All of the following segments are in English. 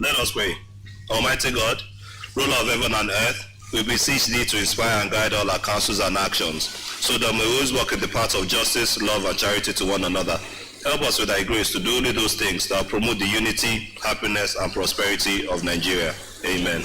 Let us pray. Almighty God, ruler of heaven and earth, we beseech thee to inspire and guide all our counsels and actions, so that we always walk in the path of justice, love, and charity to one another. Help us with thy grace to do only those things that promote the unity, happiness, and prosperity of Nigeria. Amen.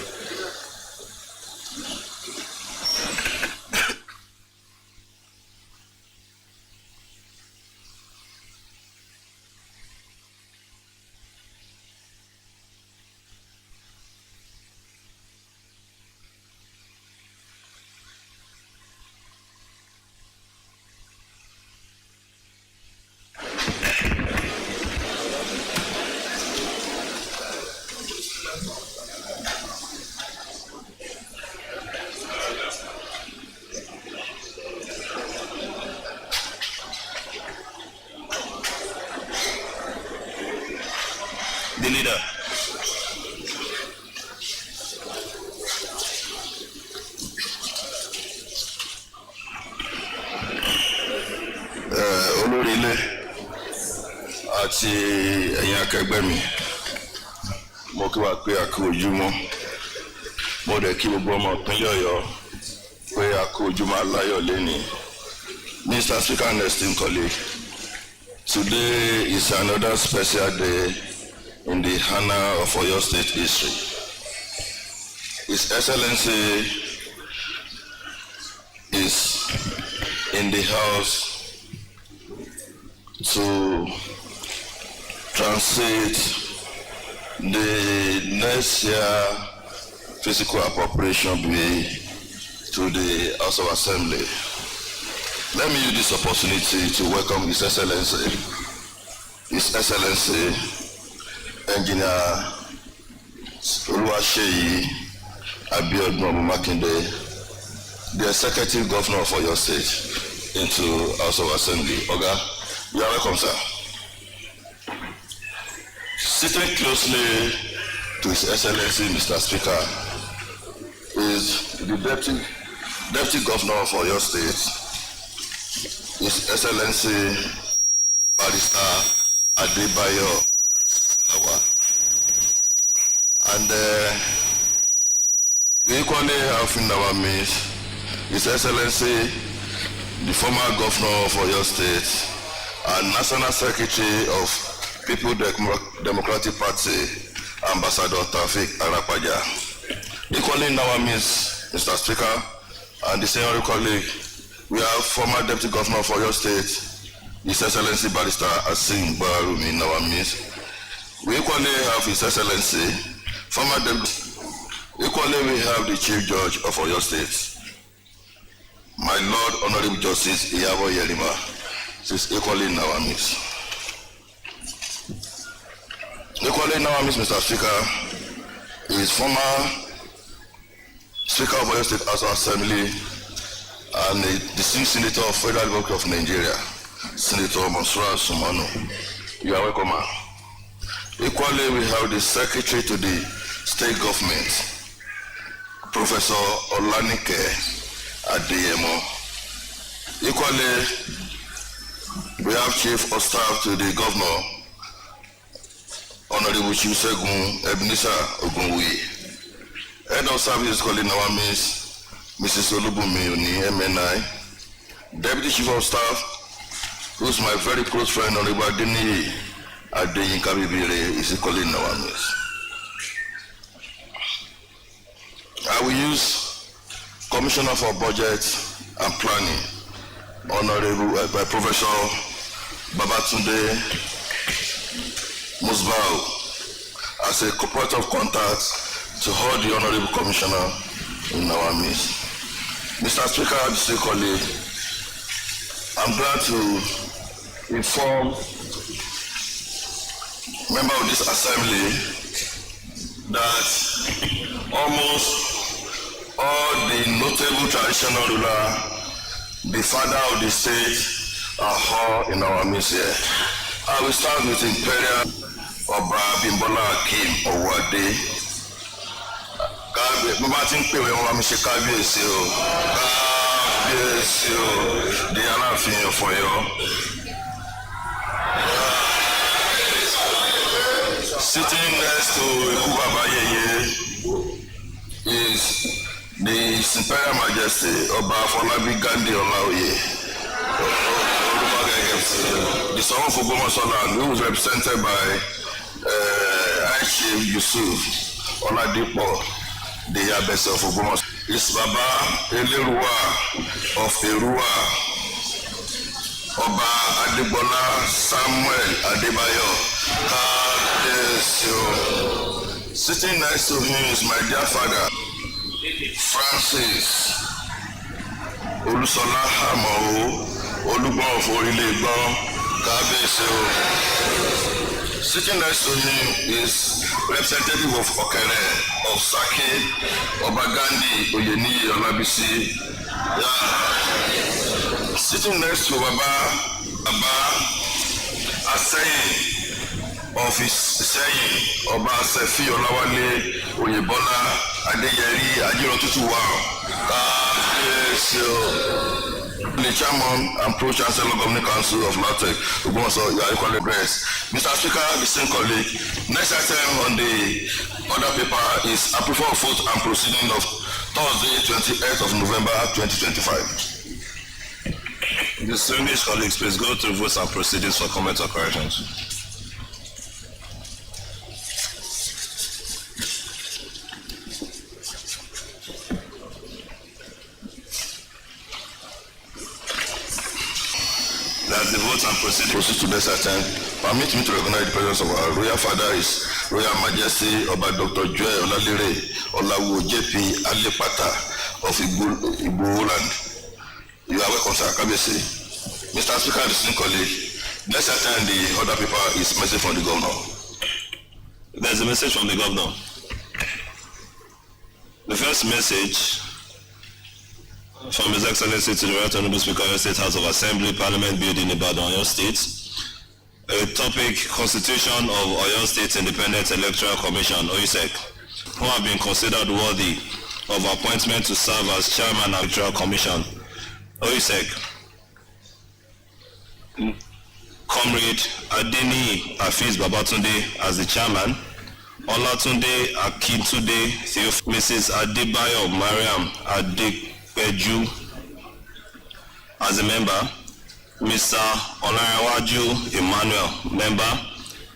The leader. Olórí ilé àti ẹ̀yin akẹgbẹ́ mi, mo kí wa pé a kú ojúmọ́. Mo dẹ̀ kí gbogbo ọmọ ìpínlẹ̀ Ọ̀yọ́ pé a kú ojúmọ́ aláyọ̀ lénìí. Mr. Speaker and esteemed colleague, today is another special day in the honor of Oyo State history. His Excellency is in the house to transit the next year physical appropriation bill to the House of Assembly. Let me use this opportunity to welcome His Excellency, Engineer Seyi Makinde, the Executive Governor of Oyo State, into House of Assembly. Oga, you are welcome, sir. Sitting closely to His Excellency, Mr. Speaker, is the Deputy Governor of Oyo State, His Excellency Barrister Adebayo. And we equally have in our midst His Excellency, the former Governor of Oyo State and National Secretary of People Democratic Party, Ambassador Taufik Arapaja. Equally in our midst, Mr. Speaker, and the senior colleague, we have former Deputy Governor of Oyo State, His Excellency Barrister Asim Barumi in our midst. We equally have His Excellency, former Deputy. Equally we have the Chief Judge of Oyo State, my Lord Honorable Justice Iyabo Yerima, is equally in our midst. Equally in our midst, Mr. Speaker, is former Speaker of Oyo State House of Assembly and the distinguished Senator of Federal Republic of Nigeria, Senator Monsura Sumano. You are welcome, ma'am. Equally, we have the Secretary to the State Government, Professor Olanike Adeyemo. Equally, we have Chief of Staff to the Governor, Honorable Chisegun Ebenezer Ogunwuyi. Head of Service calling our Miss Mrs. Olubumi Oni MNI. Deputy Chief of Staff, who's my very close friend, Honorable Adeyinka Bibire, is calling our Miss. will use Commissioner for Budget and Planning, Honorable by Professor Babatunde Musbao, as a point of contact to hold the Honorable Commissioner in our midst. Mr. Speaker, distinguished colleague, I'm glad to inform members of this assembly that almost all the notable traditional rulers, the father of the state, are all in our midst here. I will start with Imperial Ọba Bimbola Akeem Owode. Bàbá tí ń pè wẹ́ wọn mi ṣe kábíyèsí o. Kábíyèsí o. Di Aláàfin Ọ̀fọ̀yọ́. Sitting next to Ikú Bàbá Yèyé is the His Imperial Majesty Ọba Afọlábí Ghandi Ọláoyè. The son of Ogbomosoland, who was represented by Chief Yusuf Oladipo, the Abbess of Ogbomosoland. His Baba Eleruwa of Erua, Ọba Adebola Samuel Adebayo. Sitting next to him is my dear father, Francis Olusola Hamao Olúgbọ́n of Orílẹ̀-Ègbọ́n Kábíyèsí o. Sitting next to him is representative of Okere of Sake, Ọba Ghandi Oyeniyi Olabisi. Sitting next to Baba Aseyin of Seyi, Ọba Sefi Ọláwálé Oyèbọ́lá Adéyẹrí Ajírọ̀tútùwà Kábíyèsí o. The Chairman and Pro-Chancellor Governing Council of LATEC, Ogbomoso, you are equally blessed. Mr. Speaker, the same colleague, next item on the order paper is approval of vote and proceeding of Thursday, 28th of November, 2025. Distinguished colleagues, please go through votes and proceedings for comments or corrections. That's the votes and proceedings. Proceed to this item. Permit me to recognize the presence of our Royal Father, His Royal Majesty Oba Dr. Joy Olalere Olawo JP Alepata of Igbo land. You are welcome, sir. Kabiyesi. Mr. Speaker, distinguished colleague, next item the order paper is message from the governor. There's a message from the governor. The first message from His Excellency to the Right Honorable Speaker of the State House of Assembly, Parliament Building, Ibadan, Oyo State. A topic: Constitution of Oyo State Independent Electoral Commission (OISEC), who have been considered worthy of appointment to serve as Chairman of the Electoral Commission (OISEC). Comrade Adeni Afiz Babatunde as the Chairman, Olatunde Akintunde Theophilus, Mrs. Adebayo Mariam Adepeju as a member, Mr. Olarewaju Emmanuel, member,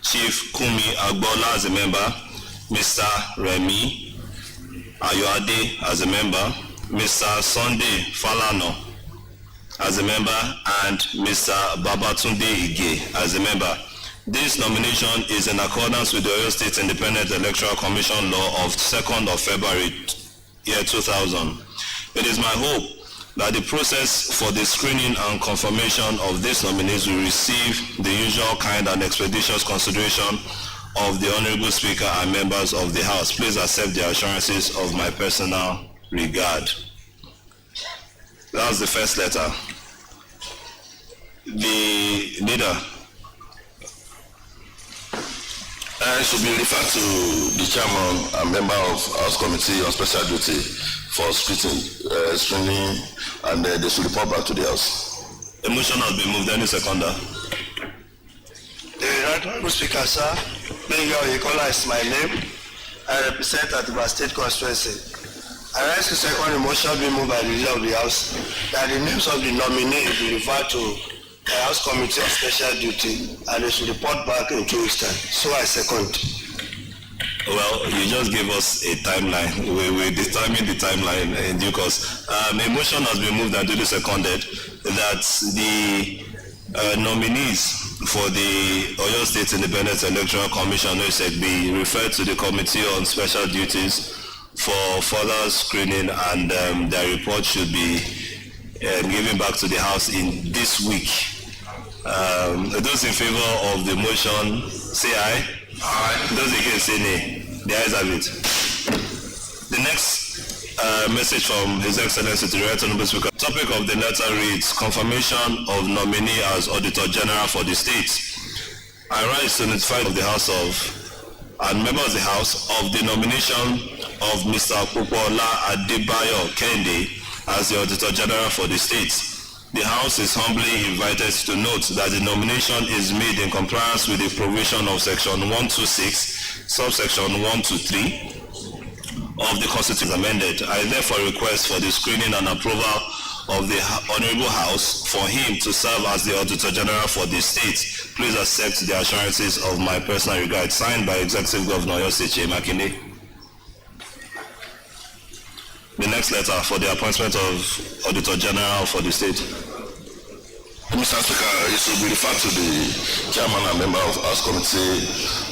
Chief Kumi Agbola as a member, Mr. Remi Ayoade as a member, Mr. Sunday Falano as a member, and Mr. Babatunde Ige as a member. This nomination is in accordance with the Oyo State Independent Electoral Commission law of 2nd of February year 2000. It is my hope that the process for the screening and confirmation of these nominees will receive the usual kind and expeditious consideration of the Honorable Speaker and members of the House. Please accept the assurances of my personal regard. That was the first letter. The leader. Should be referred to the chairman and member of House Committee on Special Duty for screening, and they should report back to the House. A motion has been moved. Any seconder? The Right Honorable Speaker, sir, Benga Oyèkọ́lá is my name. I represent Atiba State Constituency. I rise to second the motion being moved by the leader of the House that the names of the nominees be referred to the House Committee of Special Duty and they should report back in 2 weeks' time. So I second. Well, you just gave us a timeline. We determine the timeline in due course. A motion has been moved and duly seconded that the nominees for the Oyo State Independent Electoral Commission (OSEC) be referred to the Committee on Special Duties for further screening, and their report should be given back to the House in this week. Those in favor of the motion, say aye. Aye. Those against, say nay. The ayes have it. The next message from His Excellency to the Right Honourable Speaker. Topic of the letter reads: confirmation of nominee as Auditor General for the state. I rise to notify of the House and members of the House of the nomination of Mr. Popola Adebayo Kende as the Auditor General for the state. The House is humbly invited to note that the nomination is made in compliance with the provision of Section 126, subsection 1 to 3 of the Constitution amended. I therefore request for the screening and approval of the Honourable House for him to serve as the Auditor General for the state. Please accept the assurances of my personal regard. Signed by Executive Governor of Oyo State, Seyi Makinde. The next letter for the appointment of Auditor General for the state. Mr. Speaker, it should be referred to the Chairman and Member of House Committee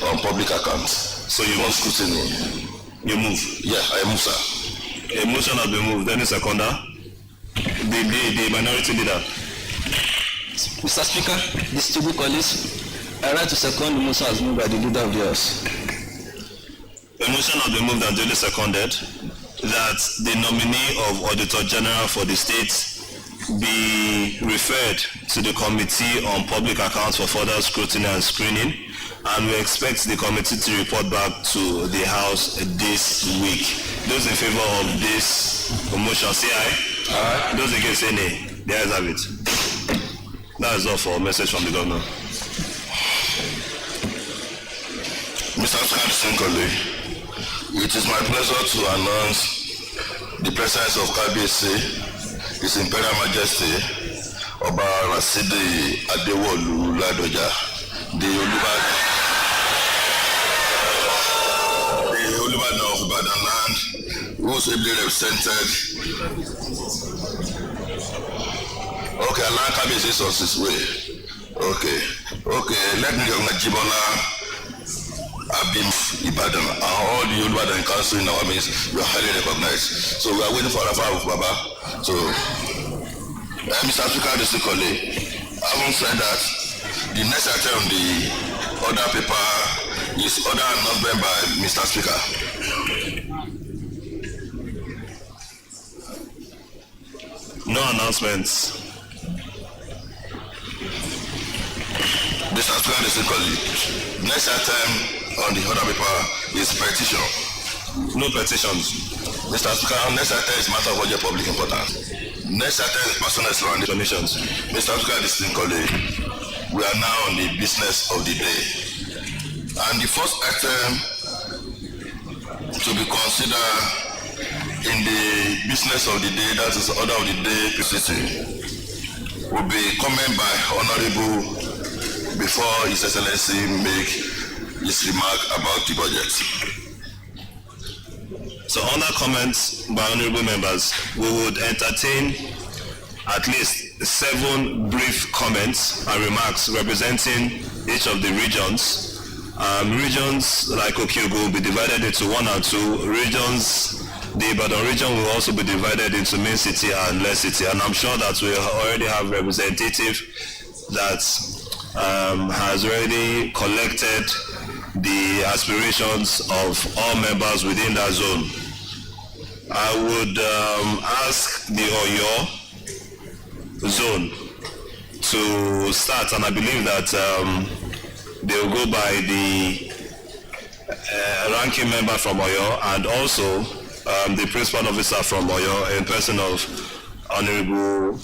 on Public Accounts. So you move scrutiny. You move? Yeah, I move, sir. A motion has been moved. Any seconder? The minority leader. Mr. Speaker, distinguished colleagues, I write to second the motion as moved by the leader of the House. A motion has been moved and duly seconded that the nominee of Auditor General for the state be referred to the Committee on Public Accounts for further scrutiny and screening, and we expect the committee to report back to the House this week. Those in favor of this motion, say aye. Aye. Those against, say nay. The ayes have it. That is all for a message from the governor. Mr. Speaker, it is my pleasure to announce the presence of KBC, His Imperial Majesty Oba Rasidi Adewolu Ladoja, the Olubadan of Ibadan land, who is ably represented. Okay, Allah KBC is on his way. Okay, let me go to Jibola Abim Ibadan and all the Olubadan council in our midst. You are highly recognized. So we are waiting for Rafa of Baba. So, Mr. Speaker, having said that, the next item on the order paper is order announcement by Mr. Speaker. No announcements. Mr. Speaker, next item on the order paper is petition. No petitions. Mr. Speaker, next item is matter of urgent public importance. Next item is personal surrounding donations. Mr. Speaker, we are now on the business of the day. And the first item to be considered in the business of the day, that is order of the day proceeding, will be comment by Honorable before His Excellency make his remark about the budget. So under comments by honorable members, we would entertain at least 7 brief comments and remarks representing each of the regions. Regions like Okyogo will be divided into 1 and 2. Regions, the Ibadan region will also be divided into main city and less city. And I'm sure that we already have representative that has already collected the aspirations of all members within that zone. I would ask the Oyo zone to start, and I believe that they will go by the ranking member from Oyo and also the principal officer from Oyo in person of Honorable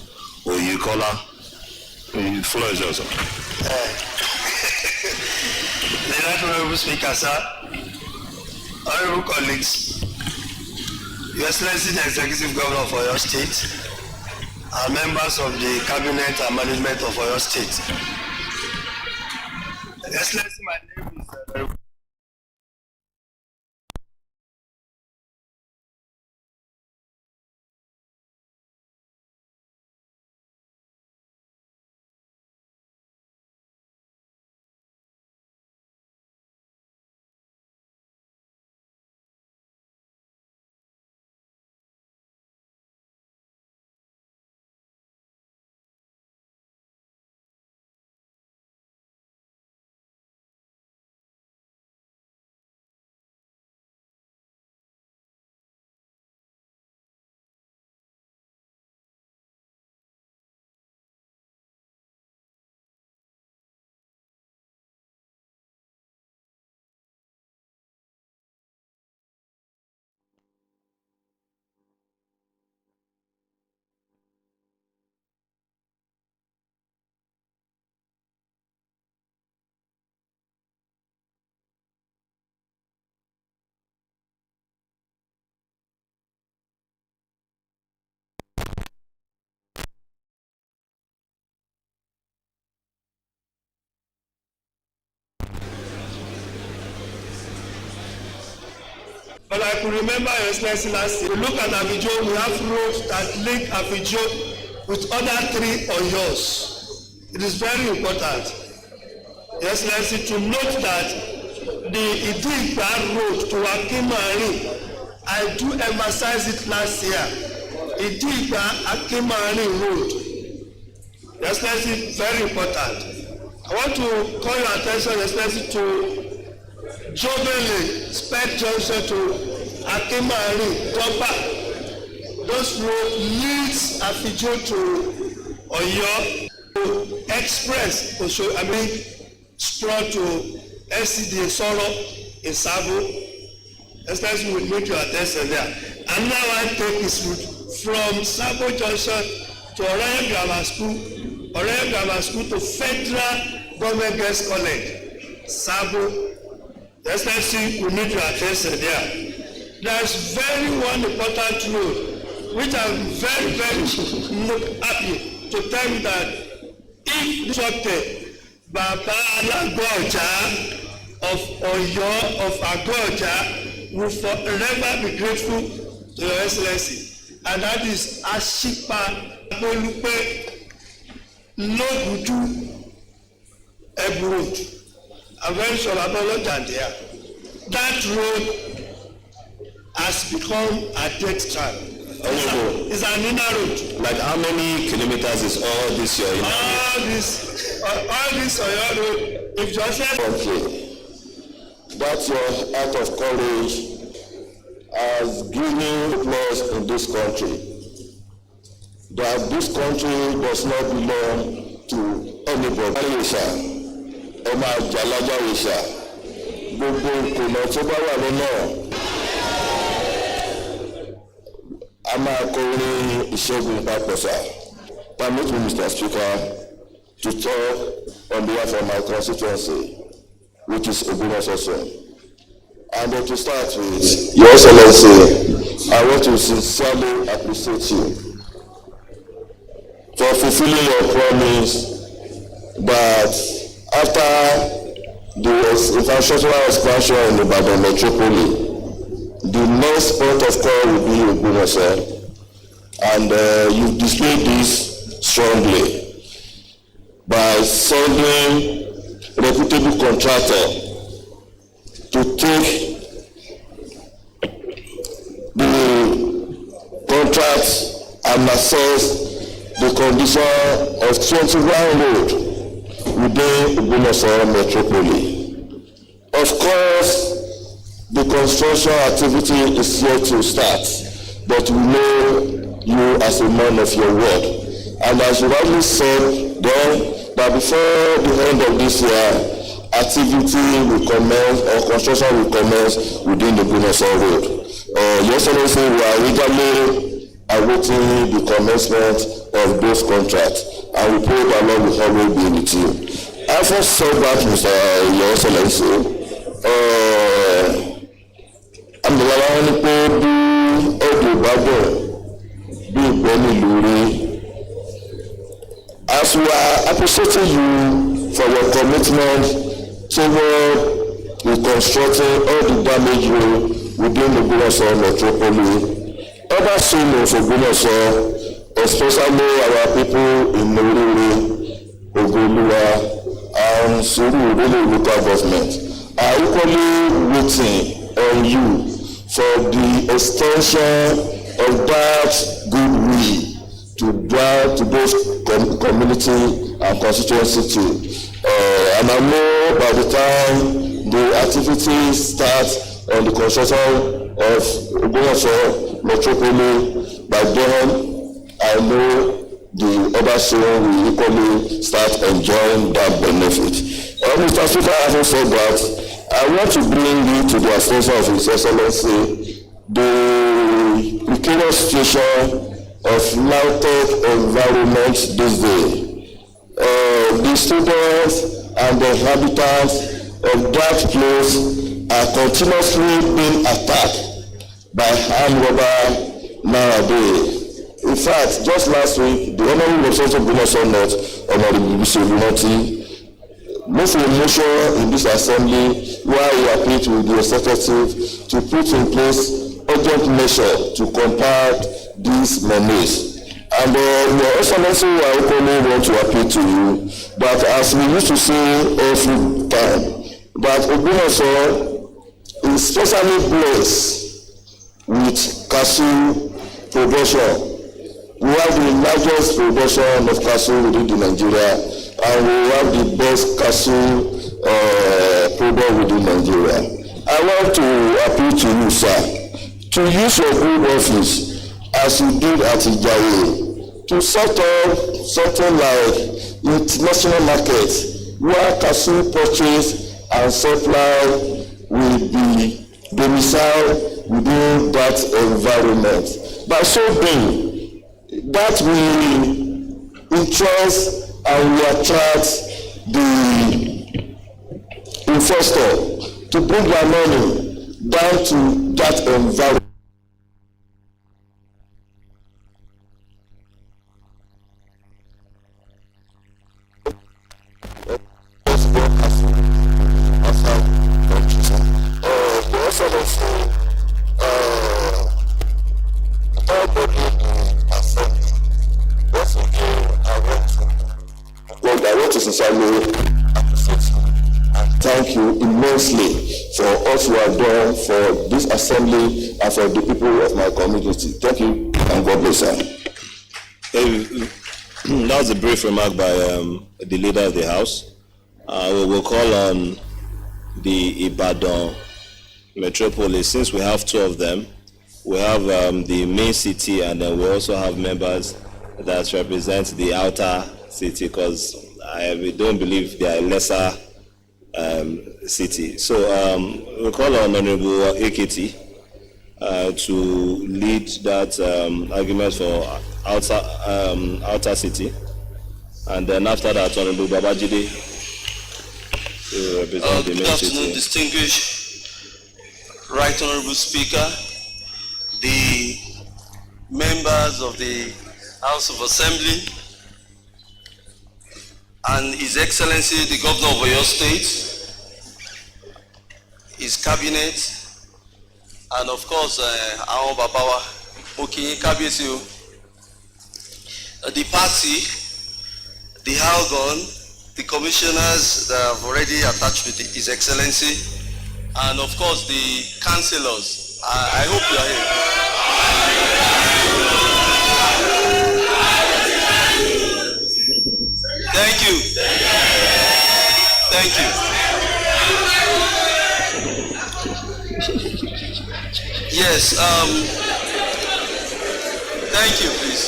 Oyikola. The floor is yours. The Right Honourable Speaker, sir, honourable colleagues, Your Excellency the Executive Governor of Oyo State, and members of the Cabinet and Management of Oyo State. Excellency, my name is But I could remember Your Excellency last year. We look at Abijo, we have roads that link Abijo with other 3 Oyos. It is very important, Your Excellency, to note that the Idigba road to Akimari, I do emphasize it last year. Idigba Akimari road. Your Excellency, very important. I want to call your attention, Your Excellency, to Jobele, Spec Junction to Akimari, Toba. Those roads leads Afijo to Oyo, to Express, Sprawl to SCDA Soro in Sabo. Excellency, will need your attention there. And now I take this route from Sabo Junction to Oraya Grammar School to Federal Government Girls College, Sabo. Excellency, we need your attention there. There is very one important road which I'm very, very happy to tell you that if Dr. Baba Alagoja of Oyo, of Agoja, will forever be grateful to Your Excellency, and that is Ashipa Bolupe Logudu Ebu Road. I'm very sure Aboloja there. That road has become a death trap. It's an inner road. Like how many kilometers is all this your inner road? All this on your road. If Joseph. Okay. That's your act of courage has given laws in this country. That this country does not belong to anybody. Ọmọ àjàlájà ìṣà gbogbo ìkùnà tó bá wà lọ́nà a máa kọ orin ìṣẹ́gun papọ̀sà. Permit me, Mr. Speaker, to talk on behalf of my constituency, which is Ogunososo. And to start with, Your Excellency, I want to sincerely appreciate you for fulfilling your promise that after the infrastructural expansion in Ibadan metropole, the next point of call will be Ogunoso, and you've displayed this strongly by sending reputable contractor to take the contract and assess the condition of 21 roads within Ogunoso metropole. Of course, the construction activity is yet to start, but we know you as a man of your word. And as you rightly said then, that before the end of this year, activity will commence or construction will commence within the Ogunoso road. Your Excellency, we are eagerly awaiting the commencement of those contracts, and we pray that Lord will always be with you. Having said that, Mr. Your Excellency, I'm the one who put Edu Babo, Big Benny Luri. As we are appreciating you for your commitment toward reconstructing all the damage within the Ogunoso metropole, other seniors of Ogunoso, especially our people in Noriri, Ogoluwa, and Surulere local government, are equally waiting on you for the extension of that goodwill to drive to those community and constituency too. And I know by the time the activities start on the construction of Ogunoso metropole, by then I know the other zone will equally start enjoying that benefit. Mr. Speaker, having said that, I want to bring you to the attention of His Excellency the precarious situation of LAUTECH environment this day. The students and the inhabitants of that place are continuously being attacked by armed robbers nowadays. In fact, just last week, the Honorable Representative of Ogunoso North, Honorable Bisi Olunoti, move a motion in this assembly where we appeal to the executive to put in place urgent measure to combat these menace. And Your Excellency, I equally want to appeal to you that, as we used to say every time, that Ogbomoso is specially blessed with cashew production. We have the largest production of cashew within Nigeria, and we have the best cashew product within Nigeria. I want to appeal to you, sir, to use your good office as you did at Ijaye to set up something like international market where cashew purchase and supply will be domiciled within that environment. By so doing, that will interest and will attract the investor to bring their money down to that environment. Thank you immensely for all you have done for this assembly and for the people of my community. Thank you and God bless you. That was a brief remark by the leader of the House. We will call on the Ibadan metropolis. Since we have two of them, we have the main city, and then we also have members that represent the outer city, because we don't believe they are a lesser city. So we call on Honorable Ekiti to lead that argument for outer city, and then after that, Honorable Babajide to represent the main city. Good afternoon, distinguished Right Honorable Speaker, the members of the House of Assembly, and His Excellency the Governor of Oyo State, his cabinet, and of course our Babawa, Okinyi Kabiyesi, the party, the Halgon, the commissioners that have already attached with His Excellency, and of course the councillors. I hope you are here. Thank you. Thank you. Yes, thank you, please.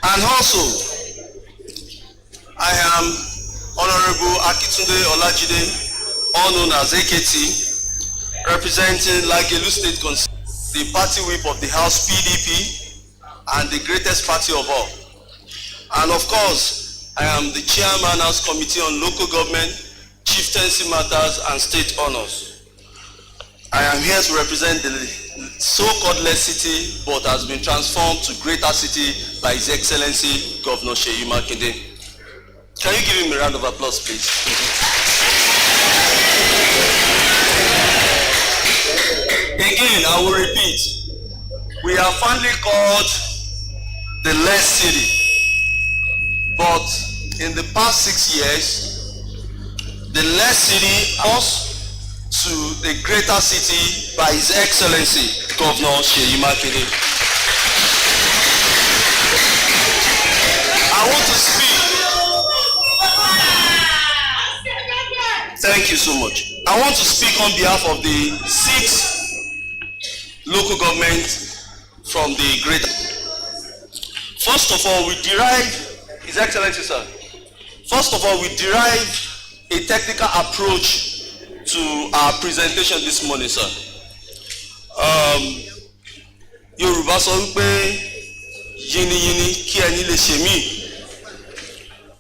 And also, I am Honorable Akitunde Olajide, all known as AKT, representing Lagelu State Council, the party whip of the House PDP, and the greatest party of all. And of course, I am the Chairman House Committee on Local Government, Chieftaincy Matters, and State Honors. I am here to represent the so-called less city, but has been transformed to greater city by His Excellency Governor Seyi Makinde. Can you give him a round of applause, please? Again, I will repeat. We are finally called the less city. But in the past 6 years, the less city was to the greater city by His Excellency Governor Seyi Makinde. I want to speak. Thank you so much. I want to speak on behalf of the 6 local governments from the greater. First of all, we derive, His Excellency, sir. First of all, we derive a technical approach to our presentation this morning, sir. Yorùbá sọ wípé yini yini kí ẹni lè ṣe mí.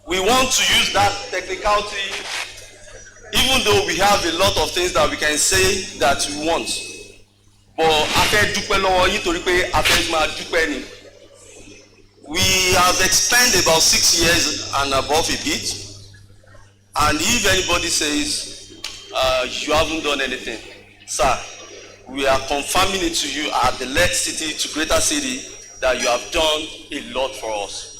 We want to use that technicality, even though we have a lot of things that we can say that we want. But a fẹ́ dúpẹ́ lọ́wọ́ yín torí pé a fẹ́ máa dúpẹ́ ni. We have expended about 6 years and above a bit And if anybody says you haven't done anything, sir, we are confirming it to you at the led city to greater city that you have done a lot for us.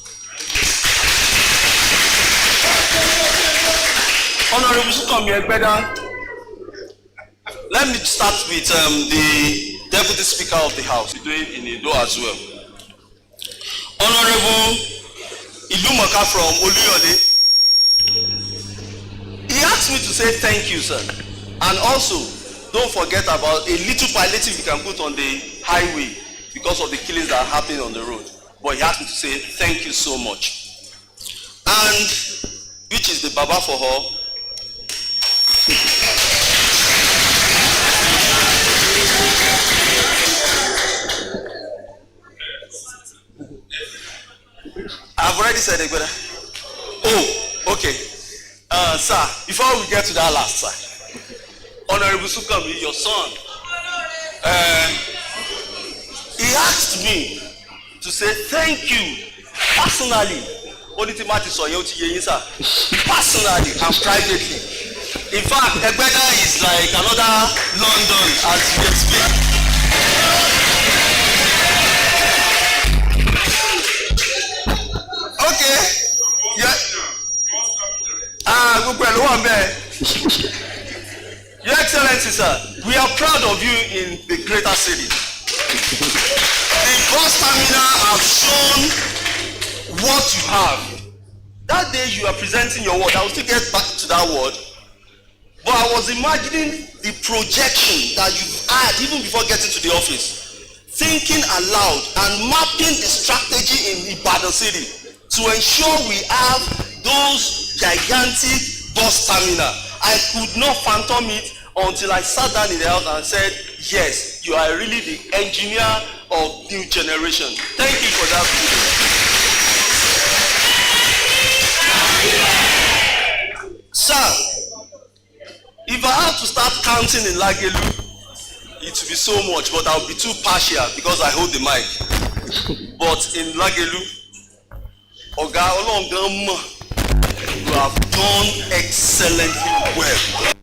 Honorable Sukomi Egbeda, let me start with the Deputy Speaker of the House, doing in Edo as well. Honorable Ilumaka from Oluyole, he asked me to say thank you, sir. And also, don't forget about a little palliative you can put on the highway because of the killings that are happening on the road. But he asked me to say thank you so much. And which is the Baba for her. I've already said it, brother. Oh, okay. Sir, before we get to that last, sir, Honorable Sukomi, your son, he asked me to say thank you personally. Personally and privately. In fact, Egbeda is like another London as we explain. Okay. Yeah. Your Excellency, sir, we are proud of you in the greater city. The bus terminal have shown what you have. That day you are presenting your word, I will still get back to that word. But I was imagining the projection that you've had even before getting to the office. Thinking aloud and mapping the strategy in Ibadan City to ensure we have those gigantic bus terminal. I could not fathom it until I sat down in the house and said, yes, you are really the engineer of new generation. Thank you for that video. Sir, if I have to start counting in Lagelu, it will be so much, but I'll be too partial because I hold the mic. But in Lagelu, Oga Olongan, you have done excellently well.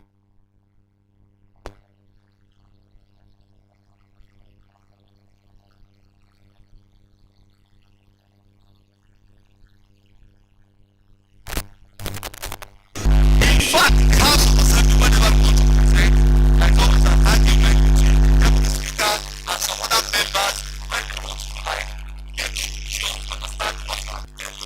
In fact, the House of Assembly, whenever we want to present, I thought it was an argument between the Deputy Speaker and some other members when they want to like get sure to understand what you have done.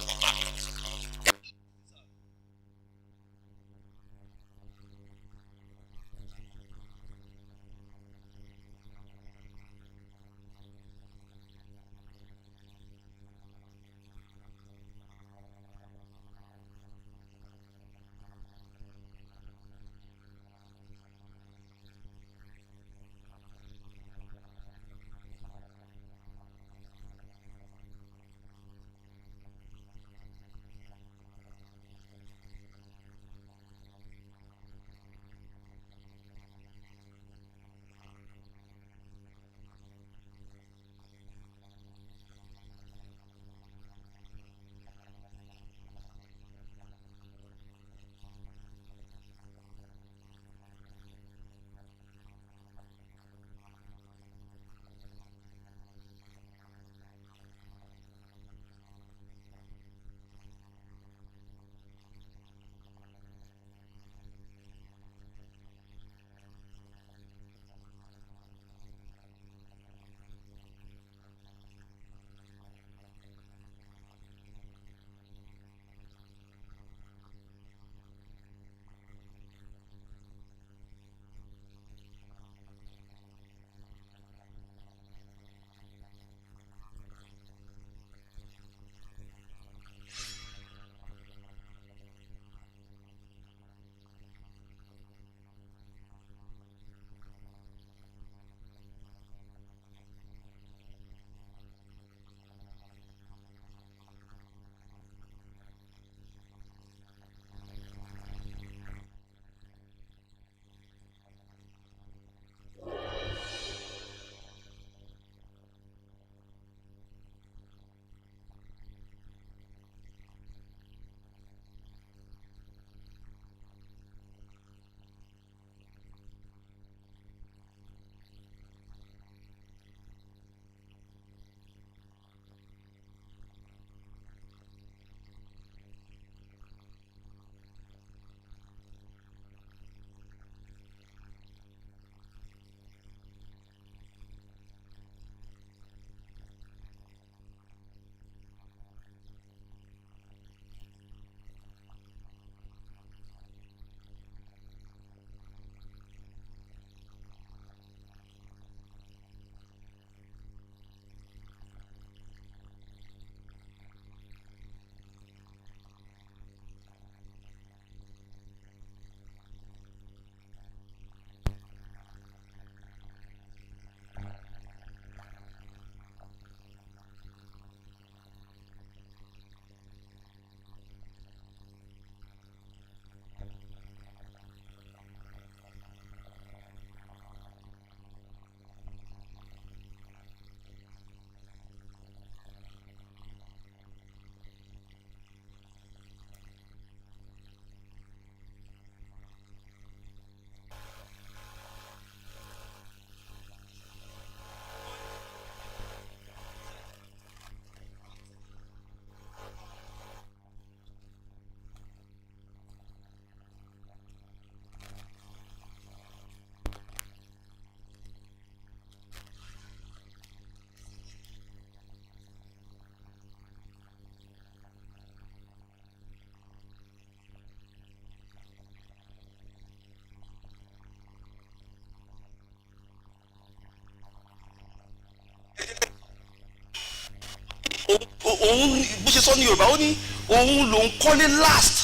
òun bó ṣe sọ ní Yorùbá ó ní òun lòun kọ́lé last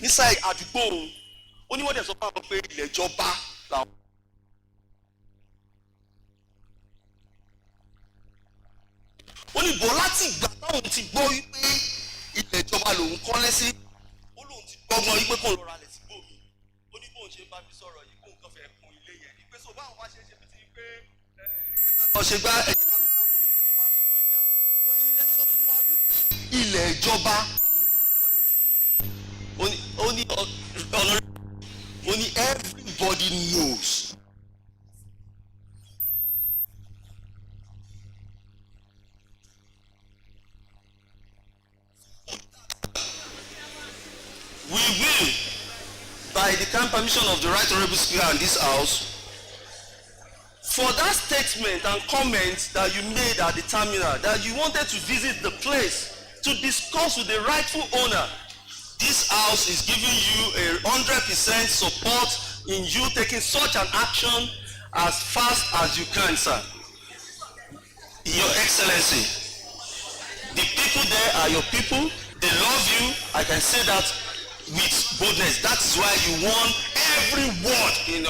nísàlẹ̀ àdúgbò òun ó ní wọ́n dẹ̀ sọ fún àwọn pé ilẹ̀ ìjọba làwọn. ó ní bọ̀ láti ìgbà táwọn ti gbọ́ wípé ilẹ̀ ìjọba lòun kọ́lé sí ó lóun ti gbọ́gbọ́n wípé kò lọ́ra lẹ̀ síbò mi ó ní bóun ṣe ń bá mi sọ̀rọ̀ yìí kóun kàn fẹ́ kun ilé yẹn ní pé so báwọn wá ṣe é ṣe fi ti pé lọ ṣe gbá ẹ̀jẹ̀ ká lọ ṣàwọ́ kó máa sọ ọmọ ìjà wọ́n yín lẹ sọ fún wa wípé ilẹ̀ ìjọba ó ní everybody knows. We will, by the kind permission of the Right Honorable Speaker in this House, for that statement and comment that you made at the terminal, that you wanted to visit the place to discuss with the rightful owner, this House is giving you 100% support in you taking such an action as fast as you can, sir. Your Excellency, the people there are your people. They love you. I can say that with boldness. That is why you won every ward in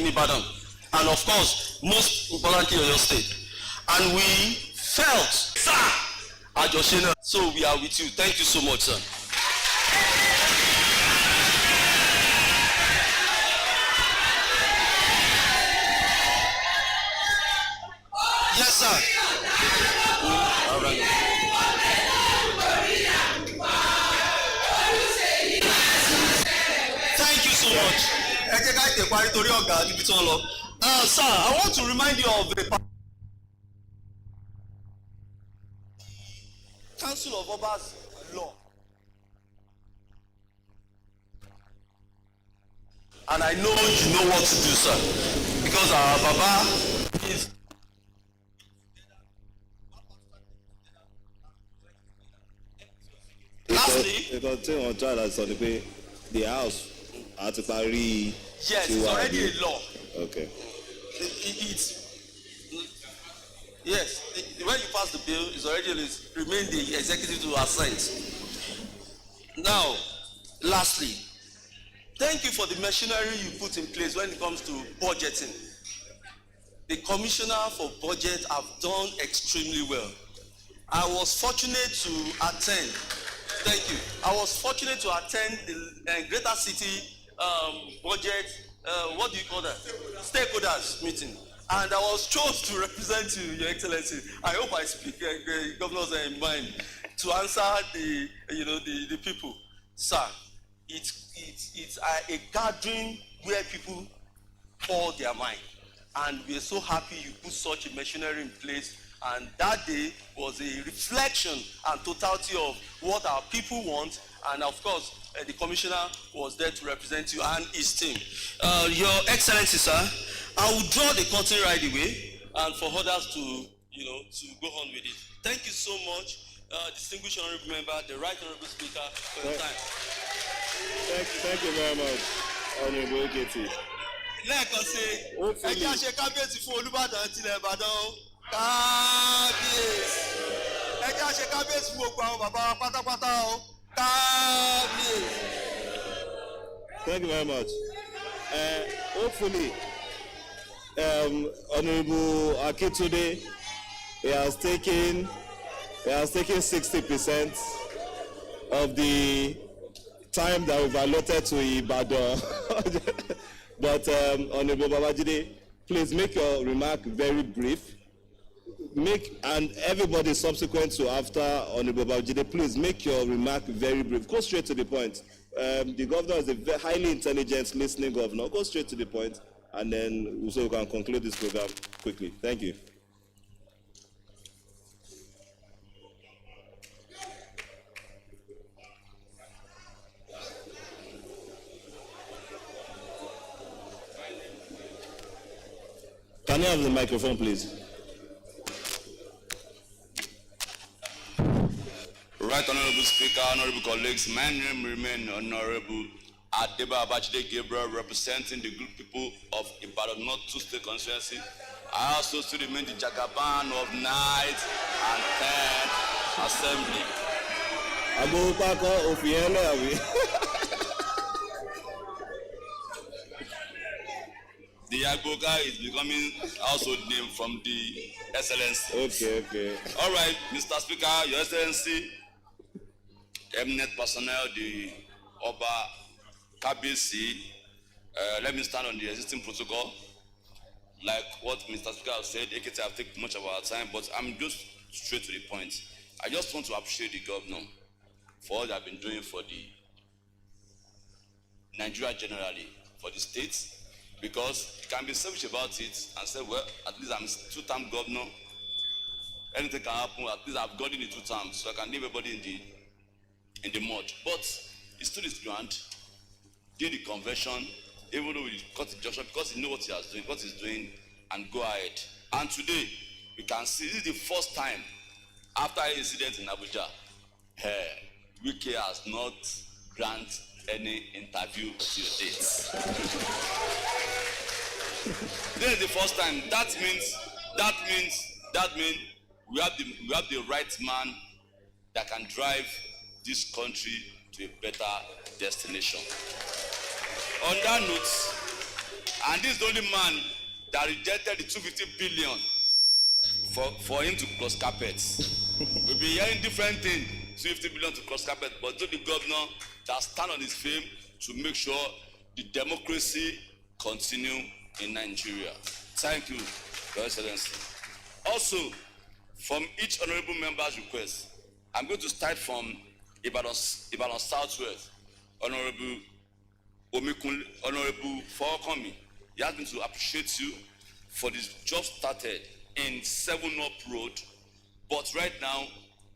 Ibadan, and of course, most importantly, in your state. And we felt, sir, Ajoshina. So we are with you. Thank you so much, sir. Yes, sir. All right. Thank you so much. Sir, I want to remind you of the Council of Obas law. And I know you know what to do, sir. Because our Baba is lastly, because on trial that's on the house at the Paris. Yes, it's already a law. Okay. Yes, when you pass the bill, it's already remain the executive to assent. Now, lastly, thank you for the machinery you put in place when it comes to budgeting. The commissioner for budget have done extremely well. I was fortunate to attend. Thank you. I was fortunate to attend the Greater City budget. What do you call that? Stakeholders meeting. And I was chosen to represent you, Your Excellency. I hope I speak governors in mind to answer the people. Sir, it's a gathering where people pour their mind. And we are so happy you put such a machinery in place. And that day was a reflection and totality of what our people want. And of course, the commissioner was there to represent you and his team. Your Excellency, sir, I will draw the curtain right away, and for others to go on with it. Thank you so much, distinguished honorable member, the Right Honorable Speaker, for your time. Thank you very much, Honorable Oketi. Lẹ́ẹ̀kan sí, ẹ jẹ́ àṣẹ kábíyèsí fún Olúbàdàn tilẹ̀ Ìbàdàn o. Kábíyèsí. Ẹ jẹ́ àṣẹ kábíyèsí fún gbogbo àwọn bàbá wa pátápátá o. Kábíyèsí. Thank you very much. Hopefully, Honorable Akintunde, he has taken 60% of the time that we've allotted to Ibadan. But Honorable Babajide, please make your remark very brief. And everybody subsequent to after Honorable Babajide, please make your remark very brief. Go straight to the point. The governor is a very highly intelligent listening governor. Go straight to the point, and then so we can conclude this program quickly. Thank you. Can I have the microphone, please? Right Honorable Speaker, honorable colleagues, my name remains Honorable Adeba Abachide Gabriel, representing the good people of Ibadan North 2 State Constituency. I also still remain the Jagaban of night and 10 Assembly. Agbowopako Ofiele abi. The Agboga is becoming household name from the Excellency. Okay. All right, Mr. Speaker, Your Excellency, eminent personnel, the Oba KBC, let me stand on the existing protocol. Like what Mr. Speaker has said, AKT have taken much of our time, but I'm just straight to the point. I just want to appreciate the governor for all they have been doing for the Nigeria generally, for the states, because you can be selfish about it and say, well, at least I'm two-term governor. Anything can happen. At least I've gotten the 2 terms, so I can leave everybody in the mud. But he stood his ground, did the conversion, even though we cut the junction, because he knows what he has doing, what he's doing, and go ahead. And today, we can see this is the first time after an incident in Abuja, Wike has not granted any interview till date. This is the first time. That means we have the right man that can drive this country to a better destination. On that note, and this is the only man that rejected the 250 billion for him to cross carpets. We'll be hearing different things, 250 billion to cross carpet, but to the governor that stand on his fame to make sure the democracy continue in Nigeria. Thank you, Your Excellency. Also, from each honorable member's request, I'm going to start from Ibadan Southwest, Honorable Fokomi. He asked me to appreciate you for this job started in 7-Up Road, but right now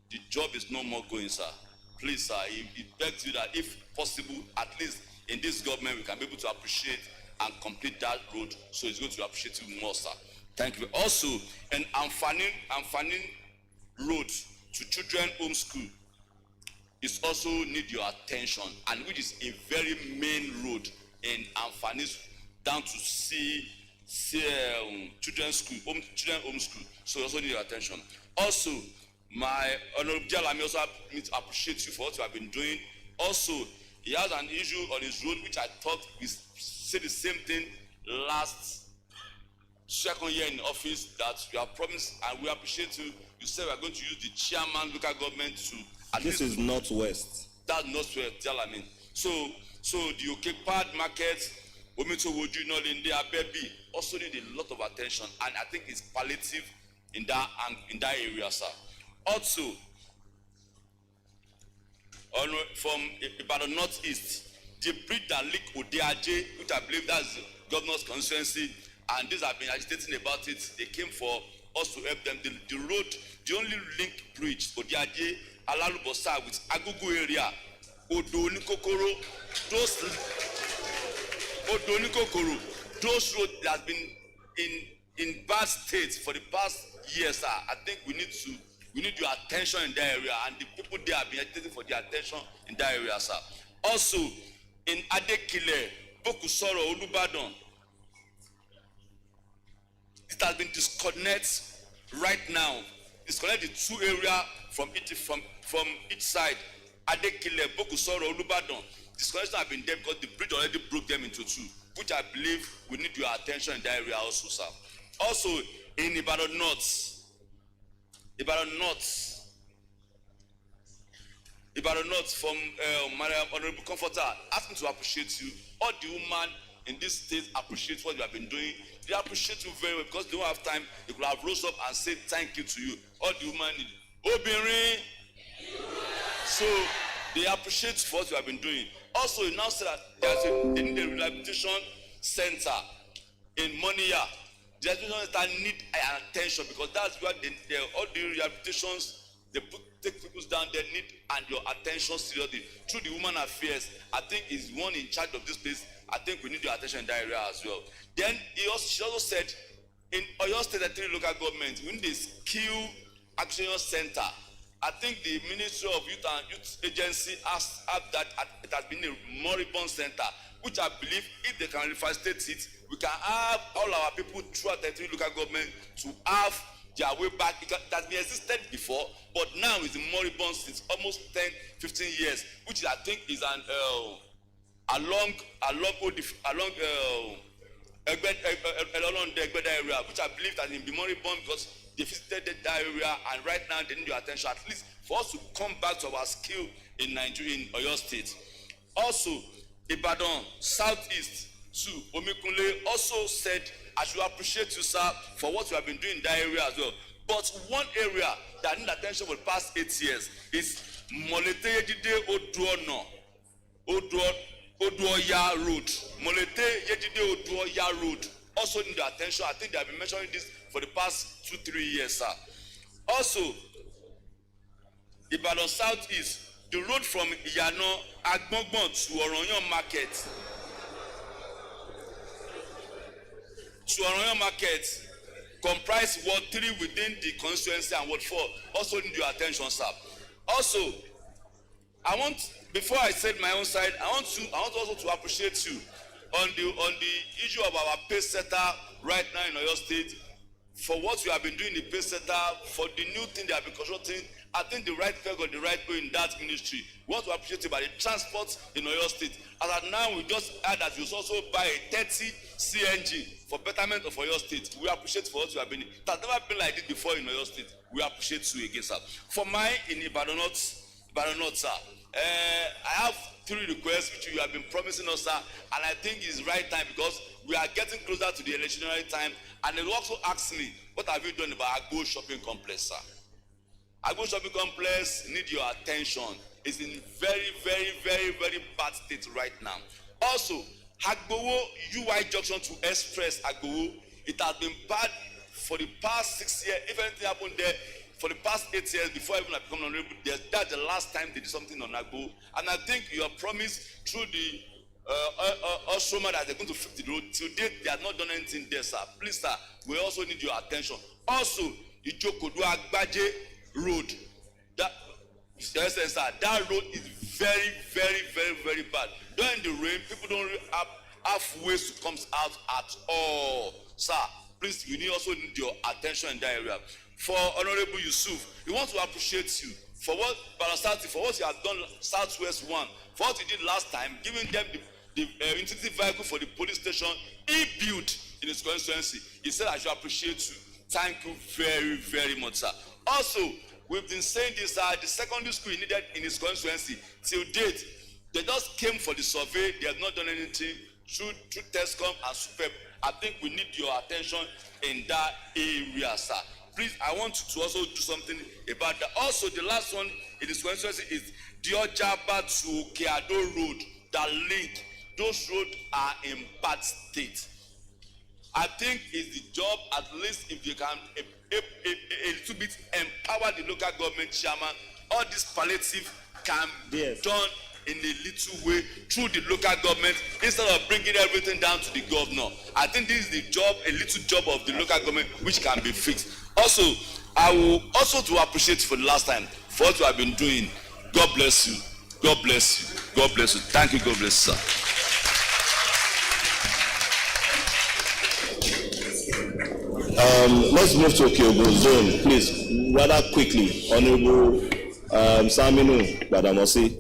the job is no more going, sir. Please, sir, he begs you that if possible, at least in this government, we can be able to appreciate and complete that road. So he's going to appreciate you more, sir. Thank you. Also, an Amfani road to children home school is also need your attention, and which is a very main road in Amfani down to children's home school. So you also need your attention. Also, my Honorable Jalami also need to appreciate you for what you have been doing. Also, he has an issue on his road which I thought we said the same thing last second year in office, that you have promised, and we appreciate you. You said we are going to use the chairman local government to. This is Northwest. That's Northwest, Jalami. So the Okepad market, Omito Woju, Nolinde, Abebi also need a lot of attention, and I think it's palliative in that area, sir. Also, from Ibadan Northeast, the bridge that leak Odeaje, which I believe that's the governor's constituency, and these have been agitating about it. They came for us to help them. The road, the only link bridge, Odeaje, Alalubosa with Agugu area, Odonikokoro, those roads that have been in bad state for the past years, sir. I think we need your attention in that area, and the people there have been agitating for the attention in that area, sir. Also, in Adekile, Bokusoro, Olubadan, it has been disconnected right now. Disconnect the 2 areas from each side. Adekile, Bokusoro, Olubadan. Disconnection have been there because the bridge already broke them into 2, which I believe we need your attention in that area also, sir. Also, in Ibadan North, from my Honorable Comforter, ask me to appreciate you. All the women in this state appreciate what you have been doing. They appreciate you very well because they don't have time. They could have rose up and said thank you to you. All the women need Obìnrin. So they appreciate for what you have been doing. Also, you now say that they need a rehabilitation center in Moniya. The rehabilitation center need attention because that's where all the rehabilitations they take people down there need and your attention seriously. Through the Women Affairs, I think is one in charge of this place. I think we need your attention in that area as well. Then she also said in Oyo State 3 local government, we need a skill action center. I think the Ministry of Youth and Youth Agency has that it has been a moribund center, which I believe if they can refastate it, we can have all our people throughout the 3 local government to have their way back. It has been existed before, but now it's moribund since almost 10-15 years, which I think is an along the Egbeda area, which I believe that in moribund because they visited that area, and right now they need your attention, at least for us to come back to our skill in Nigeria, in Oyo State. Also, Ibadan Southeast too, Omikunle also said, I should appreciate you, sir, for what you have been doing in that area as well. But one area that need attention for the past 8 years is Molete Yejide Oduoya Road. Molete Yejide Oduoya Road also need the attention. I think they have been mentioning this for the past 2-3 years, sir. Also, Ibadan Southeast, the road from Iyano Agbogbon to Oronyan Market. Comprise Ward 3 within the constituency and Ward 4 also need your attention, sir. Also, before I said my own side, I want also to appreciate you on the issue of our pace setter right now in Oyo State, for what you have been doing in the pace setter, for the new thing they have been constructing. I think the right peg or the right way in that ministry. We want to appreciate you by the transport in Oyo State. As of now, we just add that you also buy a 30 CNG for betterment of Oyo State. We appreciate for what you have been. It has never been like this before in Oyo State. We appreciate you again, sir. For mine in Ibadan North, sir, I have 3 requests which you have been promising us, sir, and I think it's right time because we are getting closer to the electionary time. And they also ask me, what have you done about Agbo Shopping Complex, sir? Agbo Shopping Complex need your attention. It's in very, very, very, very bad state right now. Also, Agbowo UI junction to Express Agbowo, it has been bad for the past 6 years. If anything happened there, for the past 8 years before even I become honorable, that's the last time they did something on Agbowo. And I think your promise through the Ostroma that they're going to fix the road, till date they have not done anything there, sir. Please, sir, we also need your attention. Also, Ijokodu Agbaje Road, that road is very, very, very, very bad. During the rain, people don't have ways to come out at all. Sir, please, we also need your attention in that area. For Honorable Yusuf, we want to appreciate you for what Barasati, for what you have done Southwest 1, for what you did last time, giving them the utility vehicle for the police station he built in his constituency. He said, I should appreciate you. Thank you very, very much, sir. Also, we've been saying this, the secondary school he needed in his constituency, till date, they just came for the survey. They have not done anything through TESCOM and SUPEP. I think we need your attention in that area, sir. Please, I want you to also do something about that. Also, the last one in this constituency is the Ojaba to Keado Road that link. Those roads are in bad state. I think it's the job, at least if you can a little bit empower the local government chairman. All this palliative can be done in a little way through the local government instead of bringing everything down to the governor. I think this is the job, a little job of the local government which can be fixed. Also, I will also to appreciate for the last time for what you have been doing. God bless you. God bless you. God bless you. Thank you. God bless you, sir. Let's move to Kyogo Zone, please, rather quickly. Honorable Saminu Badamosi.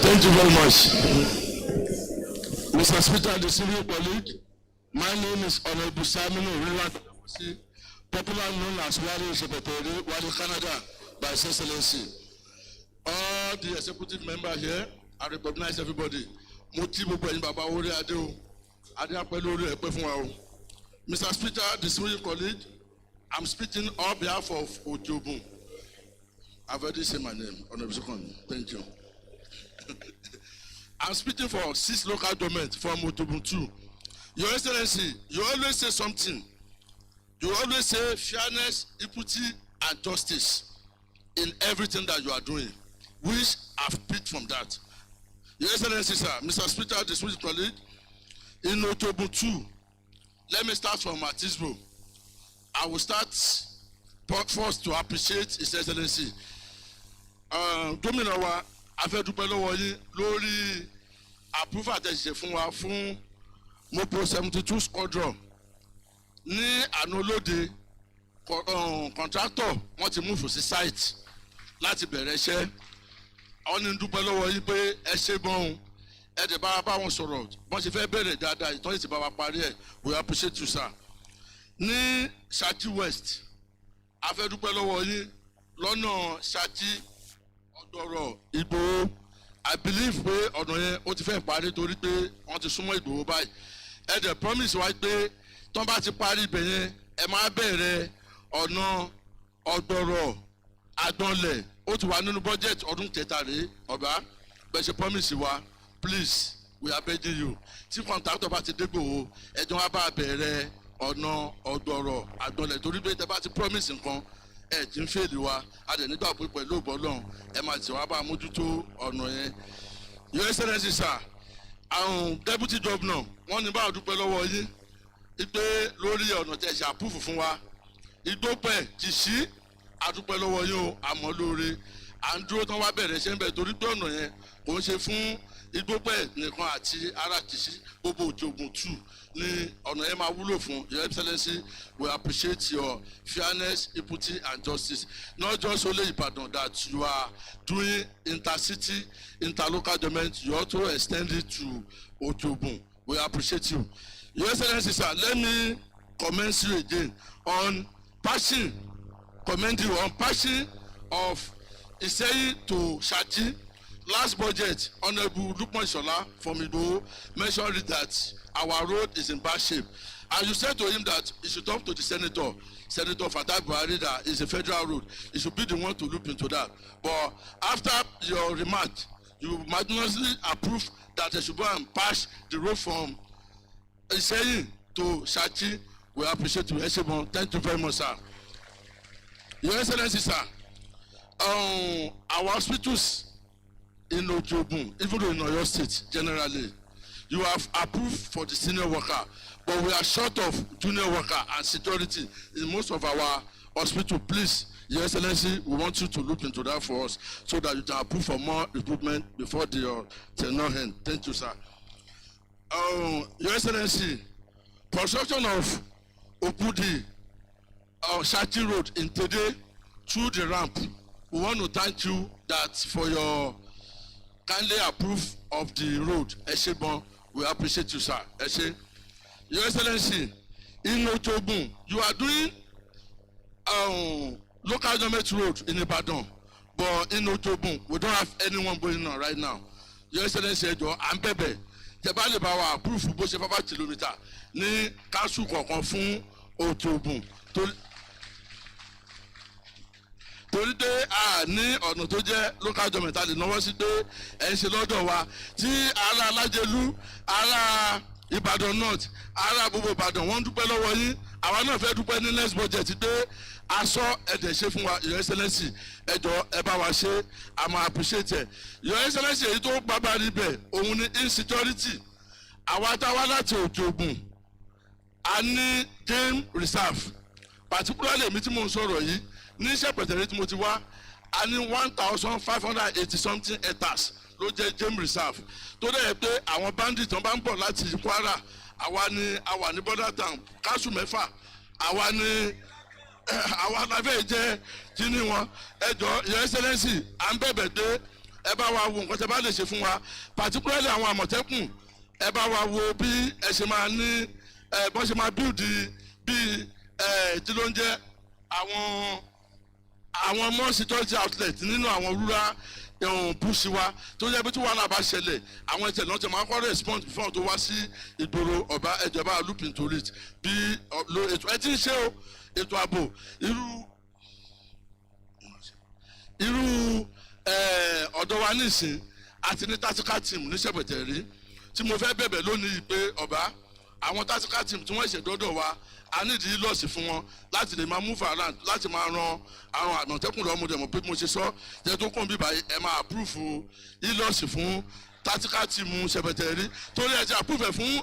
Thank you very much. Mr. Speaker, distinguished colleague, my name is Honorable Saminu Badamosi, popularly known as Wali Secretary, Wali Canada, by His Excellency. All the executive members here, I recognize everybody. Mr. Speaker, distinguished colleague, I'm speaking on behalf of Ojobun. I've already said my name, Honorable Secretary. Thank you. I'm speaking for 6 local governments from Ojobun 2. Your Excellency, you always say something. You always say fairness, equity, and justice in everything that you are doing, which I've picked from that. Your Excellency, sir, Mr. Speaker, distinguished colleague, in October 2, let me start from Atisbo. I will start first to appreciate His Excellency. Gómìnà wa, a fẹ́ dúpẹ́ lọ́wọ́ yín lórí approval tẹ́ ṣe fún wa fún Mopo 72 squadron. Ní àná olóde, contractor wọ́n ti move sí site láti bẹ̀rẹ̀ iṣẹ́. Àwọn ní dúpẹ́ lọ́wọ́ yín pé ẹ ṣe gan-an. Ẹ dẹ̀ bá wọn sọ̀rọ̀ bọ́n ṣe fẹ́ bẹ̀rẹ̀ dáadáa ìtọ́jú ti bá wa parí ẹ̀. We appreciate you, sir. Ní Ṣakí West, a fẹ́ dúpẹ́ lọ́wọ́ yín lọ́nà Ṣakí ọ̀dọ̀rọ̀ Ìgbòho. I believe pé ọ̀nà yẹn ó ti fẹ́ parí torí pé wọ́n ti súnmọ́ Ìgbòho báyìí. Ẹ dẹ̀ promise wa pé tọ́n bá ti parí ibẹ̀ yẹn ẹ máa bẹ̀rẹ̀ ọ̀nà ọ̀dọ̀rọ̀ Àdánlẹ̀. Ó ti wà nínú budget ọdún kẹta rèé ọ̀bá bẹ́ẹ̀ ṣe promise wa. Please, we are begging you. Tí contractor bá ti dégbò ẹjọ́ wa bá bẹ̀rẹ̀ ọ̀nà ọ̀dọ̀rọ̀ Àdánlẹ̀ torí pé tẹ bá ti promise nǹkan ẹ̀ tí ń fèlè wa a dẹ̀ nígbà pé pẹ̀lú ògbọ́lọ́n ẹ máa tẹ̀ wá bá mójútó ọ̀nà yẹn. Your Excellency, sir, àwọn deputy governor wọ́n ní bá dúpẹ́ lọ́wọ́ yín pé lórí ọ̀nà tẹ̀ ṣe àpúfù fún wa. Ìgbópẹ̀ ti ṣí àdúpẹ́ lọ́wọ́ yín o àmọ́ lóore à ń dúró tán wá bẹ̀rẹ̀ ṣe ń bẹ̀ torí pé ọ̀nà yẹn kò ń ṣe fún Ìgbópẹ̀ nìkan àti ara Kìṣí gbogbo Òjògùn 2 ní ọ̀nà yẹn máa wúlò fún. Your Excellency, we appreciate your fairness, equity and justice. Not just only Ibadan that you are doing intercity, interlocal government, you also extend it to Òjògùn. We appreciate you. Your Excellency, sir, let me commend you again on passing of Seyi to Ṣakí. Last budget, Honorable Lukman Shola from Igboho mentioned that our road is in bad shape. And you said to him that he should talk to the Senator Fatai Buhari, that is a federal road. He should be the one to look into that. But after your remark, you magnanimously approved that they should go and patch the road from Seyi to Ṣakí. We appreciate you. Thank you very much, sir. Your Excellency, sir, our hospitals in Òjògùn, even though in Oyo State generally, you have approved for the senior worker, but we are short of junior worker and security in most of our hospital. Please, Your Excellency, we want you to look into that for us so that you can approve for more recruitment before the tenure end. Thank you, sir. Your Excellency, construction of Okudi Ṣakí Road in Tede through the ramp. We want to thank you that for your kindly approve of the road. Eshebon, we appreciate you, sir. Eshe. Your Excellency, in Òjògùn, you are doing local government road in Ibadan, but in Òjògùn, we don't have anyone going on right now. Your Excellency, I'm Bebe. Tebale bawa approve bó ṣe 5 kilometer ní council kọ̀ọ̀kan fún Òjògùn. Torí pé a ní ọ̀nà tó jẹ́ local government a lè náwó sí pé ẹ̀ ń ṣe lọ́dọ̀ wa tí ará Alájẹlú ará Ìbàdàn North ará gbogbo Ìbàdàn wọ́n dúpẹ́ lọ́wọ́ yín àwa náà fẹ́ dúpẹ́ ní next budget pé aṣọ ẹ̀dẹ̀ ṣe fún wa. Your Excellency ẹjọ́ ẹ bá wa ṣe a máa appreciate ẹ̀. Your Excellency èyí tó gbábá níbẹ̀ òun ni insecurity. Àwa táwa láti Òjògùn a ní game reserve, particularly èmi tí mò ń sọ̀rọ̀ yìí ní Ṣẹ̀pẹ̀tẹ̀rẹ̀ tí mo ti wá a ní 1,580 something hectares ló jẹ́ game reserve tó dẹ̀ pé àwọn bandits tó bá ń bọ̀ láti Kwara àwa ní border town káṣù 6 àwa láfẹ́ jẹ́ kíní wọn. ẹjọ́ Your Excellency à ń bẹ̀bẹ̀ dé ẹ bá wa wo nǹkan tẹ́ bá lè ṣe fún wa, particularly àwọn Àmọ̀tẹ́kùn ẹ bá wa wo bí ẹ ṣe máa ní bọ́n ṣe máa build bí tí ló ń jẹ́ àwọn more security outlet nínú àwọn rural bush wa tó jẹ́ bí tí wàhálà bá ṣẹlẹ̀ àwọn ẹ̀tẹ̀ náà ti máa kọ́ respond before tó wá sí ìgboro ọba ẹ̀jọba lupin torí bí ètò ẹ ti ń ṣe o ètò ààbò irú ọ̀dọ̀ wa nísìn àti ní tactical team ní Ṣẹ̀pẹ̀tẹ̀rí tí mo fẹ́ bẹ̀bẹ̀ lónìí pé ọba àwọn tactical team tí wọ́n ṣèdọ́dọ̀ wa a nídìí lọ́ọ̀sì fún wọn láti lè máa move around láti máa ran àwọn Àmọ̀tẹ́kùn lọ́mọdé mọ̀ pé mo ṣe sọ jẹ́ tó kàn bí báyìí ẹ máa approve ìlọ́ọ̀sì fún tactical team secretary torí ẹ ti approve fún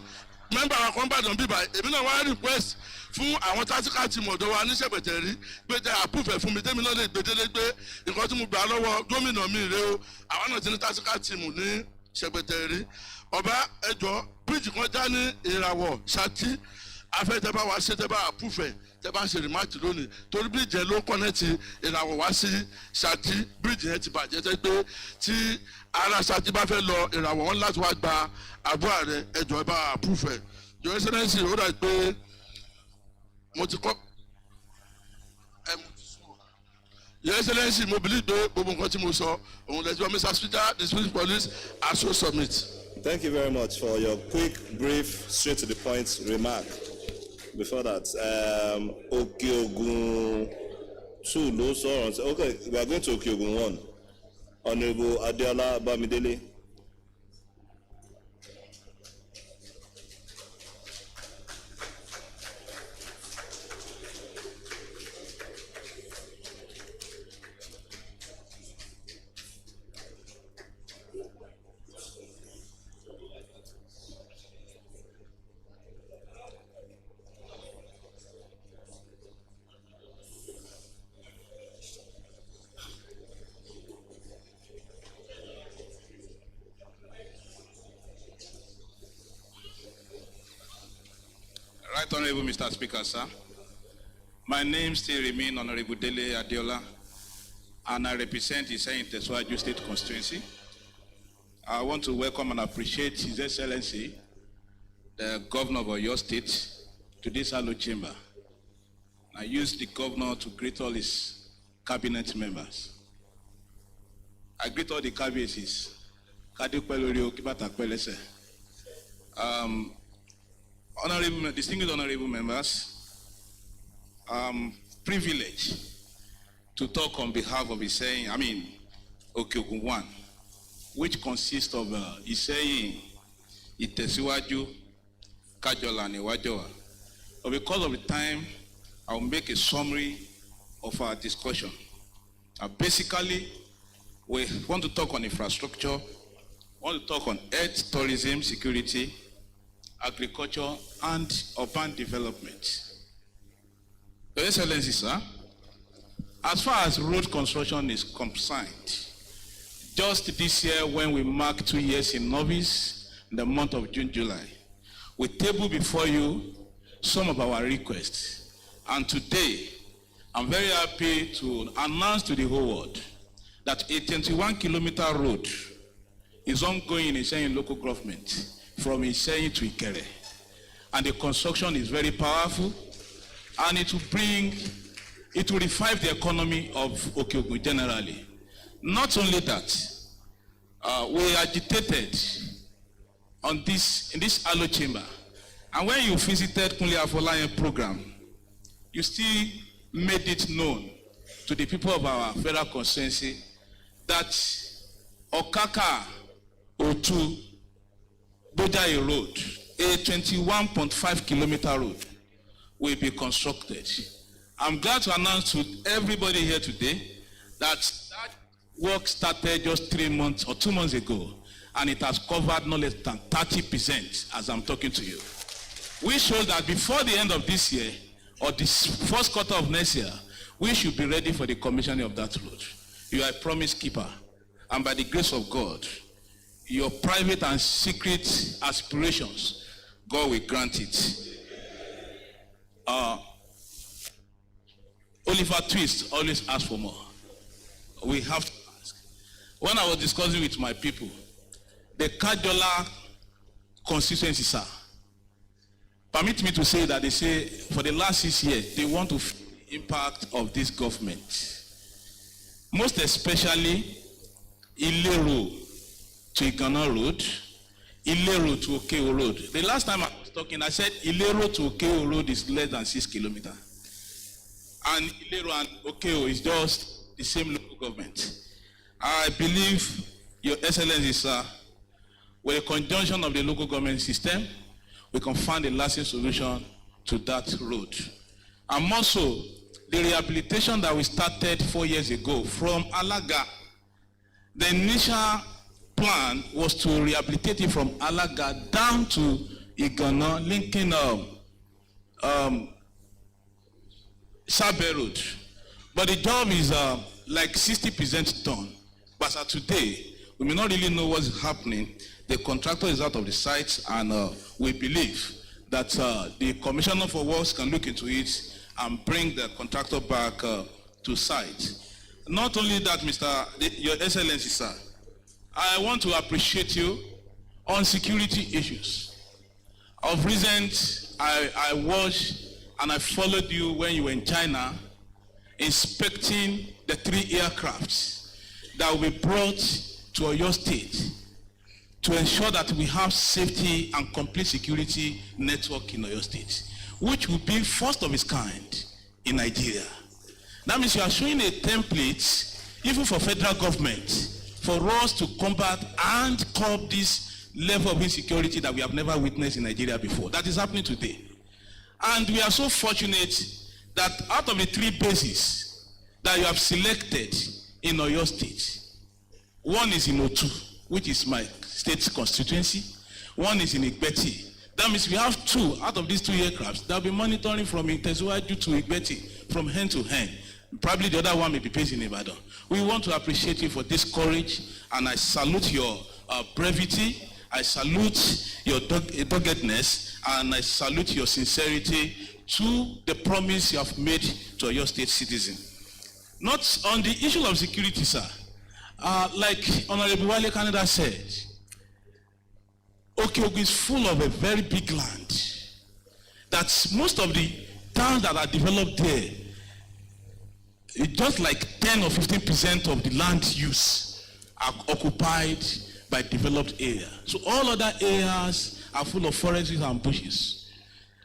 member wa kan Ìbàdàn bíbá èmi náà wá request fún àwọn tactical team ọ̀dọ́ wa ní secretary pé jẹ́ approve fún mi tẹ́mi náà lè gbèdélé gbé nǹkan tí mo gbà lọ́wọ́ gómìnà mi rèé o àwọn náà ti ní tactical team ní secretary ọba ẹjọ́ bridge kan já ní ìràwọ̀ Ṣakí afẹ́ tẹ́ bá wá ṣe tẹ́ bá approve tẹ́ bá ṣe remark lónìí torí bridge yẹn ló connect ìràwọ̀ wá sí Ṣakí bridge yẹn ti bàjẹ́ tẹ́ pé tí ara Ṣakí bá fẹ́ lọ ìràwọ̀ wọn láti wá gba àbọ̀ ààrẹ ẹjọ́ ẹ bá approve your excellency ó dà pé mo ti kọ́ your excellency mo believe pé gbogbo nǹkan tí mo sọ òun lẹ́jọ́ Mr. Speaker the Speaker Police I so submit. Thank you very much for your quick, brief, straight to the point remark. Before that, Okeogun 2 ló sọ̀rọ̀. Okay, we are going to Okeogun 1. Honorable Adeola Bamidele. Right Honorable Mr. Speaker, sir. My name still remains Honorable Dele Adeola, and I represent the Seyi Makinde State Constituency. I want to welcome and appreciate His Excellency, the Governor of Oyo State, to this Aloore chamber. I use the Governor to greet all his cabinet members. I greet all the cabinets. Distinguished honorable members, privilege to talk on behalf of Okeogun 1, which consists of Iseyin, Itesiwaju, Kajola, and Iwajowa. But because of the time, I will make a summary of our discussion. Basically, we want to talk on infrastructure, want to talk on health, tourism, security, agriculture, and urban development. Your Excellency, sir, as far as road construction is concerned, just this year when we mark 2 years in novice, in the month of June, July, we table before you some of our requests. And today, I'm very happy to announce to the whole world that a 21-kilometer road is ongoing in Iseyin local government from Iseyin to Ikere. And the construction is very powerful, and it will revive the economy of Okeogun generally. Not only that, we agitated on this in this Aloore chamber. And when you visited Kunle Afolayan program, you still made it known to the people of our federal constituency that Okaka Otu Bodai Road, a 21.5-kilometer road, will be constructed. I'm glad to announce to everybody here today that work started just 3 months or 2 months ago, and it has covered no less than 30% as I'm talking to you. We show that before the end of this year or this first quarter of next year, we should be ready for the commissioning of that road. You are a promise keeper, and by the grace of God, your private and secret aspirations, God will grant it. Oliver Twist always asks for more. We have to ask. When I was discussing with my people, the Kajola constituency, sir, permit me to say that they say for the last 6 years, they want to feel the impact of this government. Most especially, Aloore to Igana Road, Aloore to Okeo Road. The last time I was talking, I said Aloore to Okeo Road is less than 6 kilometers. And Aloore and Okeo is just the same local government. I believe, Your Excellency, sir, with the conjunction of the local government system, we can find a lasting solution to that road. And also, the rehabilitation that we started 4 years ago from Alaga, the initial plan was to rehabilitate it from Alaga down to Igana, linking Sabe Road. But the job is like 60% done. But as today, we may not really know what's happening. The contractor is out of the site, and we believe that the Commissioner for Works can look into it and bring the contractor back to site. Not only that, Your Excellency, sir, I want to appreciate you on security issues. Of recent, I watched and I followed you when you were in China, inspecting the 3 aircrafts that will be brought to Oyo State to ensure that we have safety and complete security network in Oyo State, which will be first of its kind in Nigeria. That means you are showing a template, even for federal government, for us to combat and curb this level of insecurity that we have never witnessed in Nigeria before. That is happening today. And we are so fortunate that out of the 3 bases that you have selected in Oyo State, one is in Otu, which is my state's constituency. One is in Igbeti. That means we have 2 out of these 2 aircrafts that will be monitoring from Itezuwaju to Igbeti, from hand to hand. Probably the other one may be based in Ibadan. We want to appreciate you for this courage, and I salute your brevity, I salute your doggedness, and I salute your sincerity to the promise you have made to your state citizen. Not on the issue of security, sir. Like Honorable Wale Canada said, Okeogun is full of a very big land. That most of the towns that are developed there, it's just like 10 or 15% of the land use are occupied by developed area. So all other areas are full of forests and bushes.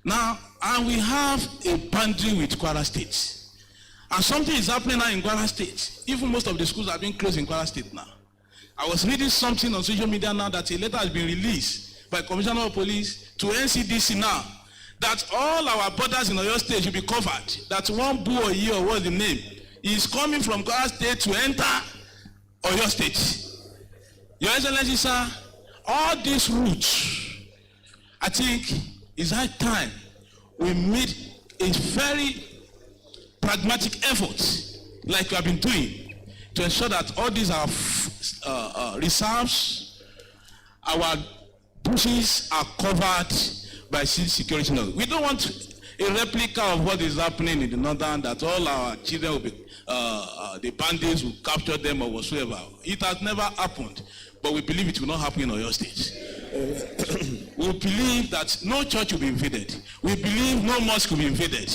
Now, and we have a boundary with Kwara State. And something is happening now in Kwara State. Even most of the schools are being closed in Kwara State now. I was reading something on social media now that a letter has been released by Commissioner of Police to NCDC now that all our borders in Oyo State should be covered. That one boo or year, or what's the name, is coming from Kwara State to enter Oyo State. Your Excellency, sir, all these routes, I think it's high time we made a very pragmatic effort, like we have been doing, to ensure that all these are reserves, our bushes are covered by security. We don't want a replica of what is happening in the northern, that all our children will be, the bandits will capture them or whatsoever. It has never happened, but we believe it will not happen in Oyo State. We believe that no church will be invaded. We believe no mosque will be invaded.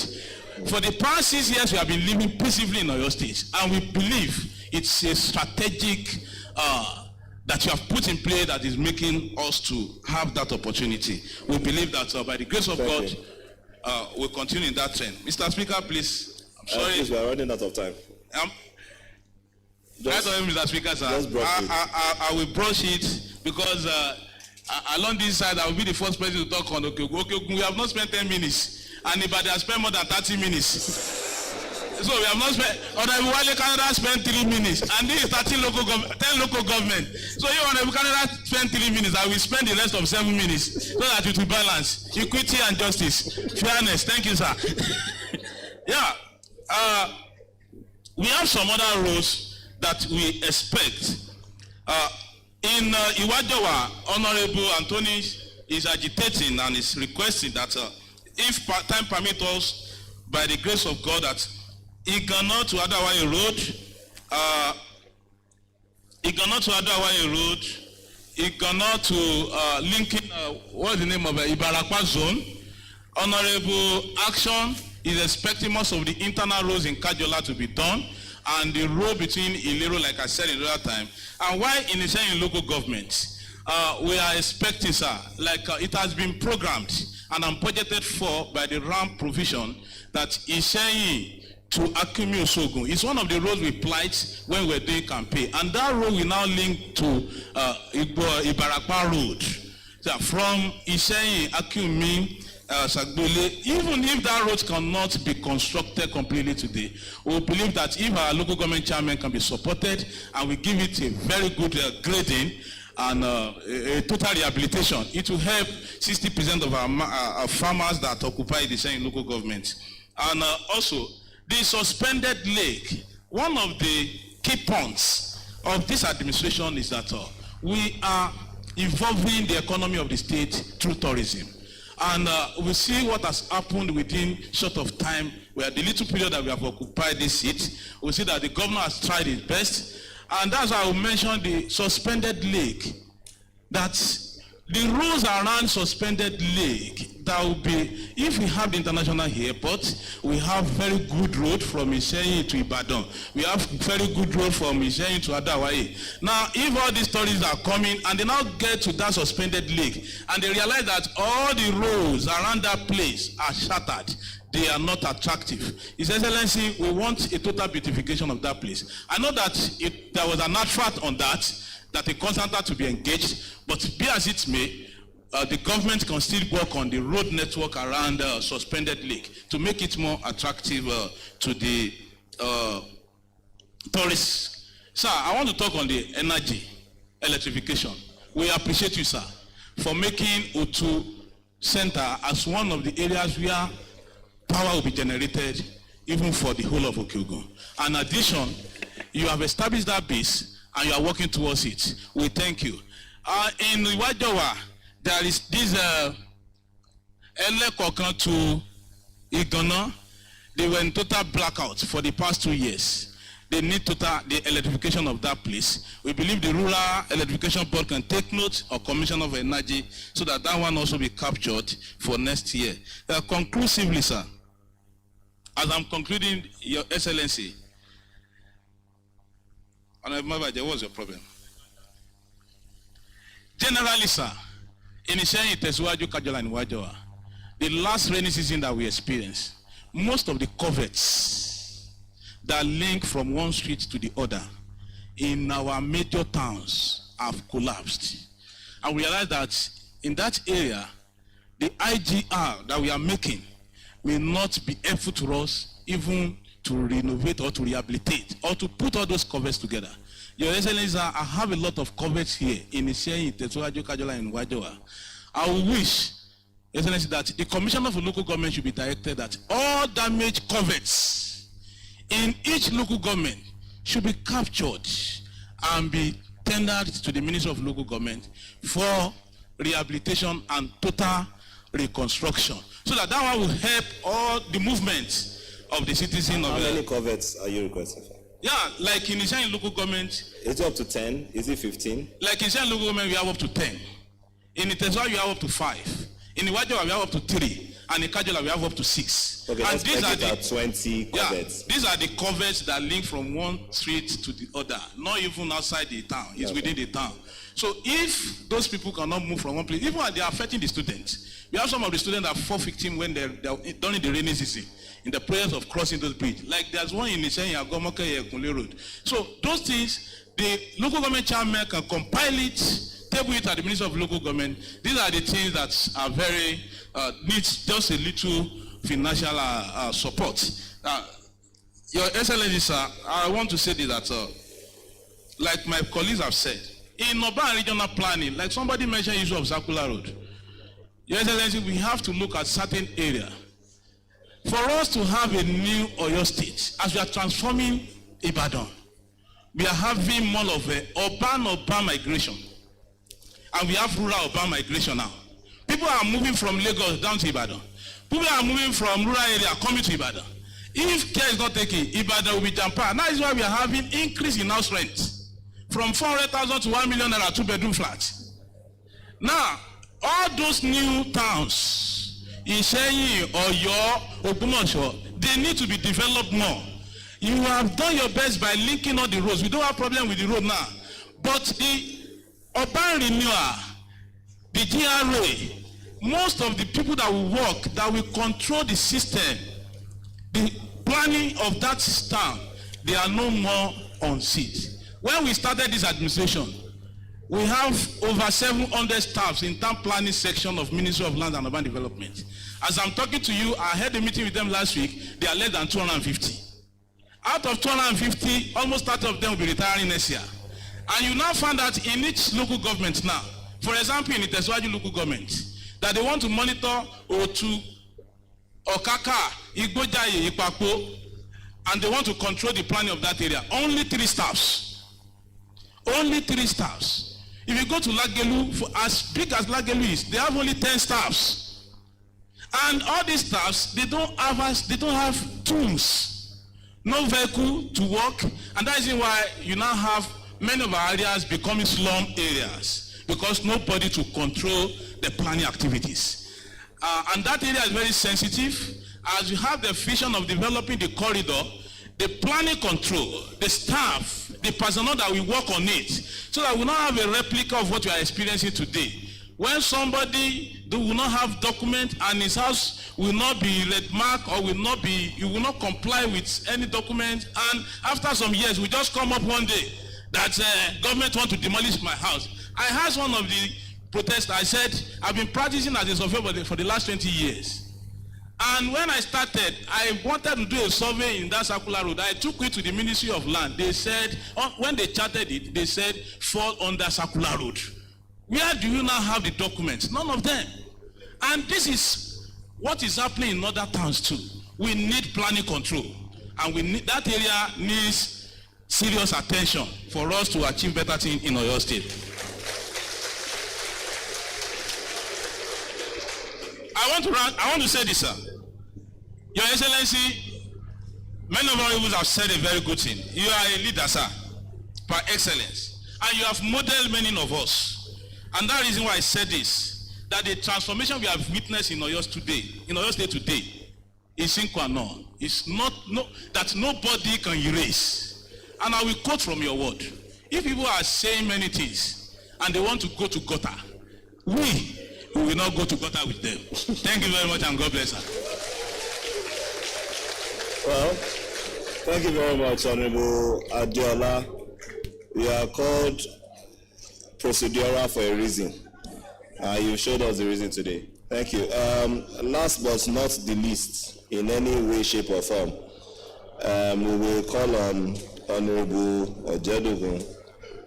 For the past 6 years, we have been living peacefully in Oyo State, and we believe it's a strategic that you have put in play that is making us to have that opportunity. We believe that by the grace of God, we'll continue in that trend. Mr. Speaker, please. I'm sorry. Please, we are running out of time. Mr. Speaker, sir, I will brush it because along this side, I will be the first person to talk on Okeogun. We have not spent 10 minutes, and Ibadan has spent more than 30 minutes. So we have not spent, Honorable Wale Canada spent 3 minutes, and this is 10 local government. So you Honorable Canada spent 3 minutes, I will spend the rest of 7 minutes, so that it will balance. Equity and justice. Fairness. Thank you, sir. Yeah. We have some other roles that we expect. In Iwajowa, Honorable Anthony is agitating and is requesting that if time permits us, by the grace of God, that Igana to Adawaye Road, Igana to Adawaye Road, Igana to linking, what's the name of it, Ibarakwa Zone. Honorable Action is expecting most of the internal roads in Kajola to be done, and the road between Ilero, like I said in the other time. And why in the local government, we are expecting, sir, like it has been programmed and budgeted for by the RAM provision that Iseyin to Akumi Osogun is one of the roads we plied when we were doing campaign, and that road will now link to Ibarakwa Road. So from Iseyin, Akumi, Sagbole, even if that road cannot be constructed completely today, we believe that if our local government chairman can be supported and we give it a very good grading, and a total rehabilitation. It will help 60% of our farmers that occupy the same local government. And also, the suspended lake, one of the key points of this administration is that we are involving the economy of the state through tourism. And we see what has happened within short of time, where the little period that we have occupied this seat, we see that the governor has tried his best. And that's why I will mention the suspended lake, that the rules around suspended lake, that will be, if we have the international airport, we have very good road from Seyi to Ibadan. We have very good road from Seyi to Adawaye. Now, if all these tourists are coming and they now get to that suspended lake and they realize that all the roads around that place are shattered, they are not attractive. His Excellency, we want a total beautification of that place. I know that there was an advert on that a consultant to be engaged, but be as it may, the government can still work on the road network around suspended lake to make it more attractive to the tourists. Sir, I want to talk on the energy, electrification. We appreciate you, sir, for making O2 Center as one of the areas where power will be generated even for the whole of Okeogun. In addition, you have established that base and you are working towards it. We thank you. In Iwajowa, there is this Elekokan to Igana. They were in total blackout for the past 2 years. They need the electrification of that place. We believe the Rural Electrification Board can take note of Commission of Energy so that that one also be captured for next year. Conclusively, sir, as I'm concluding, Your Excellency, what was your problem? Generally, sir, in Seyi Tesuwaju, Kajola, and Wajowa, the last rainy season that we experienced, most of the coverts that link from one street to the other in our major towns have collapsed. And we realize that in that area, the IGR that we are making may not be helpful to us even to renovate or to rehabilitate or to put all those covers together. Your Excellency, I have a lot of covers here in Seyi, Tesuwaju, Kajola, and Wajowa. I wish, Excellency, that the Commissioner for Local Government should be directed that all damaged covers in each local government should be captured and be tendered to the Ministry of Local Government for rehabilitation and total reconstruction, so that that one will help all the movement of the citizens. How many coverts are you requesting for? Yeah, like in Seyi local government. Is it up to 10? Is it 15? Like in Seyi local government, we have up to 10. In Tesuwaju, we have up to 5. In Iwajowa, we have up to 3. And in Kajola, we have up to 6. Okay, and these are the 20 coverts. Yeah, these are the coverts that link from one street to the other, not even outside the town. It's within the town. So if those people cannot move from one place, even when they are affecting the students, we have some of the students that fall victim when they're during the rainy season in the process of crossing those bridges. Like there's one in Seyi Agomoke Kunle Road. So those things, the local government chairman can compile it, table it at the Ministry of Local Government. These are the things that are very needs just a little financial support. Your Excellency, sir, I want to say this that, like my colleagues have said, in urban regional planning, like somebody mentioned issue of Circular Road. Your Excellency, we have to look at certain area. For us to have a new Oyo State, as we are transforming Ibadan, we are having more of a urban migration. And we have rural urban migration now. People are moving from Lagos down to Ibadan. People are moving from rural area coming to Ibadan. If care is not taken, Ibadan will be jam-packed. That is why we are having increase in house rent from 400,000 to 1 million naira 2-bedroom flats. Now, all those new towns, Seyi, Oyo, Ogbomoso, they need to be developed more. You have done your best by linking all the roads. We don't have problem with the road now. But the urban renewal, the GRA, most of the people that will work, that will control the system, the planning of that town, they are no more on seat. When we started this administration, we have over 700 staffs in town planning section of Ministry of Land and Urban Development. As I'm talking to you, I had a meeting with them last week. They are less than 250. Out of 250, almost 30 of them will be retiring next year. And you now find that in each local government now, for example, in the Teswaju local government, that they want to monitor Otu, Okaka, Igbojaye, Ipapo, and they want to control the planning of that area. Only 3 staffs. Only 3 staffs. If you go to Lagelu, for as big as Lagelu is, they have only 10 staffs. And all these staffs, they don't have tools, no vehicle to work, and that is why you now have many of our areas becoming slum areas, because nobody to control the planning activities. And that area is very sensitive. As you have the vision of developing the corridor, the planning control, the staff, the personnel that will work on it, so that we not have a replica of what we are experiencing today. When somebody will not have document and his house will not be red mark or you will not comply with any document, and after some years we just come up one day that government want to demolish my house. I asked one of the protesters, I said, I've been practicing as a surveyor for the last 20 years. And when I started, I wanted to do a survey in that circular road. I took it to the Ministry of Land. They said, when they charted it, they said, fall under circular road. Where do you now have the documents? None of them. And this is what is happening in other towns too. We need planning control. And that area needs serious attention for us to achieve better things in Oyo State. I want to say this, sir. Your Excellency, many of our people have said a very good thing. You are a leader, sir, by excellence. And you have modeled many of us. And that reason why I said this, that the transformation we have witnessed in Oyo State today, is sine qua non. It's not that nobody can erase. And I will quote from your word. If people are saying many things and they want to go to gutter, we will not go to gutter with them. Thank you very much, and God bless her. Well, thank you very much, Honorable Adiola. We are called procedural for a reason. You showed us the reason today. Thank you. Last but not the least, in any way, shape, or form, we will call on Honorable Ojedogun,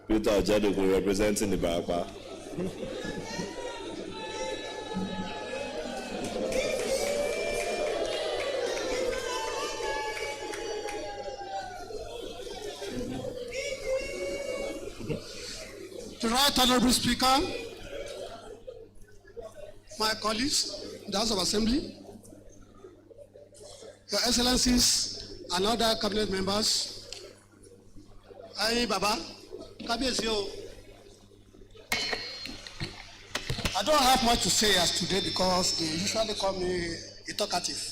Peter Ojedogun, representing the Barapa. The Right Honorable Speaker, my colleagues in the House of Assembly, Your Excellencies and other cabinet members, Ayi Baba, Kabiyesi o. I don't have much to say as today because they usually call me a talkative.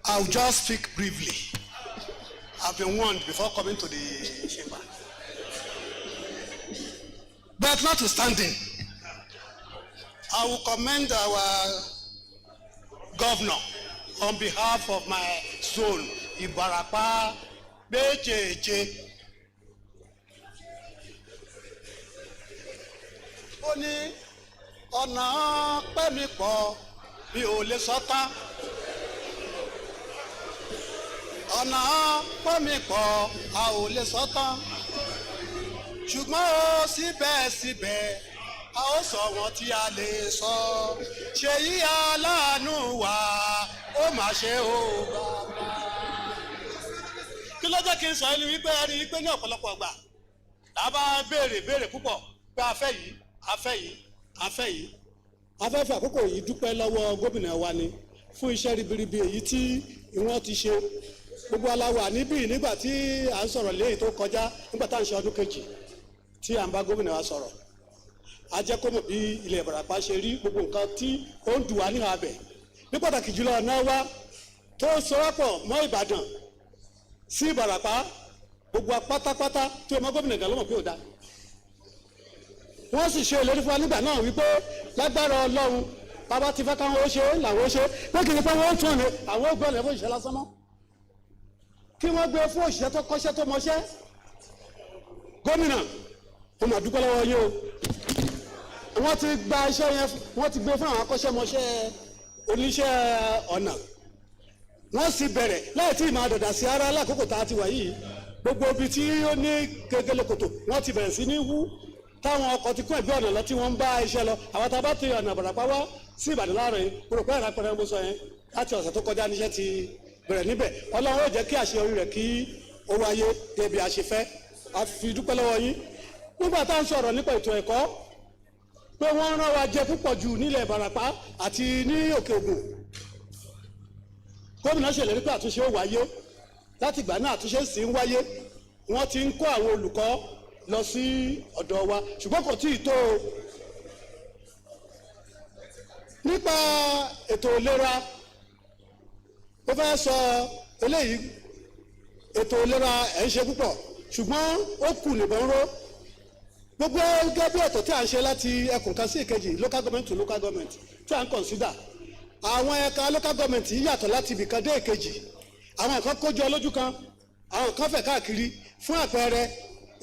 I'll just speak briefly. I've been warned before coming to the chamber. But notwithstanding, I will commend our governor on behalf of my zone, Ibarapa, Bejeje. Ó ní ọ̀nà pẹ́ mi pọ̀ mi ò lè sọ tán. Ọ̀nà pẹ́ mi pọ̀ a ò lè sọ tán. Ṣùgbọ́n ó síbẹ̀síbẹ̀ a ó sọ wọn tí a lè sọ. Ṣèyí aláàánú wa ó mà ṣe ó bàbá. Kí ló jẹ́ kí n sọ ẹni wípé ẹni wípé ní ọ̀pọ̀lọpọ̀ ọgbà tá a bá béèrè púpọ̀ pé a fẹ́ yìí a fẹ́ yìí a fẹ́ yìí. A fẹ́ fi àkókò yìí dúpẹ́ lọ́wọ́ gómìnà wa ni fún iṣẹ́ ribiribi èyí tí wọ́n ti ṣe. Gbogbo aláwà níbí nígbà tí à ń sọ̀rọ̀ léyìí tó kọjá nígbà tá à ń ṣe ọdún kejì tí à ń bá gómìnà wa sọ̀rọ̀. A jẹ́ kó mọ̀ bí ilẹ̀ Ìbàràpá ṣe rí gbogbo nǹkan tí ó ń dùn wá ní abẹ̀. Ní pàtàkì jùlọ ọ̀nà wa tó sọ́wọ́pọ̀ mọ́ Ìbàdàn sí Ìbàràpá gbogbo pátápátá tí ọmọ gómìnà gan ló mọ̀ pé ò dáa. Wọ́n sì ṣe ìlérí fún wa nígbà náà wípé lágbára Ọlọ́run bàbá ti fẹ́ káwọn ó ṣe làwọn ó ṣe pé kì í pé wọ́n ó tún ọ̀nà àwọn ó gbọ́lẹ̀ fún òṣìṣẹ́ lásán mọ́. Kí wọ́n gbé fún òṣìṣẹ́ tó kọ́ṣẹ́ tó mọṣẹ́. Gómìnà mo mà dúpẹ́ lọ́wọ́ yín o. Wọ́n ti gba iṣẹ́ yẹn wọ́n ti gbé fún àwọn akọ́ṣẹ́mọṣẹ́ oníṣẹ́ ọ̀nà. wọ́n sì bẹ̀rẹ̀ láì tí ì máa dọ̀dà sí ara lákòókò tá a ti wà yìí gbogbo ibi tí ó ní gegele kòtò wọ́n ti bẹ̀rẹ̀ sí ní wú táwọn ọkọ̀ ti kún ẹ̀gbẹ́ ọ̀nà lọ tí wọ́n ń bá iṣẹ́ lọ àwọn tá a bá ti ọ̀nà Ìbàràpá wá sí Ìbàdàn láàárọ̀ yìí mo rò pé ẹ̀rọ apẹ̀rẹ̀ mo sọ yẹn láti ọ̀sẹ̀ tó kọjá níṣẹ́ ti bẹ̀rẹ̀ níbẹ̀ Ọlọ́run ó jẹ́ kí àṣeyọrí rẹ̀ kí ó wáyé débi àṣefẹ́ a fi dúpẹ́ lọ́wọ́ yín nígbà tá à ń sọ̀rọ̀ nípa ètò ẹ̀kọ́ pé wọ́n rán wa jẹ púpọ̀ jù nílẹ̀ Ìbàràpá àti ní Òkè Ògùn gómìnà ṣèlérí pé àtúnṣe ó wáyé láti ìgbà náà àtúnṣe sì ń wáyé wọ́n ti ń kó àwọn olùkọ́ lọ sí ọ̀dọ̀ wa ṣùgbọ́n kò tí ì tó o nípa ètò ìlera ó fẹ́ sọ eléyìí ètò ìlera ẹ̀ ń ṣe púpọ̀ ṣùgbọ́n ó kù nìbọn ró gbogbo gẹ́gẹ́ bí ètò tí a ń ṣe láti ẹkùn kan sí ìkejì local government to local government tí a ń consider àwọn ẹ̀ka local government yìí yàtọ̀ láti ibìkan dé ìkejì àwọn kan kójọ lójú kan àwọn kan fẹ̀ káàkiri fún àpẹẹrẹ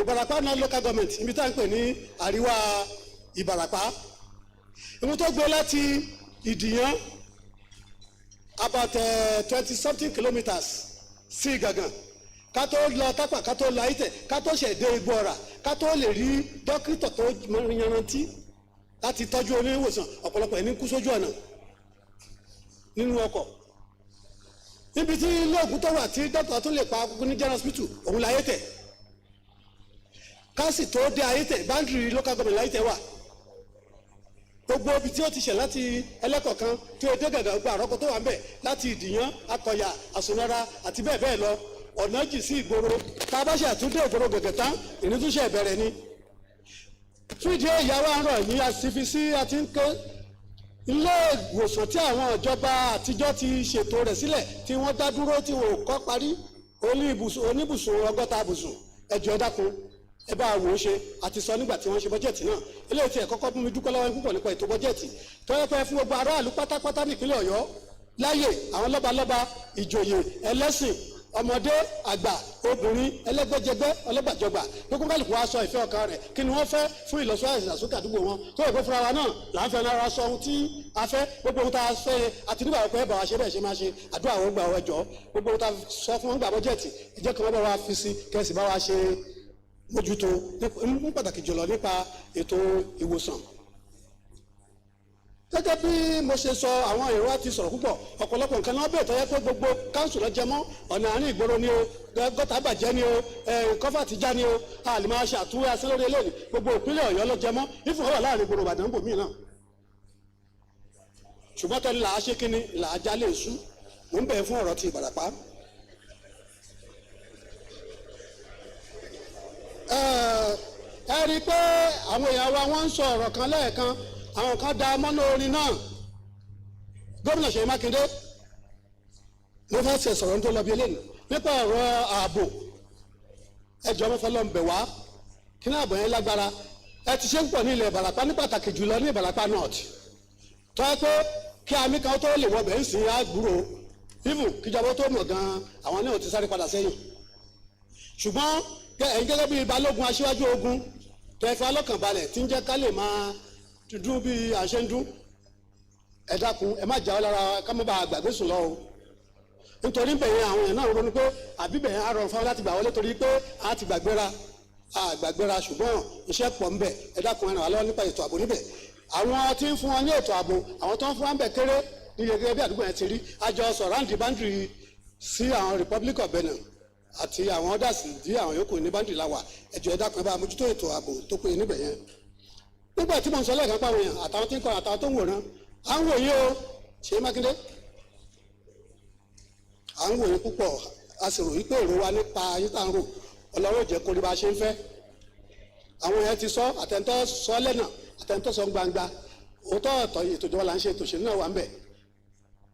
Ìbàràpá náà local government ibi tá à ń pè ní àríwá Ìbàràpá ìwọ̀n tó gbé láti Ìdìyàn about 20 something kilometres sí Ìgàngàn ká tó lọ Tápà ká tó lọ Ayítẹ̀ ká tó ṣẹ̀dé Igbó Ọ̀rà ká tó lè rí dókítà tó yanrantí láti tọ́jú oníwòsàn ọ̀pọ̀lọpọ̀ ẹni kú sójú ọ̀nà nínú ọkọ̀ níbi tí lóògùn tó wà tí dókítà tó lè pa akókó ní general hospital òun la Ayítẹ̀ ká sì tó dé Ayítẹ̀ boundary local government Ayítẹ̀ wà gbogbo ibi tí ó ti ṣẹ̀ láti ẹlẹ́kọ̀ọ̀kan tí ó dé gàgà gba àrọ́kọ tó wà ń bẹ̀ láti Ìdìyàn Akọ̀yà Àsùnwọ̀ra àti bẹ́ẹ̀ bẹ́ẹ̀ lọ ọ̀nà jì sí ìgboro tá a bá ṣe àtúndé ìgboro gẹ̀gẹ̀ tán ìnítúnṣe ìbẹ̀rẹ̀ ni fún ìdí ìyàwó àárọ̀ yìí a sì fi sí àti ń ké ilé ìwòsàn tí àwọn ìjọba àtijọ́ ti ṣètò rẹ̀ sílẹ̀ tí wọ́n dá dúró tí wọn ò kọ́ parí oníbùsùn 100 bùsùn ẹjọ́ dákun ẹ bá wò ó ṣe àti sọ nígbà tí wọ́n ṣe bọ́jẹ̀tì náà eléyìí tí ẹ̀ kọ́kọ́ mú mi dúpẹ́ lọ́wọ́ púpọ̀ nípa ètò bọ́jẹ̀tì tó yẹ pé fún gbogbo aráàlú pátápátá nípínlẹ̀ Ọ̀yọ́ láyè àwọn lọ́balọ́ba ìjòyè ẹlẹ́sìn ọmọdé àgbà obìnrin ẹlẹ́gbẹ́jẹgbẹ́ ọlọ́gbàjọgbà gbogbo kálukú wa sọ ìfẹ́ ọkàn rẹ̀ kí ni wọ́n fẹ́ fún ìlọsíwájú ìdàgbàsókè àdúgbò wọn tó yẹ kó fúnra wa náà là ń fẹ́ lára sọ ohun tí a fẹ́ gbogbo ohun tá a fẹ́ àti nígbà wọ́n pẹ́ bá wa ṣe bẹ́ẹ̀ ṣe máa ṣe àdúrà wọn gbà wọ́n jọ gbogbo ohun tá a sọ fún wọn gbà bọ́jẹ̀tì ìjẹ́ kan bá wa fi sí kẹ́sì bá wa ṣe mójútó ní pàtàkì jùlọ nípa ètò ìwòsàn gẹ́gẹ́ bí mo ṣe sọ àwọn èrò àti sọ̀rọ̀ púpọ̀ ọ̀pọ̀lọpọ̀ nǹkan náà bẹ̀rẹ̀ tó yẹ pé gbogbo káńsù lọ jẹmọ́ ọ̀nà àárín ìgboro ni o gọ́tà bàjẹ́ ni o kọ́fà ti já ni o a lè máa ṣàtúwé asẹ́ lórí eléyìí gbogbo ìpínlẹ̀ Ọ̀yọ́ lọ jẹmọ́ ìfowópamọ́ láàrin ìgboro Ìbàdàn bòmí náà ṣùgbọ́n tẹ́lẹ̀ là á ṣe kínní là á já lè sú mò ń bẹ̀ fún ọ̀rọ̀ ti Ìbàràpá. ẹ rí i pé àwọn èèyàn wa wọ́n ń sọ ọ̀rọ̀ kan lẹ́ẹ̀kan àwọn kan da mọ́nà orin náà gómìnà Seyi Makinde ló fẹ́ ṣe sọ̀rọ̀ tó lọ bí eléyìí nípa ọ̀rọ̀ ààbò ẹjọ́ mọ́fọ́ lọ́n bẹ̀ wá kí ní ààbò yẹn lágbára ẹ ti ṣe ń pọ̀ ní ilẹ̀ Ìbàràpá ní pàtàkì jùlọ ní Ìbàràpá north tó yẹ pé kí àmì kan tó lè wọ bẹ̀ ń sìn àgbúrò even kíjọba tó mọ̀ gan-an àwọn náà ti sáré padà sẹ́yìn ṣùgbọ́n ẹ̀yin gẹ́gẹ́ bí balógun aṣíwájú ogun tẹ̀fẹ́ alọ́kànbalẹ̀ tí ń jẹ́ ká lè máa dún bí a ṣe ń dún ẹ dákun ẹ má jà ọ́ lára ká má bàa gbàgbé sùn lọ o nítorí bẹ̀yẹn àwọn èèyàn náà ronú pé àbí bẹ̀yẹn á rọrùn fáwọn láti gbà wọlé torí pé a ti gbàgbéra ṣùgbọ́n iṣẹ́ pọ̀ ń bẹ̀ ẹ dákun ẹ ràn wá lọ́wọ́ nípa ètò ààbò níbẹ̀ àwọn tí ń fún wọn ní ètò ààbò àwọn tó ń fún wọn bẹ̀ kéré ní gẹ́gẹ́ bí àdúgbò yẹn ti rí àjọ sọ̀ráǹdì báńdìrì sí àwọn Republic of Benin àti àwọn ọ̀dàsì tí àwọn yòókù ní báńdìrì la wà ẹjọ́ ẹ dákun ẹ bá mójútó ètò ààbò tó péye níbẹ̀ yẹn nígbà tí mo ń sọ lẹ́ẹ̀kan pàwọn èèyàn àtàwọn tí ń kọ àtàwọn tó ń wòran à ń wòye o Seyi Makinde à ń wòye púpọ̀ a sì ròyìn pé èrò wa nípa ayé tá à ń rò Ọlọ́run jẹ́ kó rí bá a ṣe ń fẹ́ àwọn èèyàn ti sọ àtẹ̀ntọ́ sọ lẹ́nà àtẹ̀ntọ́ sọ gbangba òótọ́ ọ̀tọ̀ ètò ìjọba là ń ṣe ètò òṣèlú náà wà ń bẹ̀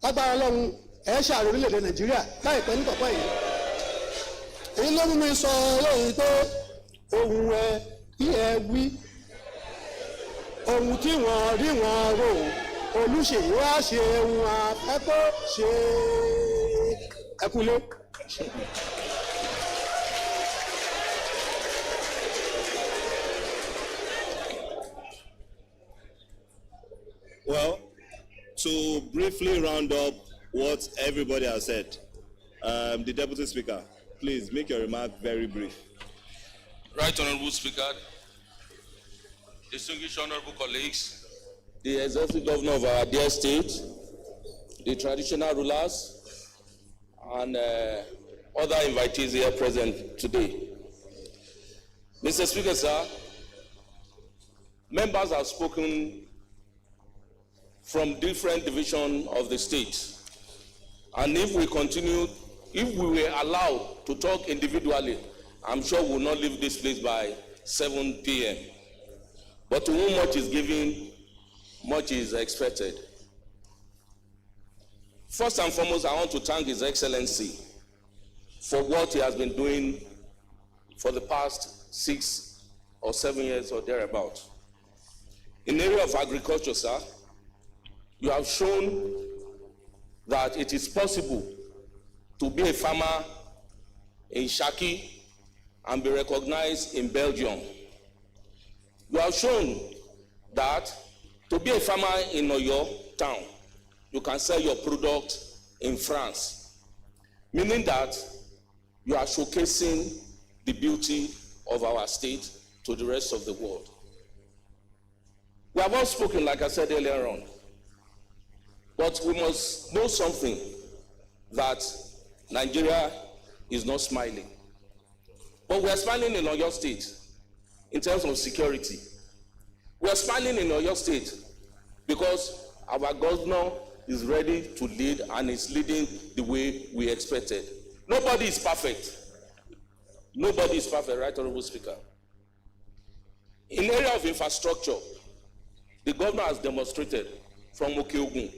lágbára Ọlọ́run ẹ̀ ṣàrò orílẹ̀-èdè Nàìjíríà láìpẹ́ ní kọ̀kọ́ yìí èyí ló mú mi sọ lóyìn pé ohun ẹ kí ẹ wí ohun tí wọ́n rí wọn rò Olúṣèyí wá ṣe ohun afẹ́kọ́ ṣe ẹkúlé. Well, to briefly round up what everybody has said. The Deputy Speaker, please make your remark very brief. Right Honorable Speaker, distinguished honorable colleagues, the executive governor of our dear state, the traditional rulers, and other invitees here present today. Mr. Speaker, sir, members have spoken from different divisions of the state. And if we were allowed to talk individually, I'm sure we will not leave this place by 7 p.m. But to whom much is given, much is expected. First and foremost, I want to thank His Excellency for what he has been doing for the past 6 or 7 years or thereabout. In the area of agriculture, sir, you have shown that it is possible to be a farmer in Shaki and be recognized in Belgium. You have shown that to be a farmer in Oyo town, you can sell your product in France, meaning that you are showcasing the beauty of our state to the rest of the world. We have all spoken, like I said earlier on, but we must know something, that Nigeria is not smiling. But we are smiling in Oyo State in terms of security. We are smiling in Oyo State because our governor is ready to lead and is leading the way we expected. Nobody is perfect. Nobody is perfect, right, Honorable Speaker? In the area of infrastructure, the governor has demonstrated from Okeogun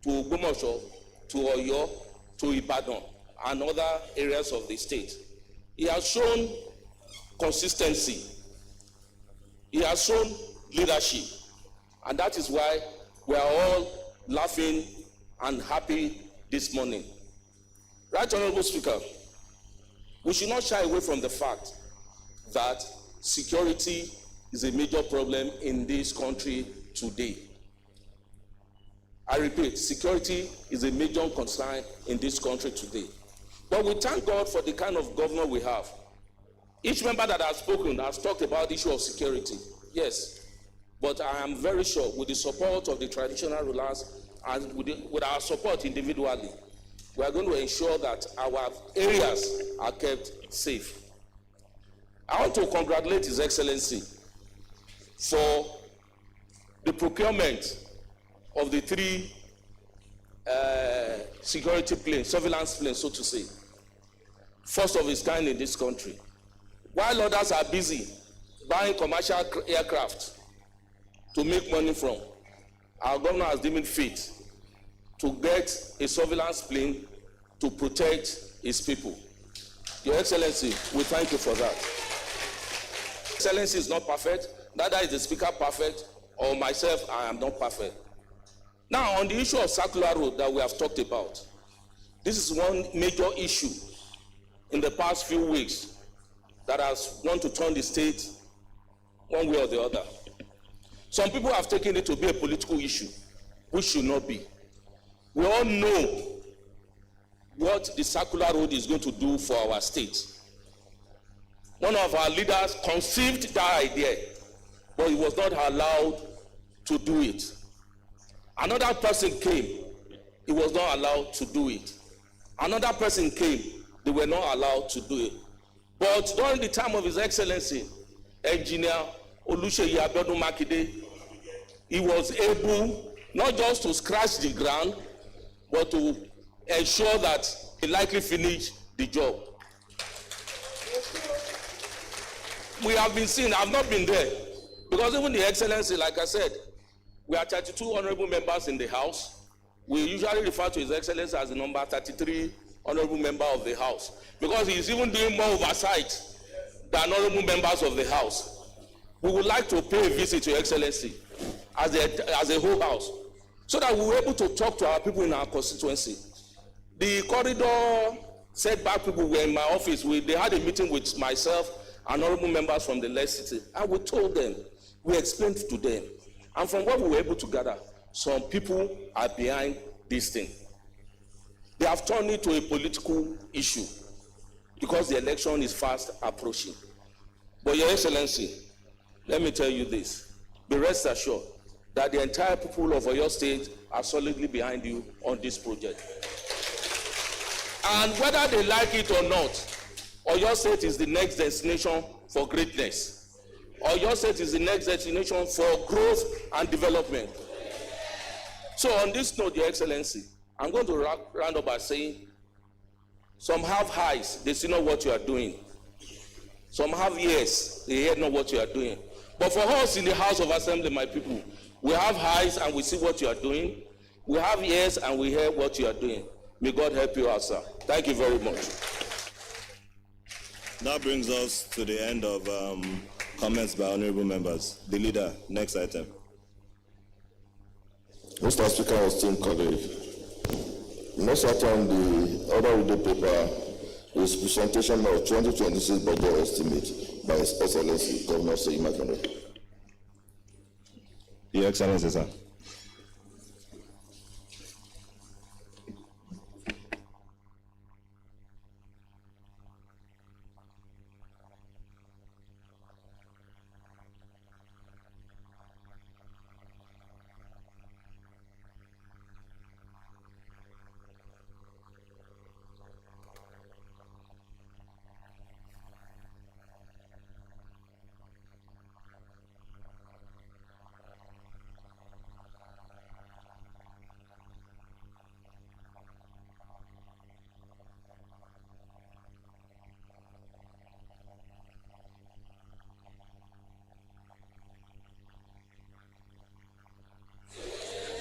to Ogbomoso, to Oyo, to Ibadan, and other areas of the state. He has shown consistency. He has shown leadership. And that is why we are all laughing and happy this morning. Right, Honorable Speaker, we should not shy away from the fact that security is a major problem in this country today. I repeat, security is a major concern in this country today. But we thank God for the kind of governor we have. Each member that has spoken has talked about the issue of security. Yes, but I am very sure with the support of the traditional rulers and with our support individually, we are going to ensure that our areas are kept safe. I want to congratulate His Excellency for the procurement of the 3 security planes, surveillance planes, so to say, first of its kind in this country. While others are busy buying commercial aircraft to make money from, our governor has deemed fit to get a surveillance plane to protect his people. Your Excellency, we thank you for that. Excellency is not perfect, neither is the Speaker perfect, or myself, I am not perfect. Now, on the issue of circular road that we have talked about, this is one major issue in the past few weeks that has want to turn the state one way or the other. Some people have taken it to be a political issue, which should not be. We all know what the circular road is going to do for our state. One of our leaders conceived that idea, but he was not allowed to do it. Another person came, he was not allowed to do it. Another person came, they were not allowed to do it. But during the time of His Excellency, Engineer Seyi Makinde, he was able not just to scratch the ground, but to ensure that he likely finished the job. We have been seeing, I've not been there, because even the Excellency, like I said, we are 32 honorable members in the House. We usually refer to His Excellency as the number 33 honorable member of the House, because he is even doing more oversight than honorable members of the House. We would like to pay a visit to Your Excellency as a whole House, so that we were able to talk to our people in our constituency. The corridor setback people were in my office. They had a meeting with myself and honorable members from the left city, and we told them, we explained to them, and from what we were able to gather, some people are behind this thing. They have turned it to a political issue because the election is fast approaching. But Your Excellency, let me tell you this. Be rest assured that the entire people of Oyo State are solidly behind you on this project. And whether they like it or not, Oyo State is the next destination for greatness. Oyo State is the next destination for growth and development. So on this note, Your Excellency, I'm going to round up by saying, some have eyes, they see not what you are doing. Some have ears, they hear not what you are doing. But for us in the House of Assembly, my people, we have eyes and we see what you are doing. We have ears and we hear what you are doing. May God help you out, sir. Thank you very much. That brings us to the end of comments by honorable members. The leader, next item. Mr. Speaker, esteemed colleague, next item, the order of the paper is presentation of 2026 budget estimate by His Excellency Governor Seyi Makinde. Your Excellency, sir.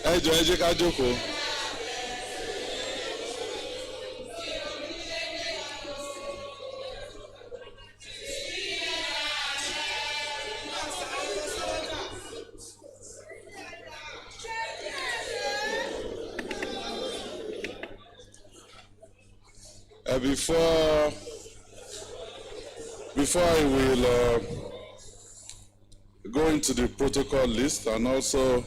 Ẹ jẹ́ ká jókòó. Before I will go into the protocol list and also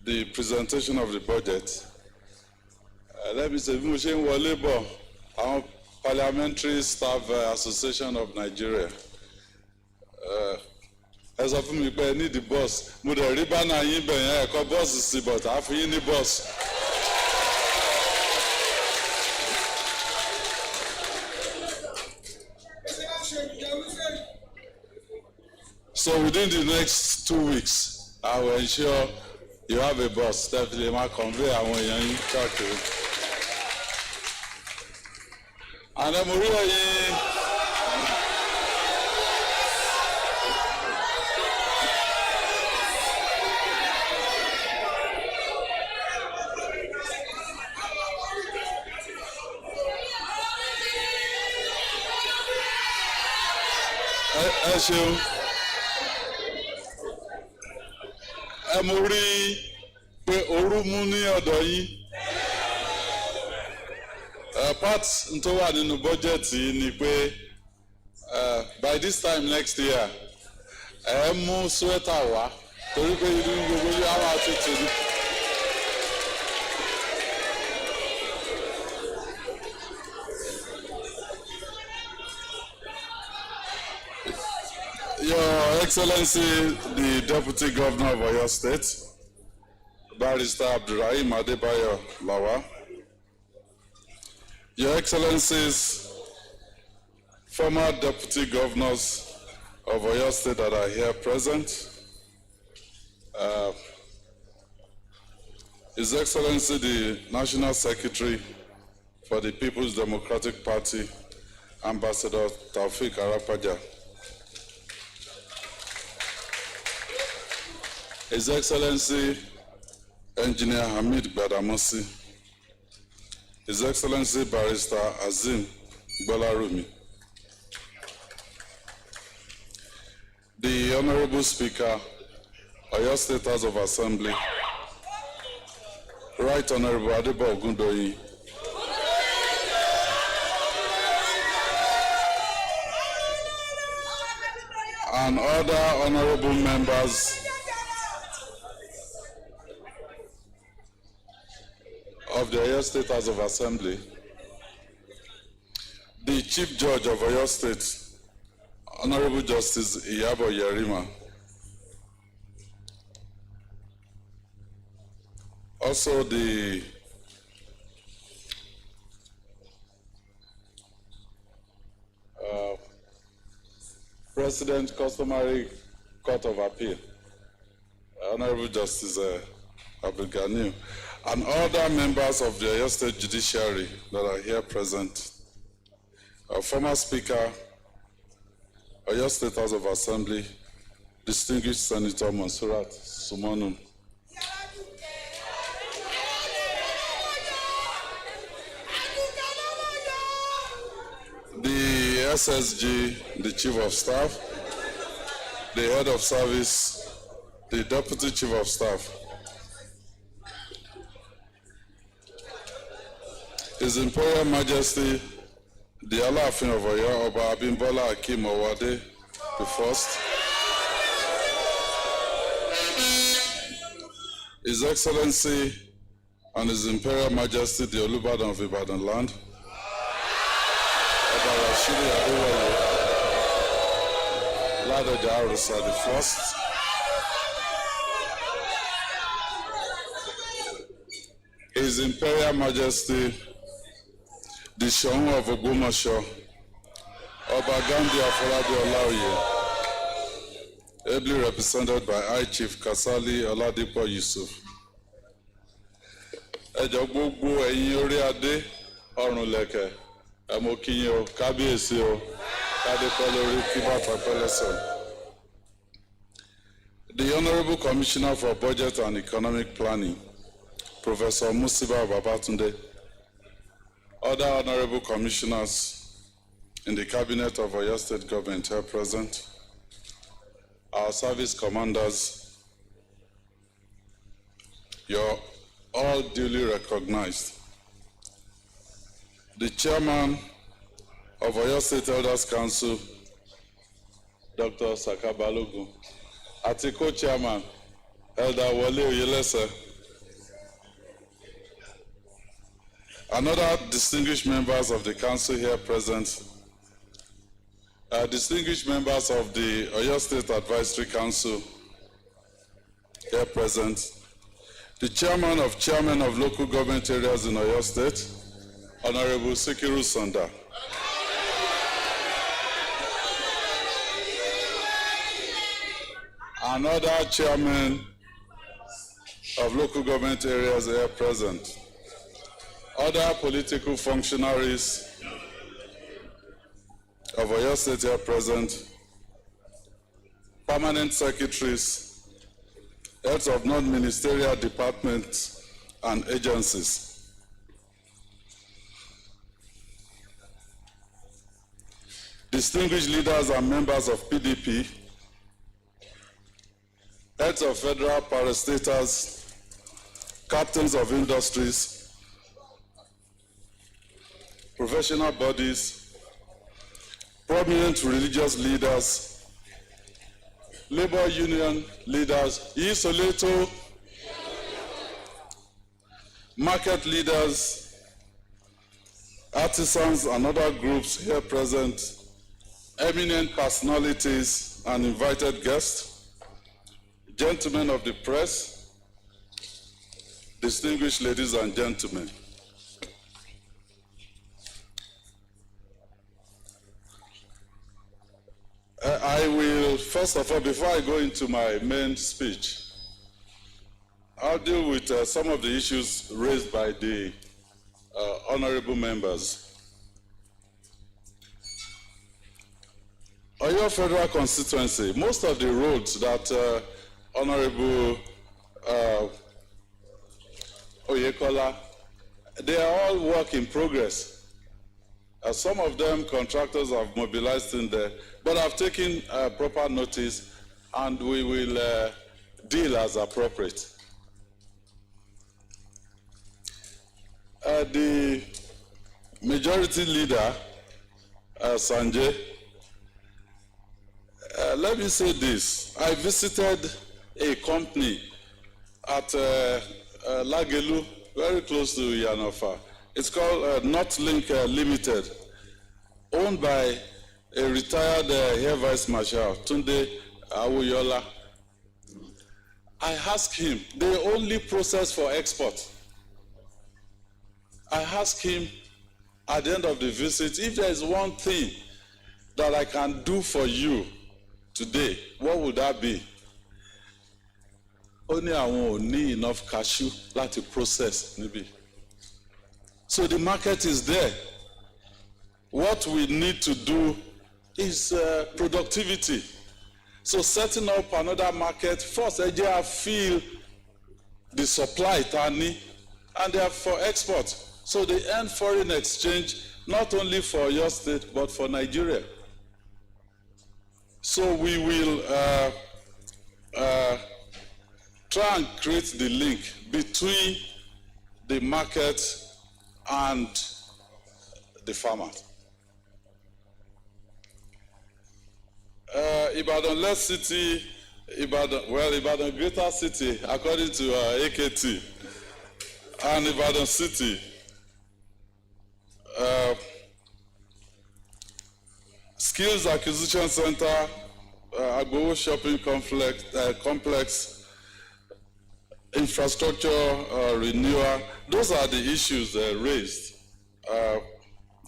the presentation of the budget, let me say, our Parliamentary Staff Association of Nigeria. As of me, I need the boss. Mo de rí banner yín bẹ̀ yẹn ẹ̀kọ́ bọ́ọ̀sì sí, but a fi yín ní boss. So within the next 2 weeks, I will ensure you have a boss. Definitely, my convey àwọn èèyàn yín káàkiri. And I'm really ẹ ṣeun. Mo rí pé ooru mú ní ọ̀dọ̀ yín. Part tó wà nínú bọ́jẹ̀tì ni pé by this time next year ẹ mú sweater wá torí pé irú gbogbo yóò á máa tutù ní. Your Excellency, the Deputy Governor of Oyo State, Barrister Abdurrahim Adebayo Lawa, Your Excellencies, former Deputy Governors of Oyo State that are here present, His Excellency, the National Secretary for the People's Democratic Party, Ambassador Taufik Arapaja, His Excellency Engineer Hamid Badamosi, His Excellency Barrister Azim Bolarumi, the Honorable Speaker, Oyo State House of Assembly, Right Honorable Adebo Ogundoyi, and other honorable members of the Oyo State House of Assembly, the Chief Judge of Oyo State, Honorable Justice Iyabo Yerima, also the President Customary Court of Appeal, Honorable Justice Abdulganiu, and other members of the Oyo State Judiciary that are here present. Our former Speaker, Oyo State House of Assembly, distinguished Senator Monsurat Sumonu. The SSG, the Chief of Staff, the Head of Service, the Deputy Chief of Staff, His Imperial Majesty, the Alaafin of Oyo, Oba Abimbola Akeem Owade the First, His Excellency and His Imperial Majesty, the Olubadan of Ibadan Land, Oba Rashidi Adewale Ladoja Arusa the First, His Imperial Majesty, the Shoun of Ogbomoso, Oba Gandhi Afolabi Olaoye, ably represented by High Chief Kasali Oladipo Yusuf. Ẹjọ́ gbogbo ẹ̀yin orí adé ọrùn lẹ̀kẹ̀ ẹ mo kí yín o kábíyèsí o kádé pẹ́ lórí kí bàtà pẹ́ lẹ́sẹ̀. The Honourable Commissioner for Budget and Economic Planning, Professor Musiba Babatunde, other honourable commissioners in the cabinet of Oyo State Government here present, our service commanders, you're all duly recognized. The chairman of Oyo State Elders Council, Dr. Saka Balogun, àti co-chairman, Elder Wole Oyelese, and other distinguished members of the council here present, distinguished members of the Oyo State Advisory Council here present, the chairman of local government areas in Oyo State, Honorable Sikiru Sanda, and other chairmen of local government areas here present, other political functionaries of Oyo State here present, permanent secretaries, heads of non-ministerial departments and agencies. Distinguished leaders and members of PDP, heads of federal parastatals, captains of industries, professional bodies, prominent religious leaders, labor union leaders, Isoleto, market leaders, artisans and other groups here present, eminent personalities and invited guests, gentlemen of the press, distinguished ladies and gentlemen. I will, first of all, before I go into my main speech, I'll deal with some of the issues raised by the honorable members. Oyo Federal Constituency, most of the roads that Honorable Oyekola, they are all work in progress. Some of them contractors have mobilized in there, but I've taken proper notice and we will deal as appropriate. The majority leader, Sanjay, let me say this. I visited a company at Lagelu very close to Yanofa. It's called Northlink Limited, owned by a retired Air Vice Marshal, Tunde Awoyola. I asked him, they only process for export. I asked him at the end of the visit, if there is one thing that I can do for you today, what would that be? Only I won't need enough cashew to process, maybe. So the market is there. What we need to do is productivity. So setting up another market, first, they feel the supply, Tani, and they are for export. So they earn foreign exchange, not only for your state, but for Nigeria. So we will try and create the link between the market and the farmers. Ibadan less city, Ibadan greater city, according to AKT, and Ibadan city. Skills Acquisition Center, Agbowo Shopping Complex, infrastructure renewal, those are the issues raised.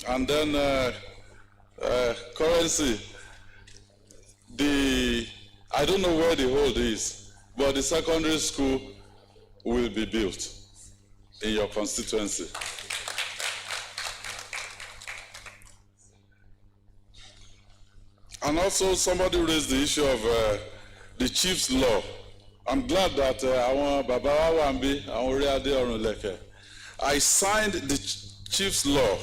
And then currency. I don't know where the hold is, but the secondary school will be built in your constituency. And also somebody raised the issue of the chief's law. I'm glad that I signed the chief's law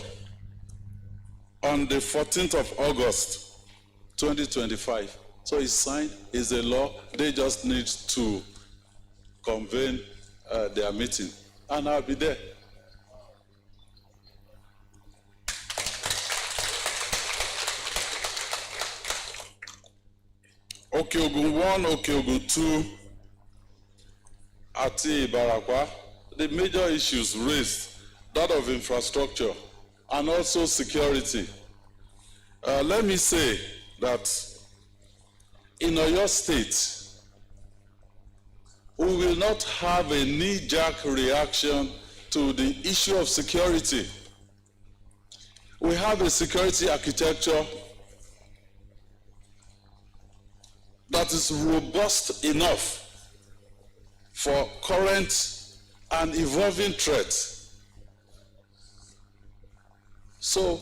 on the 14th of August, 2025. So it's signed, it's a law. They just need to convene their meeting, and I'll be there. Okeogun 1, Okeogun 2, Ati Ibarakwa, the major issues raised, that of infrastructure and also security. Let me say that in Oyo State, we will not have a knee-jerk reaction to the issue of security. We have a security architecture that is robust enough for current and evolving threats. So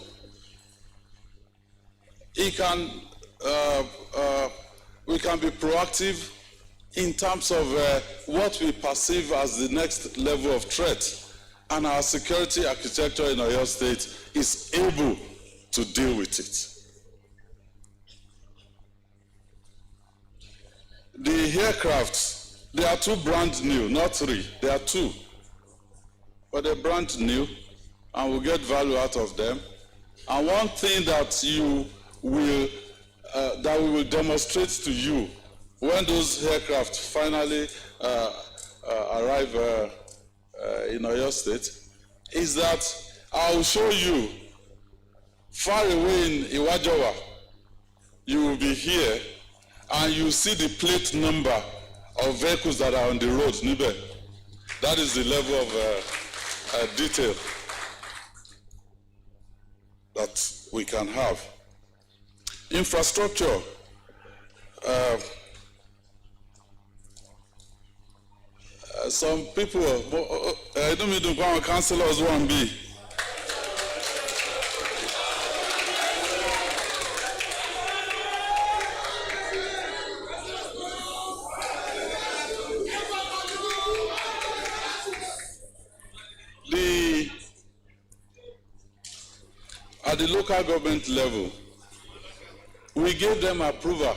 we can be proactive in terms of what we perceive as the next level of threat, and our security architecture in Oyo State is able to deal with it. The aircrafts, they are 2 brand new, not 3, they are 2. But they're brand new, and we'll get value out of them. And one thing that we will demonstrate to you when those aircraft finally arrive in Oyo State is that I will show you far away in Iwajowa, you will be here and you see the plate number of vehicles that are on the road, Nibe. That is the level of detail that we can have. Infrastructure. Some people, I don't mean to go on councillors 1B. At the local government level, we gave them approval.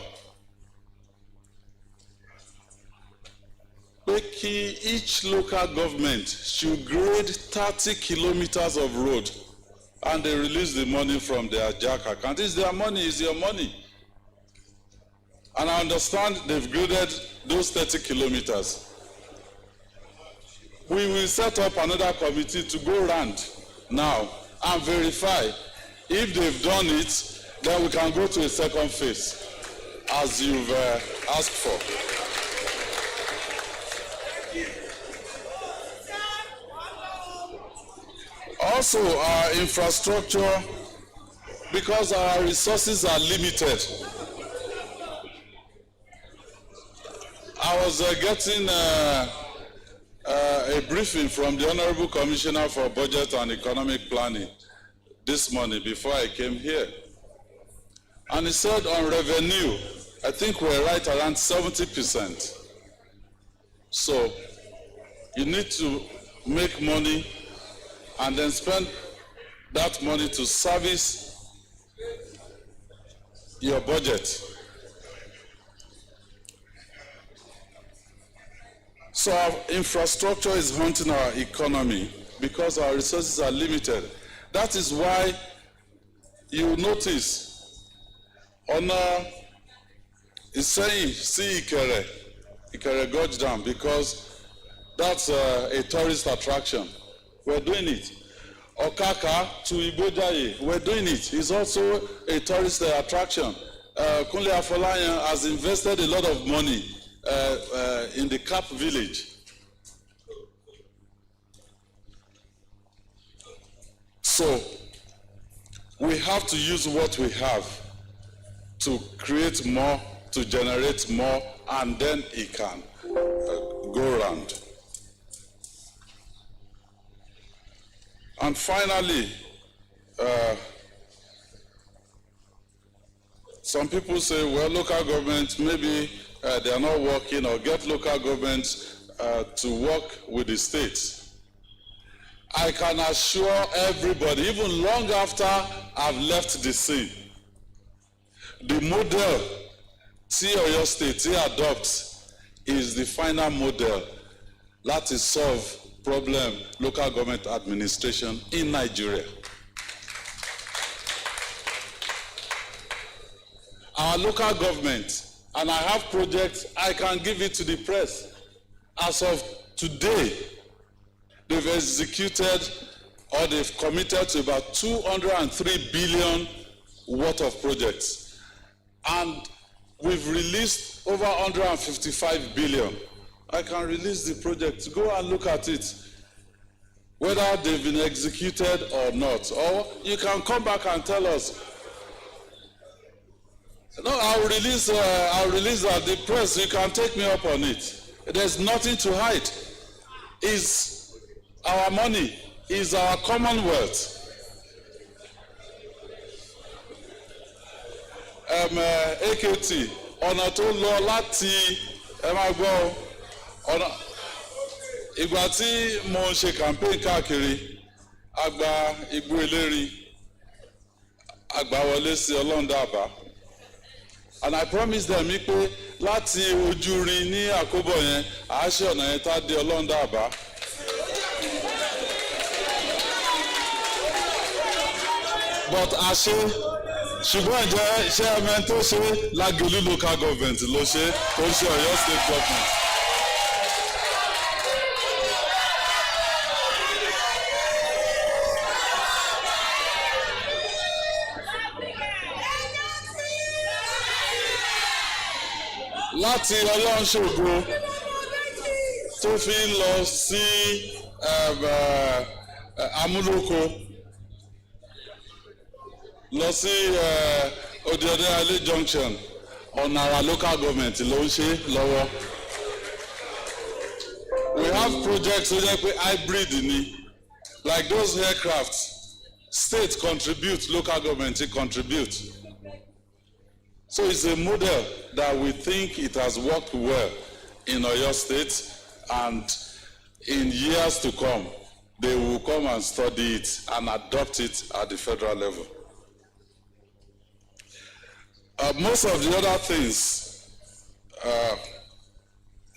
Each local government should grade 30 kilometers of road, and they release the money from their JAC account. It's their money, it's your money. And I understand they've graded those 30 kilometers. we will set up another committee to go round now and verify. If they've done it, then we can go to a second phase, as you've asked for. Also, our infrastructure, because our resources are limited. I was getting a briefing from the Honorable Commissioner for Budget and Economic Planning this morning before I came here. And he said on revenue, I think we're right around 70%. So you need to make money and then spend that money to service your budget. So our infrastructure is haunting our economy because our resources are limited. That is why you notice on Seyi Makinde Gorge Dam, because that's a tourist attraction. We're doing it. Okaka to Ibojaye, we're doing it. It's also a tourist attraction. Kunle Afolayan has invested a lot of money in the Cap village. So we have to use what we have to create more, to generate more, and then it can go round. And finally, some people say, well, local governments, maybe they are not working, or get local governments to work with the states. I can assure everybody, even long after I've left the scene, the model Oyo State adopts is the final model that is solve problem local government administration in Nigeria. Our local government, and I have projects, I can give it to the press. As of today, they've executed or they've committed to about 203 billion worth of projects. And we've released over 155 billion. I can release the project. Go and look at it, whether they've been executed or not. Or you can come back and tell us. No, I'll release the press. You can take me up on it. There's nothing to hide. It's our money, is our commonwealth. AKT, ọ̀nà tó lọ láti ẹ máa gbọ́ ọ̀nà ìgbà tí mo ń ṣe campaign káàkiri àgbà Igbó Eléri àgbà wọlé sí Ọlọ́ndàbà, and I promise them pé láti Ojúrin ní Àkóbọ̀ yẹn àáṣe ọ̀nà yẹn tá dé Ọlọ́ndàbà. But àṣe ṣùgbọ́n ìjẹ́ iṣẹ́ ẹ̀mẹ́ tó ṣe Lágẹ̀lú local government ló ṣe tó ṣe Ọ̀yọ́ state government. Láti Ọlọ́runṣògo tó fi ń lọ sí Amúlòkó lọ sí Òdìọdẹ Alẹ́ junction ọ̀nà àrà local government ló ń ṣe lọ́wọ́. We have projects tó jẹ́ pé hybrid ni, like those aircrafts, state contribute, local government contribute. So it's a model that we think it has worked well in Oyo State, and in years to come, they will come and study it and adopt it at the federal level. Most of the other things,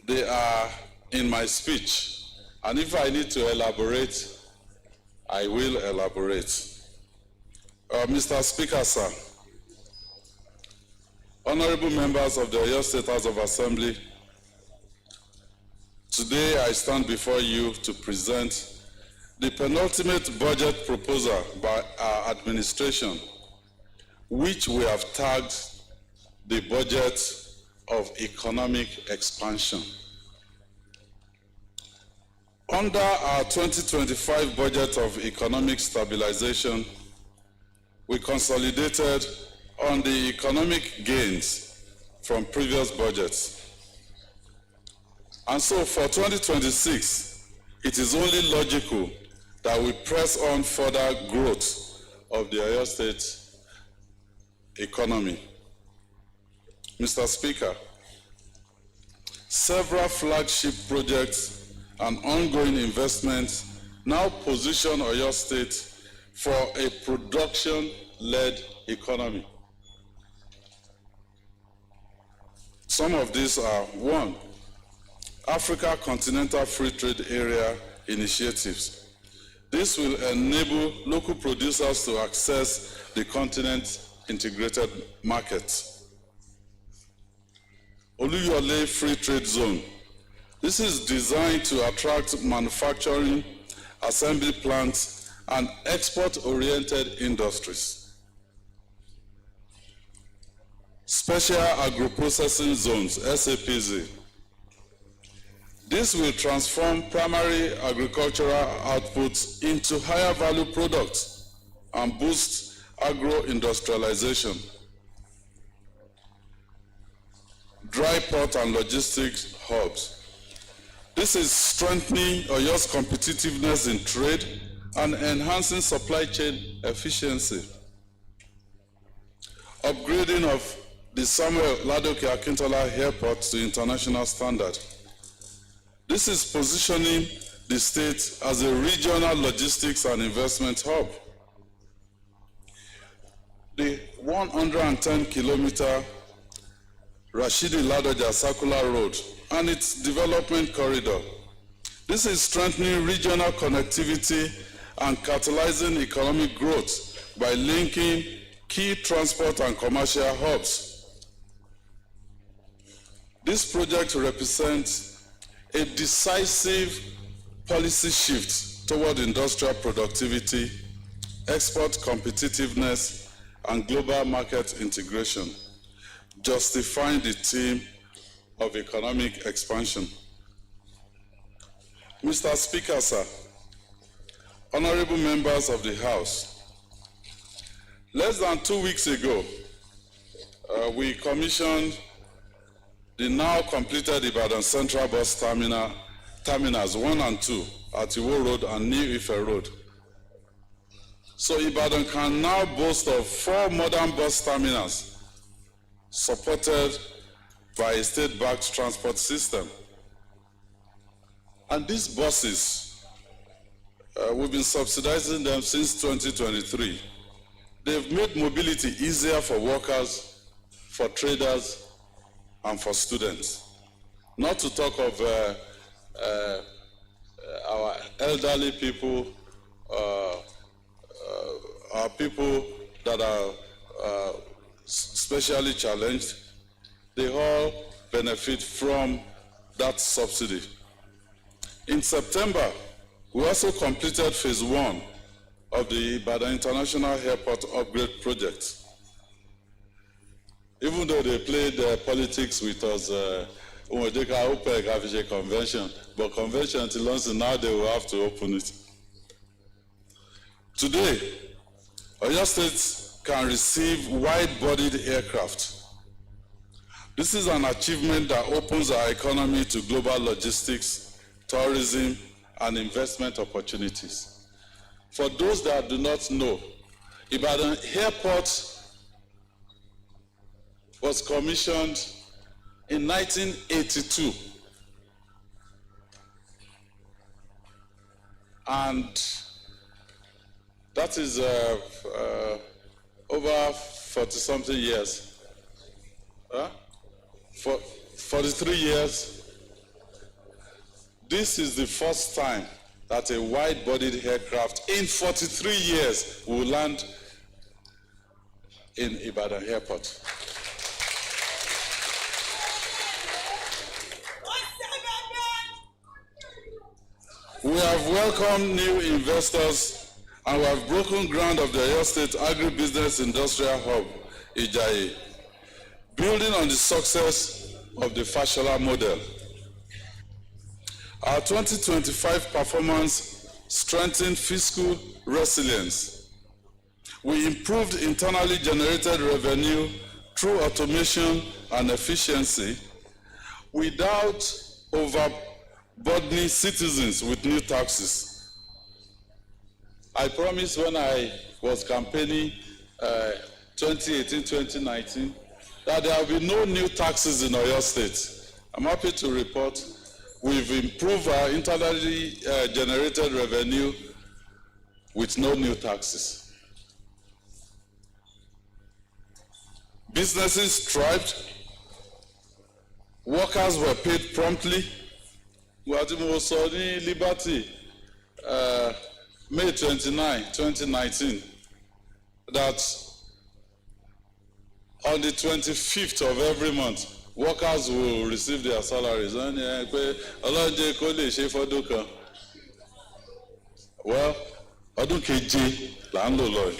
they are in my speech, and if I need to elaborate, I will elaborate. Mr. Speaker, sir, honorable members of the Oyo State House of Assembly, today today I stand before you to present the penultimate budget proposal by our administration, which we have tagged the budget of economic expansion. Under our 2025 budget of economic stabilization, we consolidated on the economic gains from previous budgets. And so for 2026, it is only logical that we press on further growth of the Oyo State economy. Mr. Speaker, several flagship projects and ongoing investments now position Oyo State for a production-led economy. Some of these are: 1, Africa Continental Free Trade Area initiatives. This will enable local producers to access the continent's integrated market. Oluyole Free Trade Zone. This is designed to attract manufacturing, assembly plants, and export-oriented industries. Special Agro-Processing Zones, SAPZ. This will transform primary agricultural outputs into higher value products and boost agro-industrialization. Dry port and logistics hubs. This is strengthening Oyo's competitiveness in trade and enhancing supply chain efficiency. Upgrading of the Samuel Ladoke Akintola Airport to international standard. This is positioning the state as a regional logistics and investment hub. The 110-kilometer Rashidi Ladoja Circular Road and its development corridor. This is strengthening regional connectivity and catalyzing economic growth by linking key transport and commercial hubs. This project represents a decisive policy shift toward industrial productivity, export competitiveness, and global market integration, justifying the theme of economic expansion. Mr. Speaker, sir, honorable members of the House, less than 2 weeks ago, we commissioned the now completed Ibadan Central Bus Terminals 1 and 2 at Iwo Road and New Ife Road. So Ibadan can now boast of 4 modern bus terminals supported by a state-backed transport system. And these buses, we've been subsidizing them since 2023. They've made mobility easier for workers, for traders, and for students. Not to talk of our elderly people, our people that are specially challenged. They all benefit from that subsidy. In September, we also completed phase 1 of the Ibadan International Airport upgrade project. Even though they played politics with us, OPEC convention, but convention until now they will have to open it. Today, Oyo State can receive wide-bodied aircraft. This is an achievement that opens our economy to global logistics, tourism, and investment opportunities. For those that do not know, Ibadan Airport was commissioned in 1982. And that is over 40-something years. For 43 years, this is the first time that a wide-bodied aircraft in 43 years will land in Ibadan Airport. We have welcomed new investors and we have broken ground of the Oyo State Agribusiness Industrial Hub, Ijayi, building on the success of the Fashola model. Our 2025 performance strengthened fiscal resilience. We improved internally generated revenue through automation and efficiency without overburdening citizens with new taxes. I promised when I was campaigning 2018-2019 that there will be no new taxes in Oyo State. I'm happy to report we've improved our internally generated revenue with no new taxes. Businesses thrived. Workers were paid promptly. We had Liberty, May 29, 2019, that on the 25th of every month, workers will receive their salaries. Well, ọdún keje là ń lò lọ.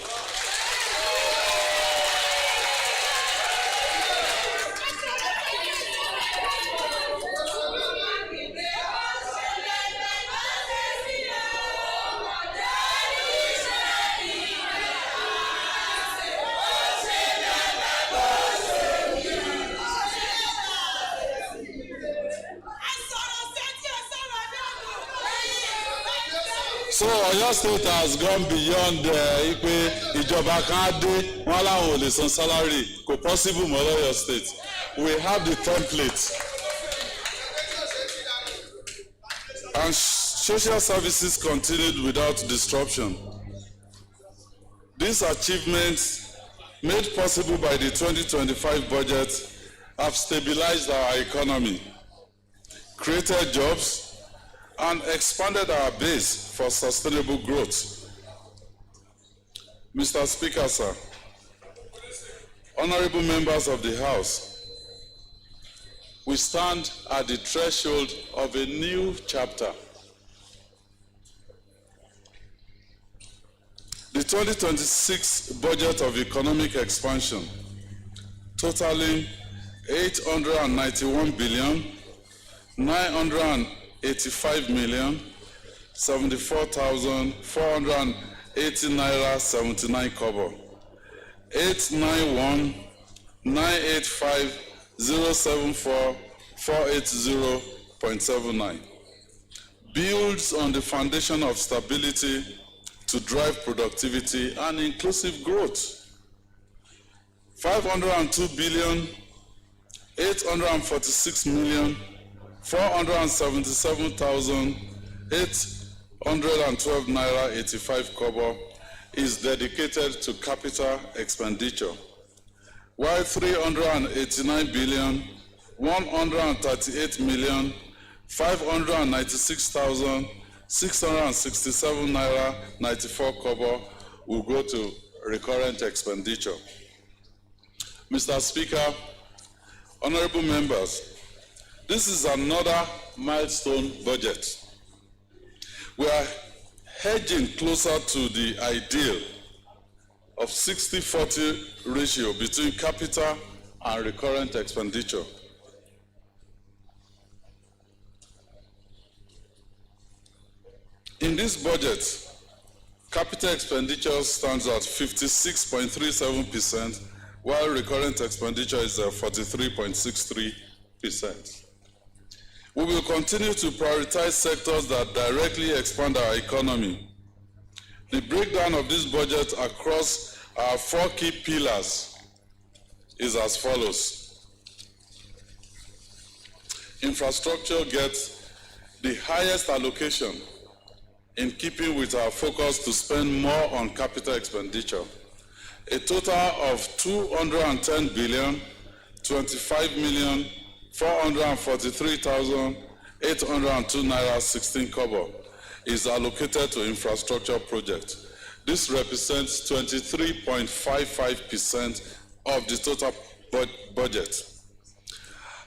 So Oyo State has gone beyond ipe ìjọba kan dé wọn làwọn ò lè san salary kò possible mọ́ Oyo State. We have the template. And social services continued without disruption. These achievements made possible by the 2025 budget have stabilized our economy, created jobs, and expanded our base for sustainable growth. Mr. Speaker, sir, honorable members of the House, we stand at the threshold of a new chapter. The 2026 budget of economic expansion, totaling 891 billion, 985,074,480 naira 79 kobo. 891-985-074-480.79 builds on the foundation of stability to drive productivity and inclusive growth. 502 billion, 846 million, 477,812 naira 85 kobo is dedicated to capital expenditure, while 389 billion, 138 million, 596,667 naira 94 kobo will go to recurrent expenditure. Mr. Speaker, honorable members, this is another milestone budget. We are hedging closer to the ideal of 60-40 ratio between capital and recurrent expenditure. In this budget, capital expenditure stands at 56.37%, while recurrent expenditure is 43.63%. We will continue to prioritize sectors that directly expand our economy. The breakdown of this budget across our 4 key pillars is as follows. Infrastructure gets the highest allocation in keeping with our focus to spend more on capital expenditure. A total of 210 billion, 25 million, 443,802 naira 16 kobo is allocated to infrastructure projects. This represents 23.55% of the total budget.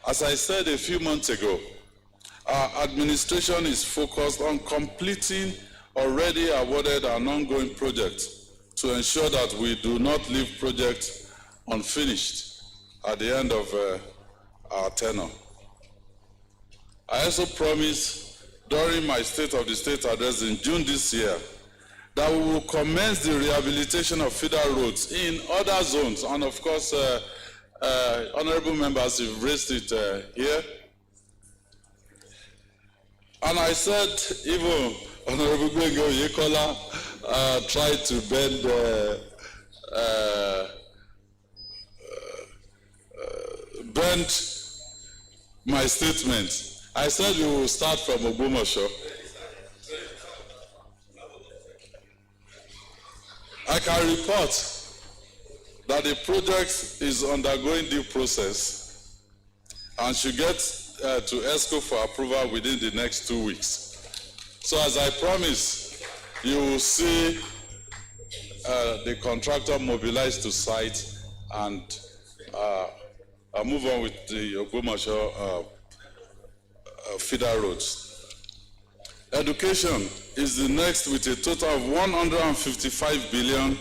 As I said a few months ago, Our administration is focused on completing already awarded and ongoing projects to ensure that we do not leave projects unfinished at the end of our tenure. I also promised during my State of the State address in June this year that we will commence the rehabilitation of feeder roads in other zones. And of course, honorable members have raised it here. And I said, even Honorable Gbenga Oyekola tried to bend my statement. I said we will start from Ogbomoso. I can report that the project is undergoing due process and should get to ESCO for approval within the next 2 weeks. So as I promised, you will see the contractor mobilized to site and move on with the Ogbomoso feeder roads. Education is the next with a total of 155 billion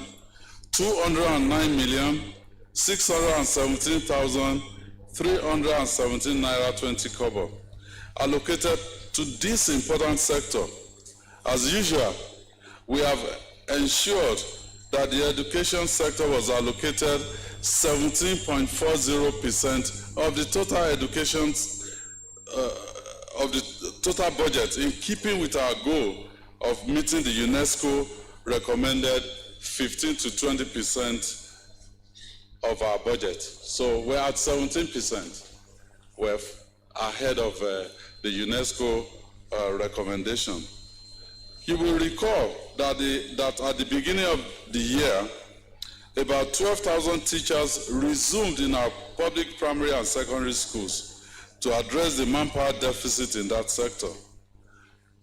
209 million 617,317 naira 20 kobo allocated to this important sector. As usual, we have ensured that the education sector was allocated 17.40% of the total education of the total budget, in keeping with our goal of meeting the UNESCO recommended 15 to 20% of our budget. So we're at 17%. We're ahead of the UNESCO recommendation. You will recall that at the beginning of the year, about 12,000 teachers resumed in our public primary and secondary schools to address the manpower deficit in that sector.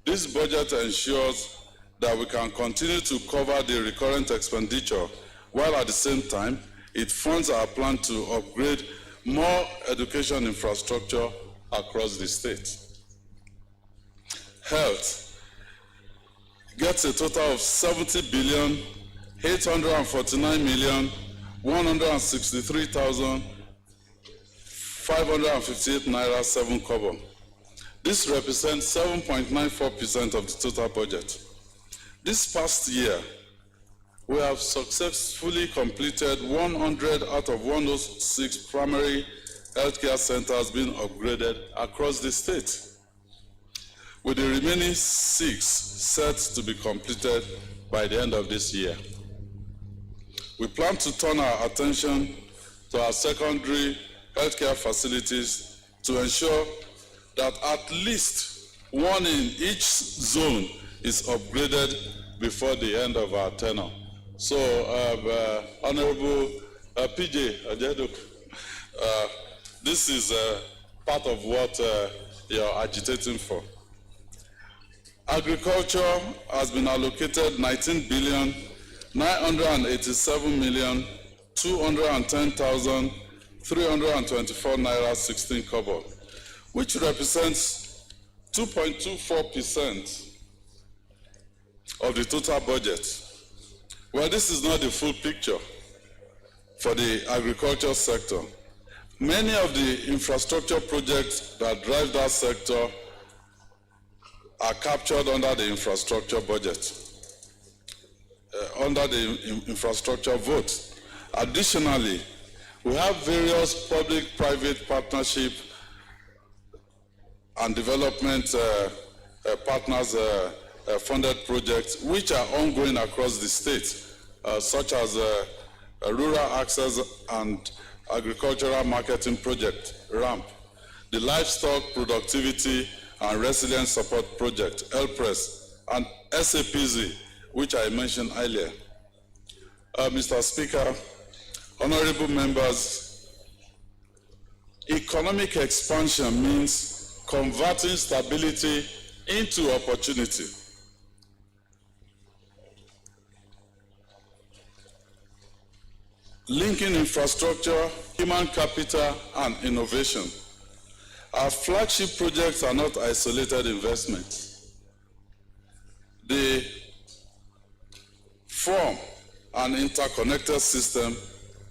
This budget ensures that we can continue to cover the recurrent expenditure, while at the same time, it funds our plan to upgrade more education infrastructure across the state. Health gets a total of 70 billion 849 million 163,558 naira 7 kobo. This represents 7.94% of the total budget. This past year, we have successfully completed 100 out of 106 primary healthcare centers being upgraded across the state, with the remaining 6 set to be completed by the end of this year. We plan to turn our attention to our secondary healthcare facilities to ensure that at least one in each zone is upgraded before the end of our tenure. So, Honorable PJ Ajedok, this is part of what you're agitating for. Agriculture has been allocated 19 billion 987 million 210,324 naira 16 kobo, which represents 2.24% of the total budget. Well, this is not the full picture for the agriculture sector. Many of the infrastructure projects that drive that sector are captured under the infrastructure budget, under the infrastructure vote. Additionally, we have various public-private partnership and development partners funded projects which are ongoing across the state, such as Rural Access and Agricultural Marketing Project, RAMP, the Livestock Productivity and Resilience Support Project, LPRES, and SAPZ, which I mentioned earlier. Mr. Speaker, honorable members, economic expansion means converting stability into opportunity. Linking infrastructure, human capital, and innovation. Our flagship projects are not isolated investments. They form an interconnected system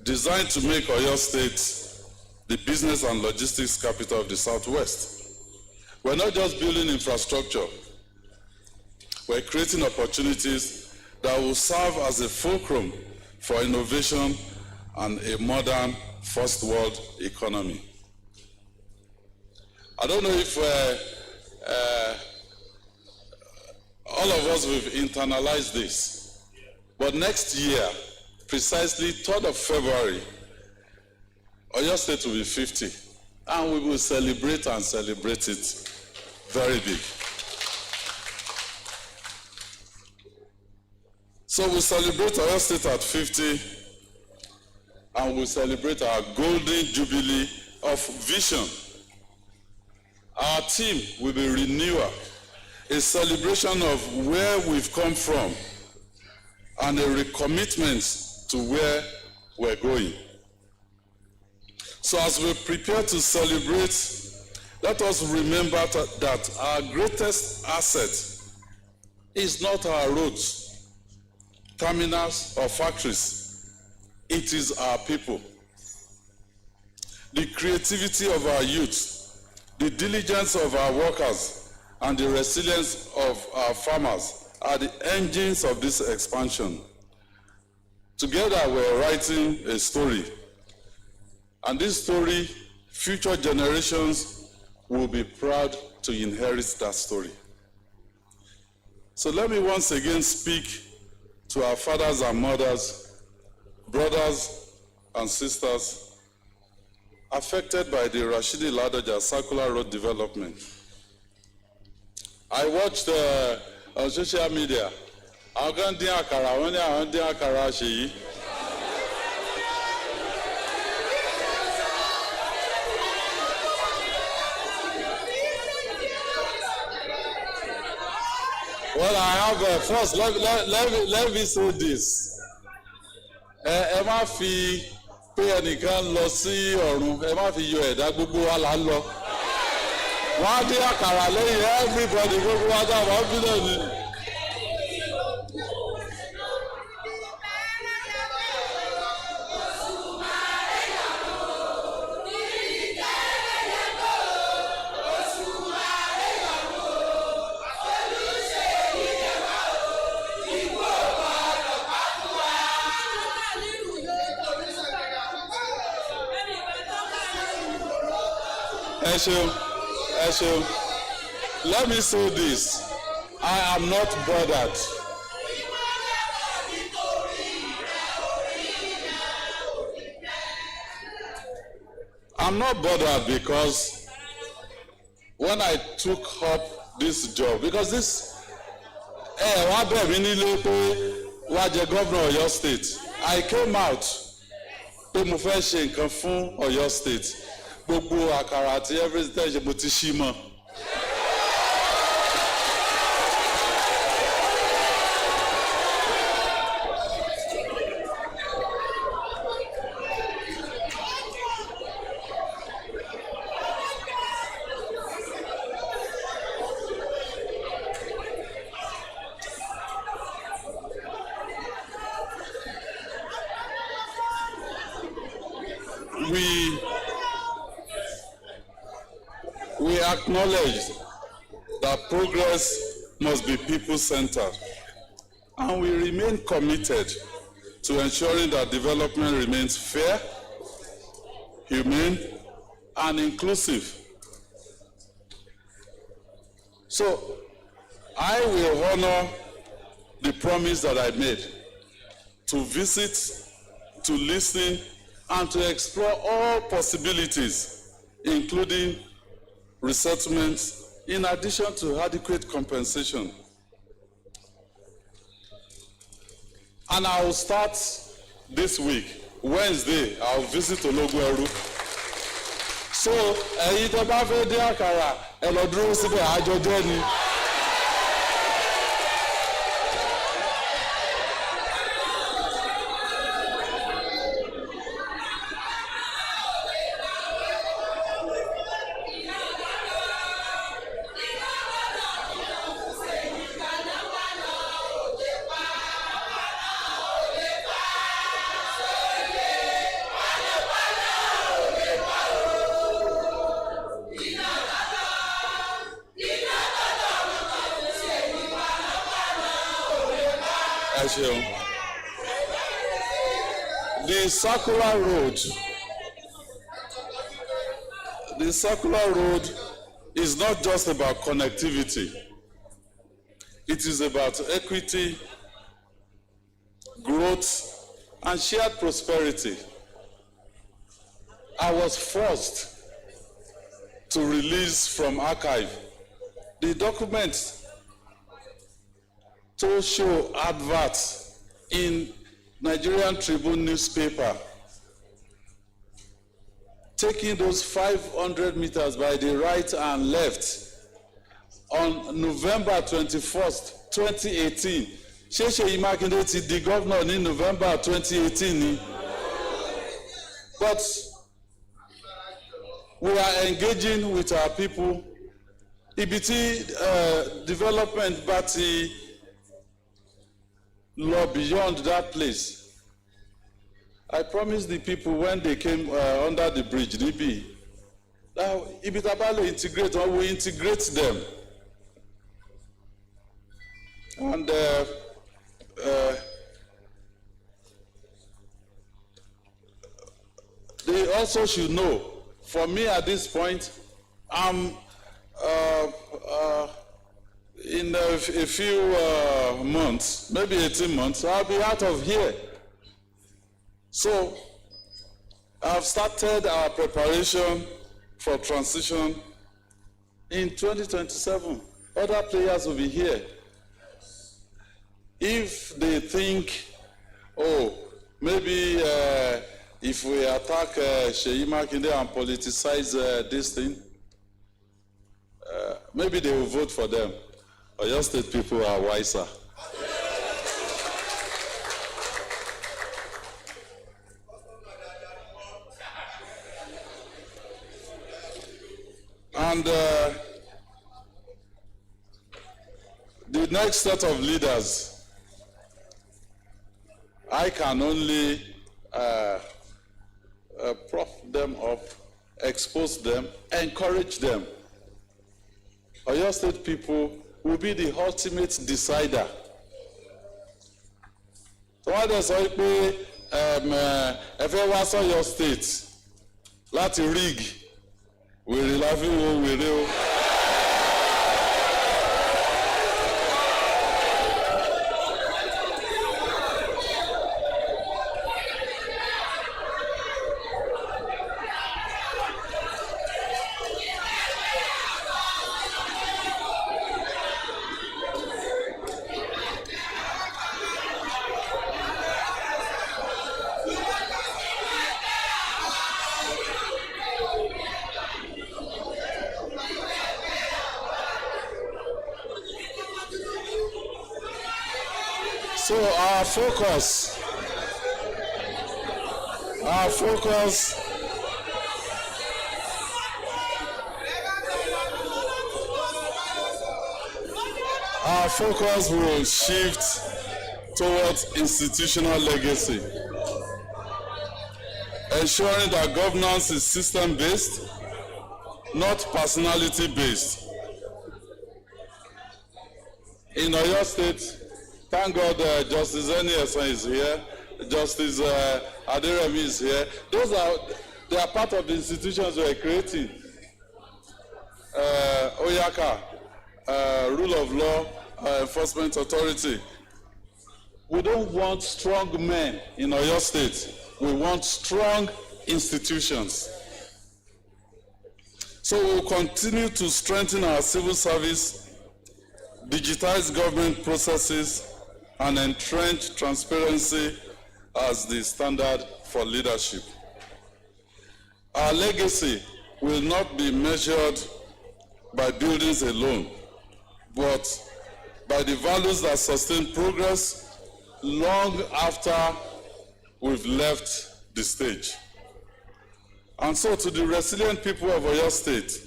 designed to make Oyo State the business and logistics capital of the Southwest. We're not just building infrastructure, we're creating opportunities that will serve as a fulcrum for innovation and a modern first world economy. I don't know if all of us have internalized this, but next year, precisely 3rd of February, Oyo State will be 50, and we will celebrate and celebrate it very big. So we celebrate Oyo State at 50, and we celebrate our golden jubilee of vision. Our theme will be renewal, a celebration of where we've come from and a recommitment to where we're going. So as we prepare to celebrate, let us remember that our greatest asset is not our roads, terminals, or factories. It is our people. The creativity of our youth, the diligence of our workers, and the resilience of our farmers are the engines of this expansion. Together, we're writing a story. And this story, future generations will be proud to inherit that story. So let me once again speak to our fathers and mothers, brothers and sisters affected by the Rashidi Ladoja Circular Road development. I watched on social media, àwọn kan dín àkàrà, wọ́n ní àwọn dín àkàrà Seyi. Well, I have first. Let me say this. Ẹ má fi pé ẹnìkan lọ sí ọ̀run. Ẹ má fi yọ ẹ̀dá gbogbo wa là ń lọ. Wọ́n á dín àkàrà lẹ́yìn everybody gbogbo wa dábàá bí náà ni. Esho, let me say this. I am not bothered. I'm not bothered because when I took up this job, because this, wá bẹ̀ mí nílé pé wá jẹ governor Ọ̀yọ́ State. I came out pé mo fẹ́ ṣe nǹkan fún Ọ̀yọ́ State. Gbogbo àkàrà àti everything ṣe mo ti ṣí mọ́. We acknowledge that progress must be people-centered, and we remain committed to ensuring that development remains fair, humane, and inclusive. So, I will honor the promise that I made to visit, to listen, and to explore all possibilities, including resettlement, in addition to adequate compensation. And I will start this week. Wednesday, I will visit Ologuneru. So, ẹ̀yin tó bá fẹ́ dín àkàrà, ẹ lọ dúró síbẹ̀ àjọ jẹ́ ni. The circular road is not just about connectivity. It is about equity, growth, and shared prosperity. I was forced to release from archive the documents to show adverts in Nigerian Tribune newspaper, taking those 500 meters by the right and left on November 21st, 2018. Seyi Makinde ti di governor in November 2018. But we are engaging with our people. Ibiti development, but law beyond that place. I promised the people when they came under the bridge, Nibi, Ibitabalo integrate, or we integrate them. And they also should know, for me at this point, I'm in a few months, maybe 18 months, I'll be out of here. So I've started our preparation for transition in 2027. Other players will be here. If they think, oh, maybe if we attack Seyi Makinde and politicize this thing, maybe they will vote for them. Oyo State people are wiser. And the next set of leaders, I can only prop them up, expose them, encourage them. Oyo State people will be the ultimate decider. So why does I pay if I was Oyo State, láti rig, wèrè la fi wo wèrè o. So our focus will shift towards institutional legacy, ensuring that governance is system-based, not personality-based. In Oyo State, thank God Justice Eniyesan is here, Justice Aderemi is here. They are part of the institutions we are creating. Oyaka, rule of law, enforcement authority. We don't want strong men in Oyo State. We want strong institutions. So we will continue to strengthen our civil service, digitize government processes, and entrench transparency as the standard for leadership. Our legacy will not be measured by buildings alone, but by the values that sustain progress long after we've left the stage. And so to the resilient people of Oyo State,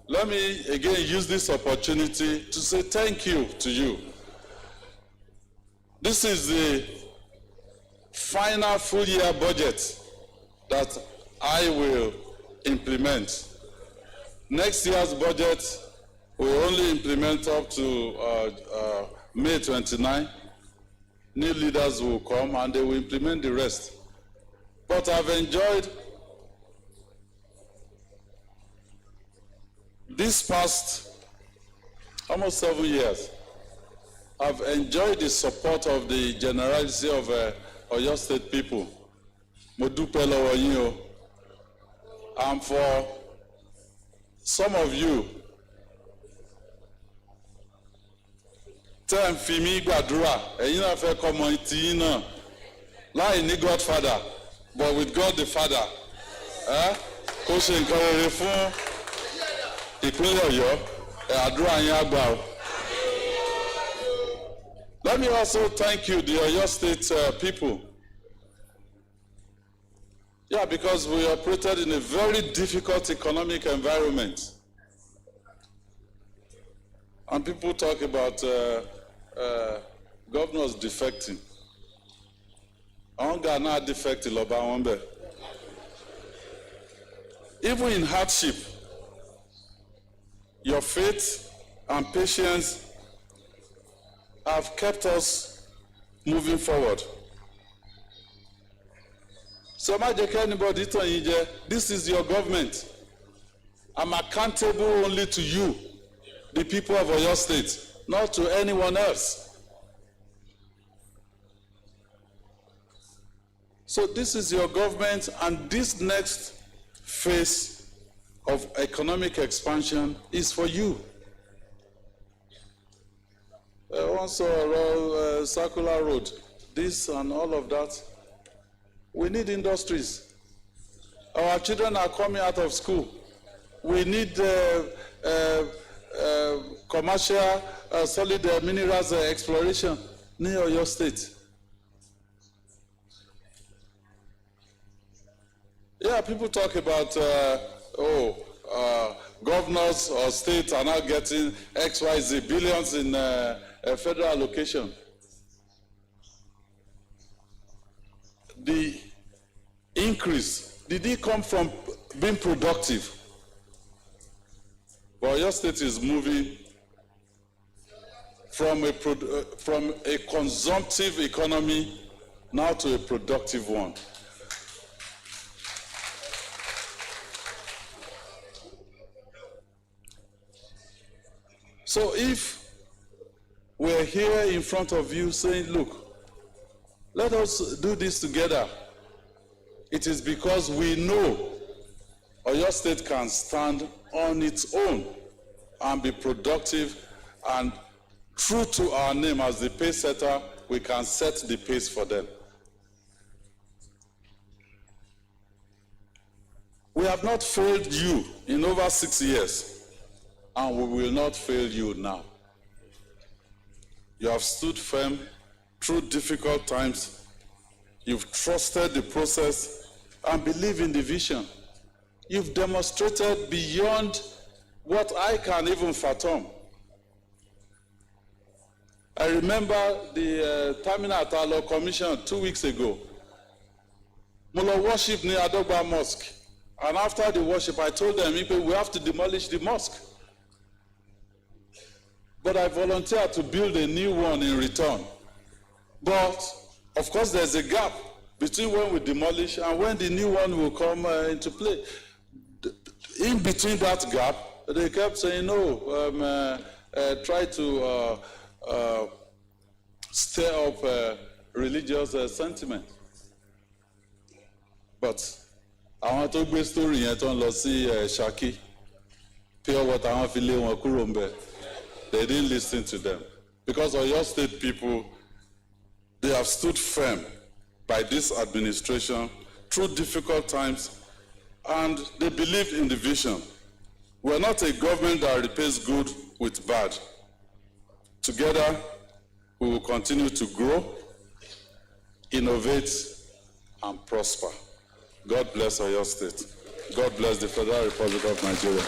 let me again use this opportunity to say thank you to you. This is the final full year budget that I will implement. Next year's budget will only implement up to May 29. new leaders will come and they will implement the rest. But I've enjoyed this past almost 7 years. I've enjoyed the support of the generality of Oyo State people. Mo dúpẹ́ lọ́wọ́ yín o. And for some of you, tẹ́ ń fi mí gbàdúrà, ẹ̀yin náà fẹ́ kọ́ ọmọ ti yín náà, láì ní Godfather, but with God the Father. Kó ṣe nǹkan rere fún ìpínlẹ̀ Ọ̀yọ́, àdúrà yín á gbà o. Let me also thank you, the Oyo State people. Yeah, because we operated in a very difficult economic environment. And people talk about governors defecting. Àwọn Ghana defect lọ́ba wọn bẹ̀. Even in hardship, your faith and patience have kept us moving forward. So má jẹ́ kí anybody tàn yín jẹ. This is your government. I'm accountable only to you, the people of Oyo State, not to anyone else. So this is your government, and this next phase of economic expansion is for you. Once circular road, this and all of that. We need industries. Our children are coming out of school. We need commercial solid minerals exploration near Oyo State. Yeah, people talk about governors or states are now getting XYZ billions in federal allocation. The increase, did it come from being productive? Well, your state is moving from a consumptive economy now to a productive one. So if we're here in front of you saying, look, let us do this together, it is because we know Oyo State can stand on its own and be productive, and true to our name as the pace setter, we can set the pace for them. We have not failed you in over 6 years, and we will not fail you now. You have stood firm through difficult times. You've trusted the process and believe in the vision. You've demonstrated beyond what I can even fathom. I remember the Terminal at Aloore Commission 2 weeks ago. Mulo worship near Adogba Mosque. And after the worship, I told them, we have to demolish the mosque. But I volunteered to build a new one in return. But, of course, there's a gap between when we demolish and when the new one will come into play. In between that gap, they kept saying, no, try to stir up religious sentiment. But I want to gbé story yẹn tó ń lọ sí Ṣakí, pure water àwọn fi lé wọn kúrò ńbẹ̀. They didn't listen to them. Because Oyo State people, they have stood firm by this administration through difficult times, and they believed in the vision. We're not a government that repays good with bad. Together, we will continue to grow, innovate, and prosper. God bless Oyo State. God bless the Federal Republic of Nigeria.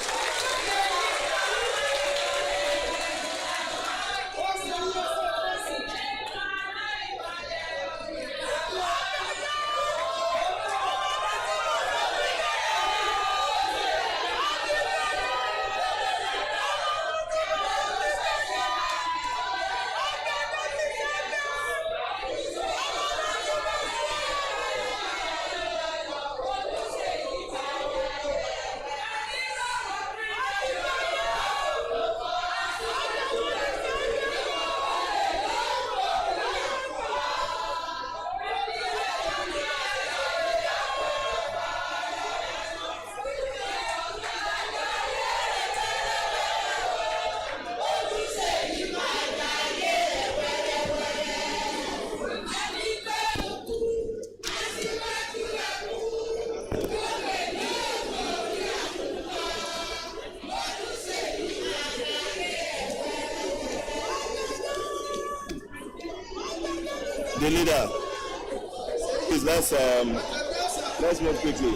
The leader. Please, let's move quickly.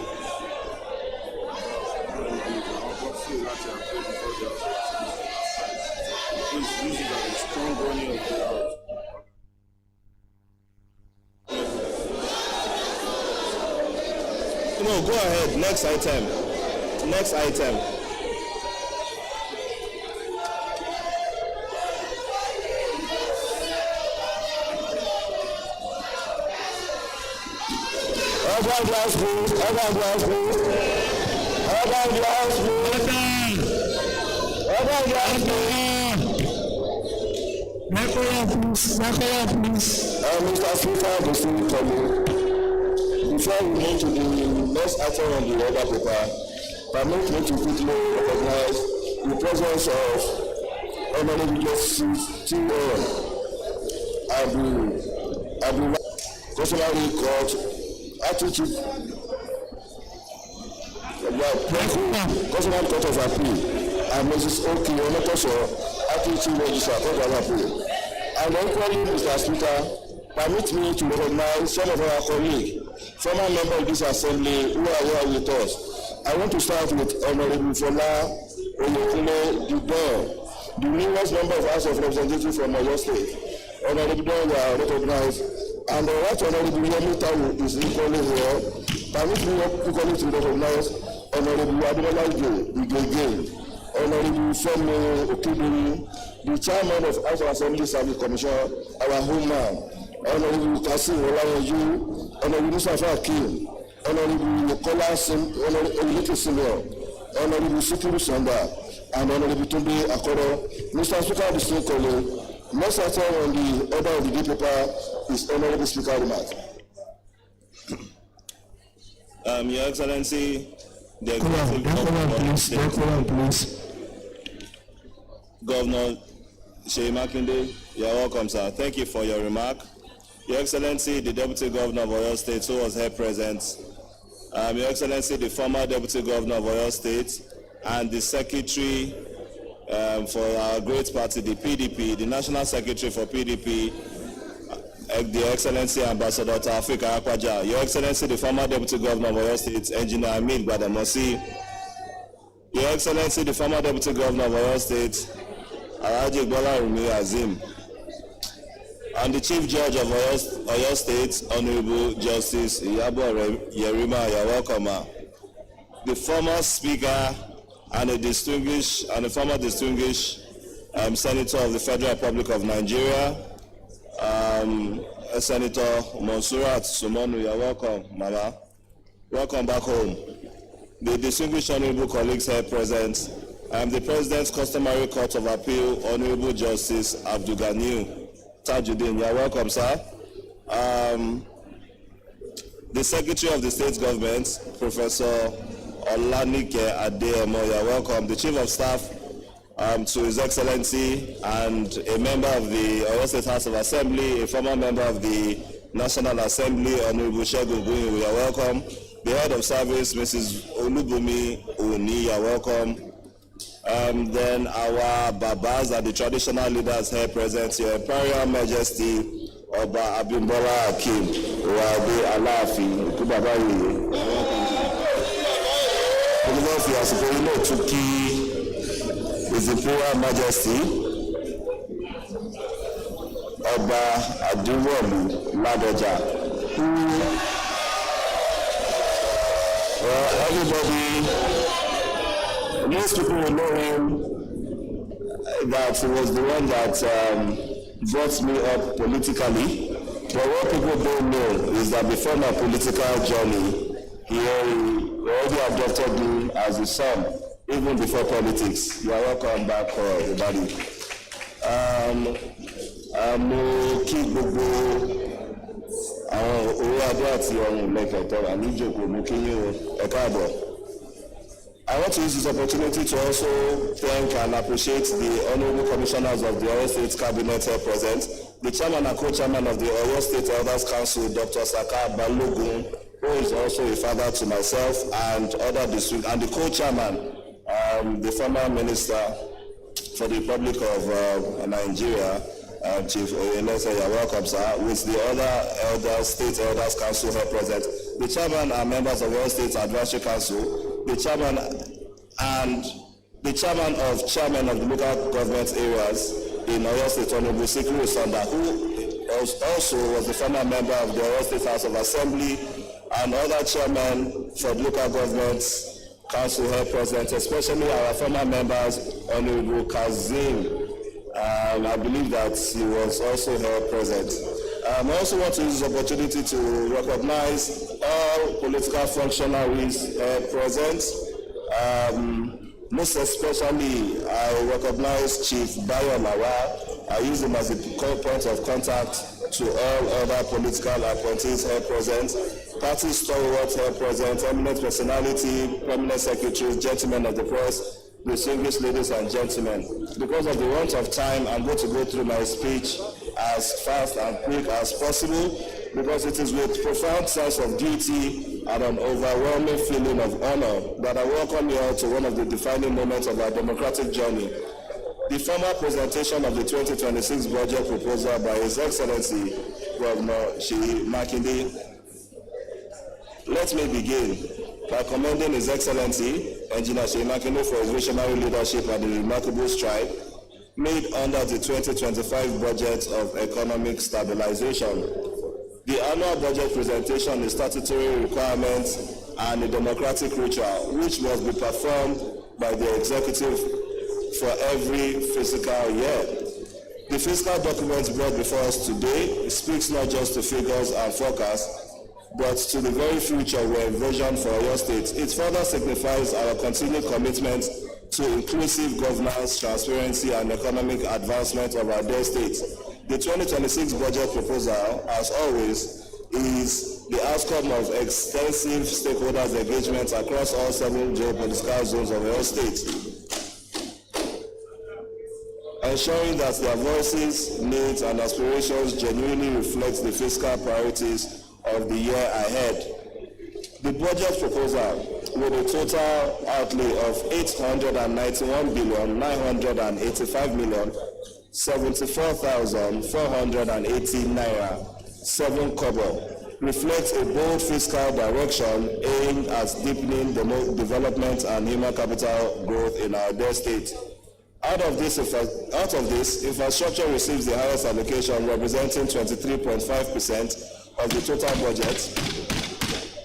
No, go ahead. Next item. Next item. Urban glass please. Urban glass please. Urban glass please. Urban glass please. Makoya please. Makoya please. Mr. Speaker, the city coming. Before we move to the next item on the order paper, permit me to quickly recognize the presence of Honorable Justice T.O. Abu Customary Court Attitude Customary Court of Appeal and Mrs. Oki Onotoso Attitude Registrar Court of Appeal. And equally, Mr. Speaker, permit me to recognize some of our colleagues, former members of this assembly who are here with us. I want to start with Honorable Fola Oyekule Dudon, the newest member of House of Representatives from Oyo State. Honorable Dudon, you are recognized. And the right Honorable Yemi Tawu is equally here. Permit me equally to recognize Honorable Ademola Igege, Honorable Femi Okibiri, the chairman of House of Assembly Service Commission, our home man, Honorable Kasim Olayeju, Honorable Mustafa Akim, Honorable Nicola Olike Senior, Honorable Sikiru Sanda, and Honorable Tumbi Akoro. Mr. Speaker of the State College, next item on the order of the day paper is Honorable Speaker remark. Your Excellency, the Governor Seyi Makinde, you are welcome, sir. Thank you for your remark. Your Excellency, the Deputy Governor of Oyo State, who was here present. Your Excellency, the former Deputy Governor of Oyo State, and the Secretary for our great party, the PDP, the National Secretary for PDP, the Excellency Ambassador Taofik Akwaja. Your Excellency, the former Deputy Governor of Oyo State, Engineer Hamid Gbadamosi. Your Excellency, the former Deputy Governor of Oyo State, Alhaji Gbolarumi Azim. And the Chief Judge of Oyo State, Honorable Justice Iyabo Yerima, you are welcome. The former Speaker and a former distinguished Senator of the Federal Republic of Nigeria, Senator Monsurat Sumonu, you are welcome, Mama. Welcome back home. The distinguished honorable colleagues here present, I am the President's Customary Court of Appeal, Honorable Justice Abdul Ganiu Tajuddin. You are welcome, sir. The Secretary of the State Government, Professor Olanike Adeyemo, you are welcome. The Chief of Staff to His Excellency and a member of the Oyo State House of Assembly, a former member of the National Assembly, Honorable Segun Gunyu, you are welcome. The Head of Service, Mrs. Olubumi Oni, you are welcome. Then our Babas are the traditional leaders here present, Your Imperial Majesty, Oba Abimbola Akim, Wabi Alafi, Kubabayi. Tuki, His Imperial Majesty, Oba Aduwolu Ladoja, who everybody, most people will know him, that he was the one that brought me up politically. But what people don't know is that before my political journey, he already adopted me as his son, even before politics. You are welcome back, everybody. I want to use this opportunity to also thank and appreciate the honorable commissioners of the Oyo State Cabinet here present, the chairman and co-chairman of the Oyo State Elders Council, Dr. Saka Balogun, who is also a father to myself and other district, and the co-chairman, the former minister for the Republic of Nigeria, Chief Oyelese, you're welcome, sir. With the other state elders council here present, the chairman and members of Oyo State Advisory Council, the chairman of the local government areas in Oyo State, Honorable Sikiru Sonda, who also was the former member of the Oyo State House of Assembly, and other chairmen for the local government council here present, especially our former members, Honorable Kazim. I believe that he was also here present. I also want to use this opportunity to recognize all political functionaries present. Most especially, I recognize Chief Bayo Lawa. I use him as a point of contact to all other political appointees here present. Party stalwarts here present, eminent personality, prominent secretaries, gentlemen of the press, distinguished ladies and gentlemen. Because of the want of time, I'm going to go through my speech as fast and quick as possible, because it is with profound sense of duty and an overwhelming feeling of honor that I welcome you all to one of the defining moments of our democratic journey. The formal presentation of the 2026 budget proposal by His Excellency Governor Seyi Makinde. Let me begin by commending His Excellency Engineer Seyi Makinde for his visionary leadership and the remarkable stride made under the 2025 budget of economic stabilization. The annual budget presentation is statutory requirement and a democratic ritual which must be performed by the executive for every fiscal year. The fiscal document brought before us today speaks not just to figures and forecasts, but to the very future we envision for Oyo State. It further signifies our continued commitment to inclusive governance, transparency, and economic advancement of our dear state. The 2026 budget proposal, as always, is the outcome of extensive stakeholders' engagement across all 7 geopolitical zones of Oyo State, ensuring that their voices, needs, and aspirations genuinely reflect the fiscal priorities of the year ahead. The budget proposal, with a total outlay of 891,985,074,480 naira, 7 kobo, reflects a bold fiscal direction aimed at deepening the development and human capital growth in our dear state. Out of this, infrastructure receives the highest allocation, representing 23.5% of the total budget.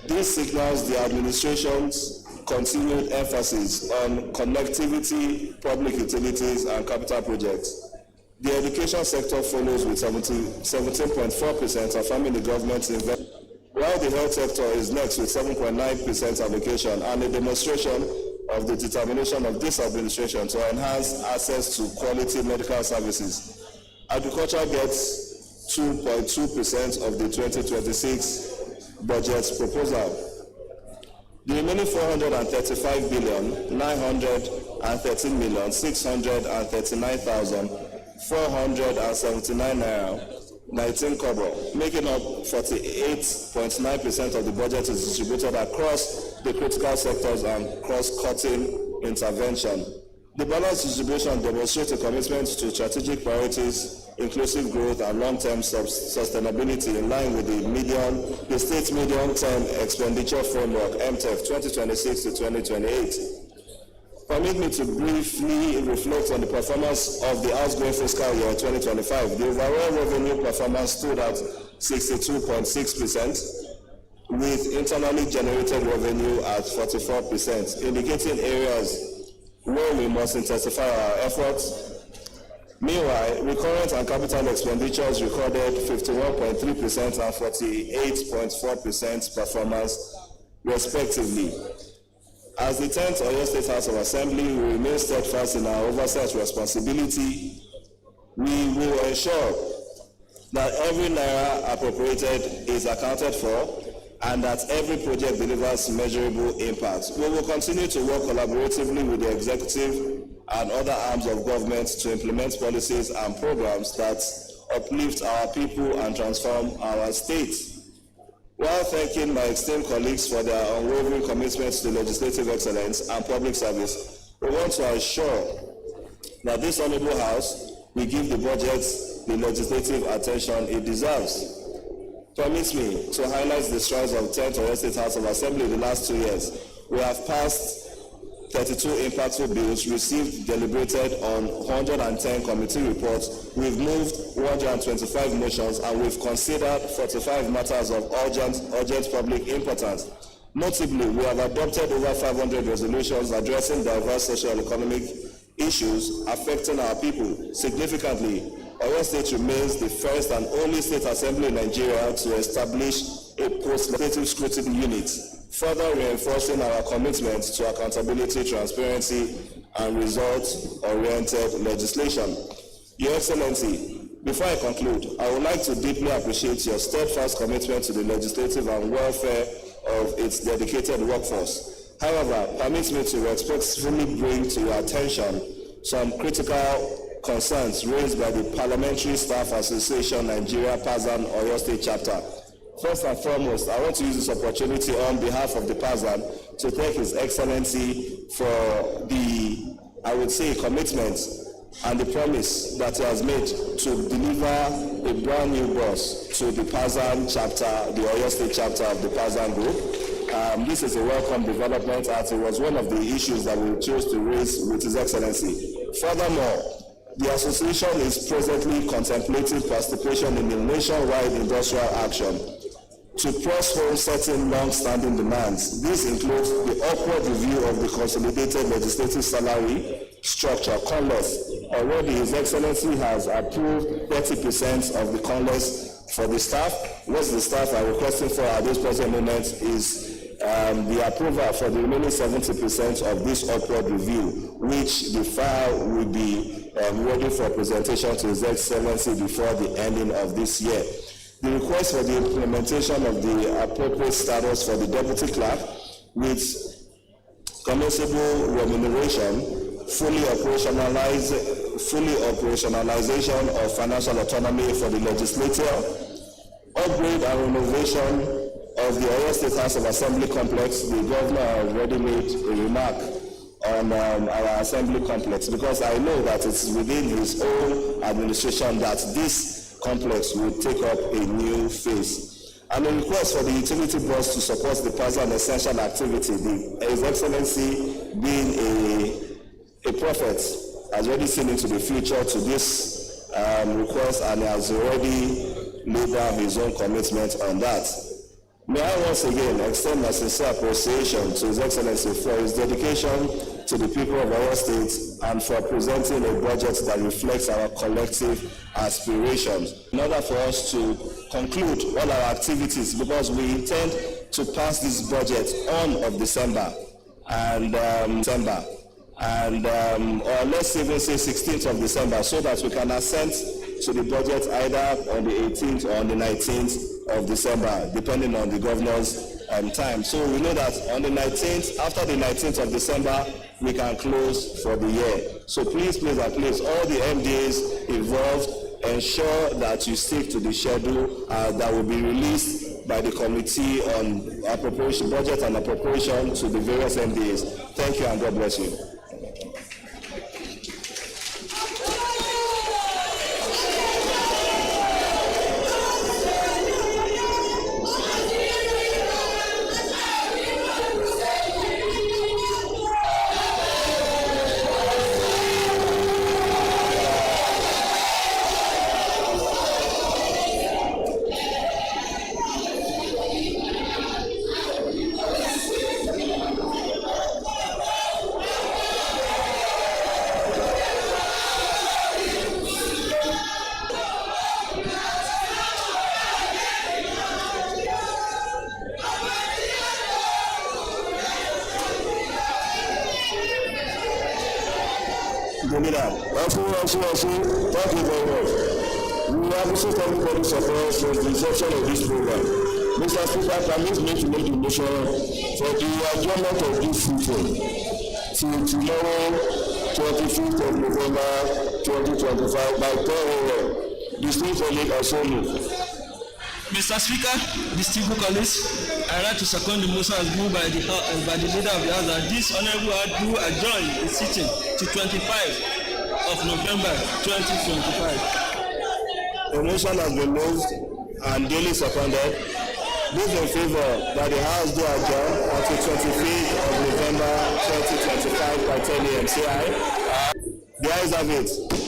This signals the administration's continued emphasis on connectivity, public utilities, and capital projects. The education sector follows with 17.4% affirming the government's investment, while the health sector is next with 7.9% allocation, and a demonstration of the determination of this administration to enhance access to quality medical services. Agriculture gets 2.2% of the 2026 budget proposal. The remaining 413,913,639,479 naira, 19 kobo, making up 48.9% of the budget, is distributed across the critical sectors and cross-cutting intervention. The balanced distribution demonstrates a commitment to strategic priorities, inclusive growth, and long-term sustainability in line with the state's medium-term expenditure framework, MTEF 2026 to 2028. Permit me to briefly reflect on the performance of the outgoing fiscal year 2025. The overall revenue performance stood at 62.6%, with internally generated revenue at 44%, indicating areas where we must intensify our efforts. Meanwhile, recurrent and capital expenditures recorded 51.3% and 48.4% performance, respectively. As the 10th Oyo State House of Assembly, we remain steadfast in our oversight responsibility. We will ensure that every naira appropriated is accounted for and that every project delivers measurable impact. We will continue to work collaboratively with the executive and other arms of government to implement policies and programs that uplift our people and transform our state. While thanking my esteemed colleagues for their unwavering commitment to legislative excellence and public service, we want to assure that this Honorable House will give the budget the legislative attention it deserves. Permit me to highlight the strides of 10th Oyo State House of Assembly in the last 2 years. We have passed 32 impactful bills, received, deliberated on 110 committee reports. We've moved 125 motions, and we've considered 45 matters of urgent public importance. Notably, we have adopted over 500 resolutions addressing diverse social and economic issues affecting our people. Significantly, Oyo State remains the first and only state assembly in Nigeria to establish a post-legislative scrutiny unit, further reinforcing our commitment to accountability, transparency, and results-oriented legislation. Your Excellency, before I conclude, I would like to deeply appreciate your steadfast commitment to the legislative and welfare of its dedicated workforce. However, permit me to respectfully bring to your attention some critical concerns raised by the Parliamentary Staff Association Nigeria PASAN Oyo State Chapter. First and foremost, I want to use this opportunity on behalf of the PASAN to thank His Excellency for the, I would say, commitment and the promise that he has made to deliver a brand new bus to the PASAN chapter, the Oyo State chapter of the PASAN group. This is a welcome development, as it was one of the issues that we chose to raise with His Excellency. Furthermore, the association is presently contemplating participation in a nationwide industrial action to press home certain long-standing demands. This includes the upward review of the consolidated legislative salary structure, CONLES. Already, His Excellency has approved 30% of the CONLES for the staff. What the staff are requesting for at this present moment is the approval for the remaining 70% of this upward review, which the file will be ready for presentation to His Excellency before the ending of this year. The request for the implementation of the appropriate status for the deputy clerk with commensable remuneration, fully operationalization of financial autonomy for the legislature, upgrade and renovation of the Oyo State House of Assembly complex. The governor has already made a remark on our assembly complex, because I know that it's within his own administration that this complex will take up a new phase. And a request for the utility bus to support the PASAN essential activity. His Excellency, being a prophet, has already seen into the future to this request, and has already laid down his own commitment on that. May I once again extend my sincere appreciation to His Excellency for his dedication to the people of Oyo State and for presenting a budget that reflects our collective aspirations. In order for us to conclude all our activities, because we intend to pass this budget on of December, or let's even say 16th of December, so that we can assent to the budget either on the 18th or on the 19th of December, depending on the governor's time. So we know that on the 19th, after the 19th of December, we can close for the year. So please, all the MDAs involved, ensure that you stick to the schedule that will be released by the Committee on Appropriation, Budget and Appropriation to the various MDAs. Thank you, and God bless you. Thank you very much. We appreciate everybody's support since the inception of this program. Mr. Speaker, permit me to make a motion for the adjournment of this session till tomorrow, 25th of November 2025 by 10 a.m. Distinguished colleague, I so move. Mr. Speaker, distinguished colleagues, I like to second the motion as moved by the leader of the House that this honourable House do adjourn the sitting to 25 of November 2025. The motion has been moved and duly seconded. Those in favor that the House do adjourn until 25th of November 2025 by 10 a.m. Say aye. The ayes have it.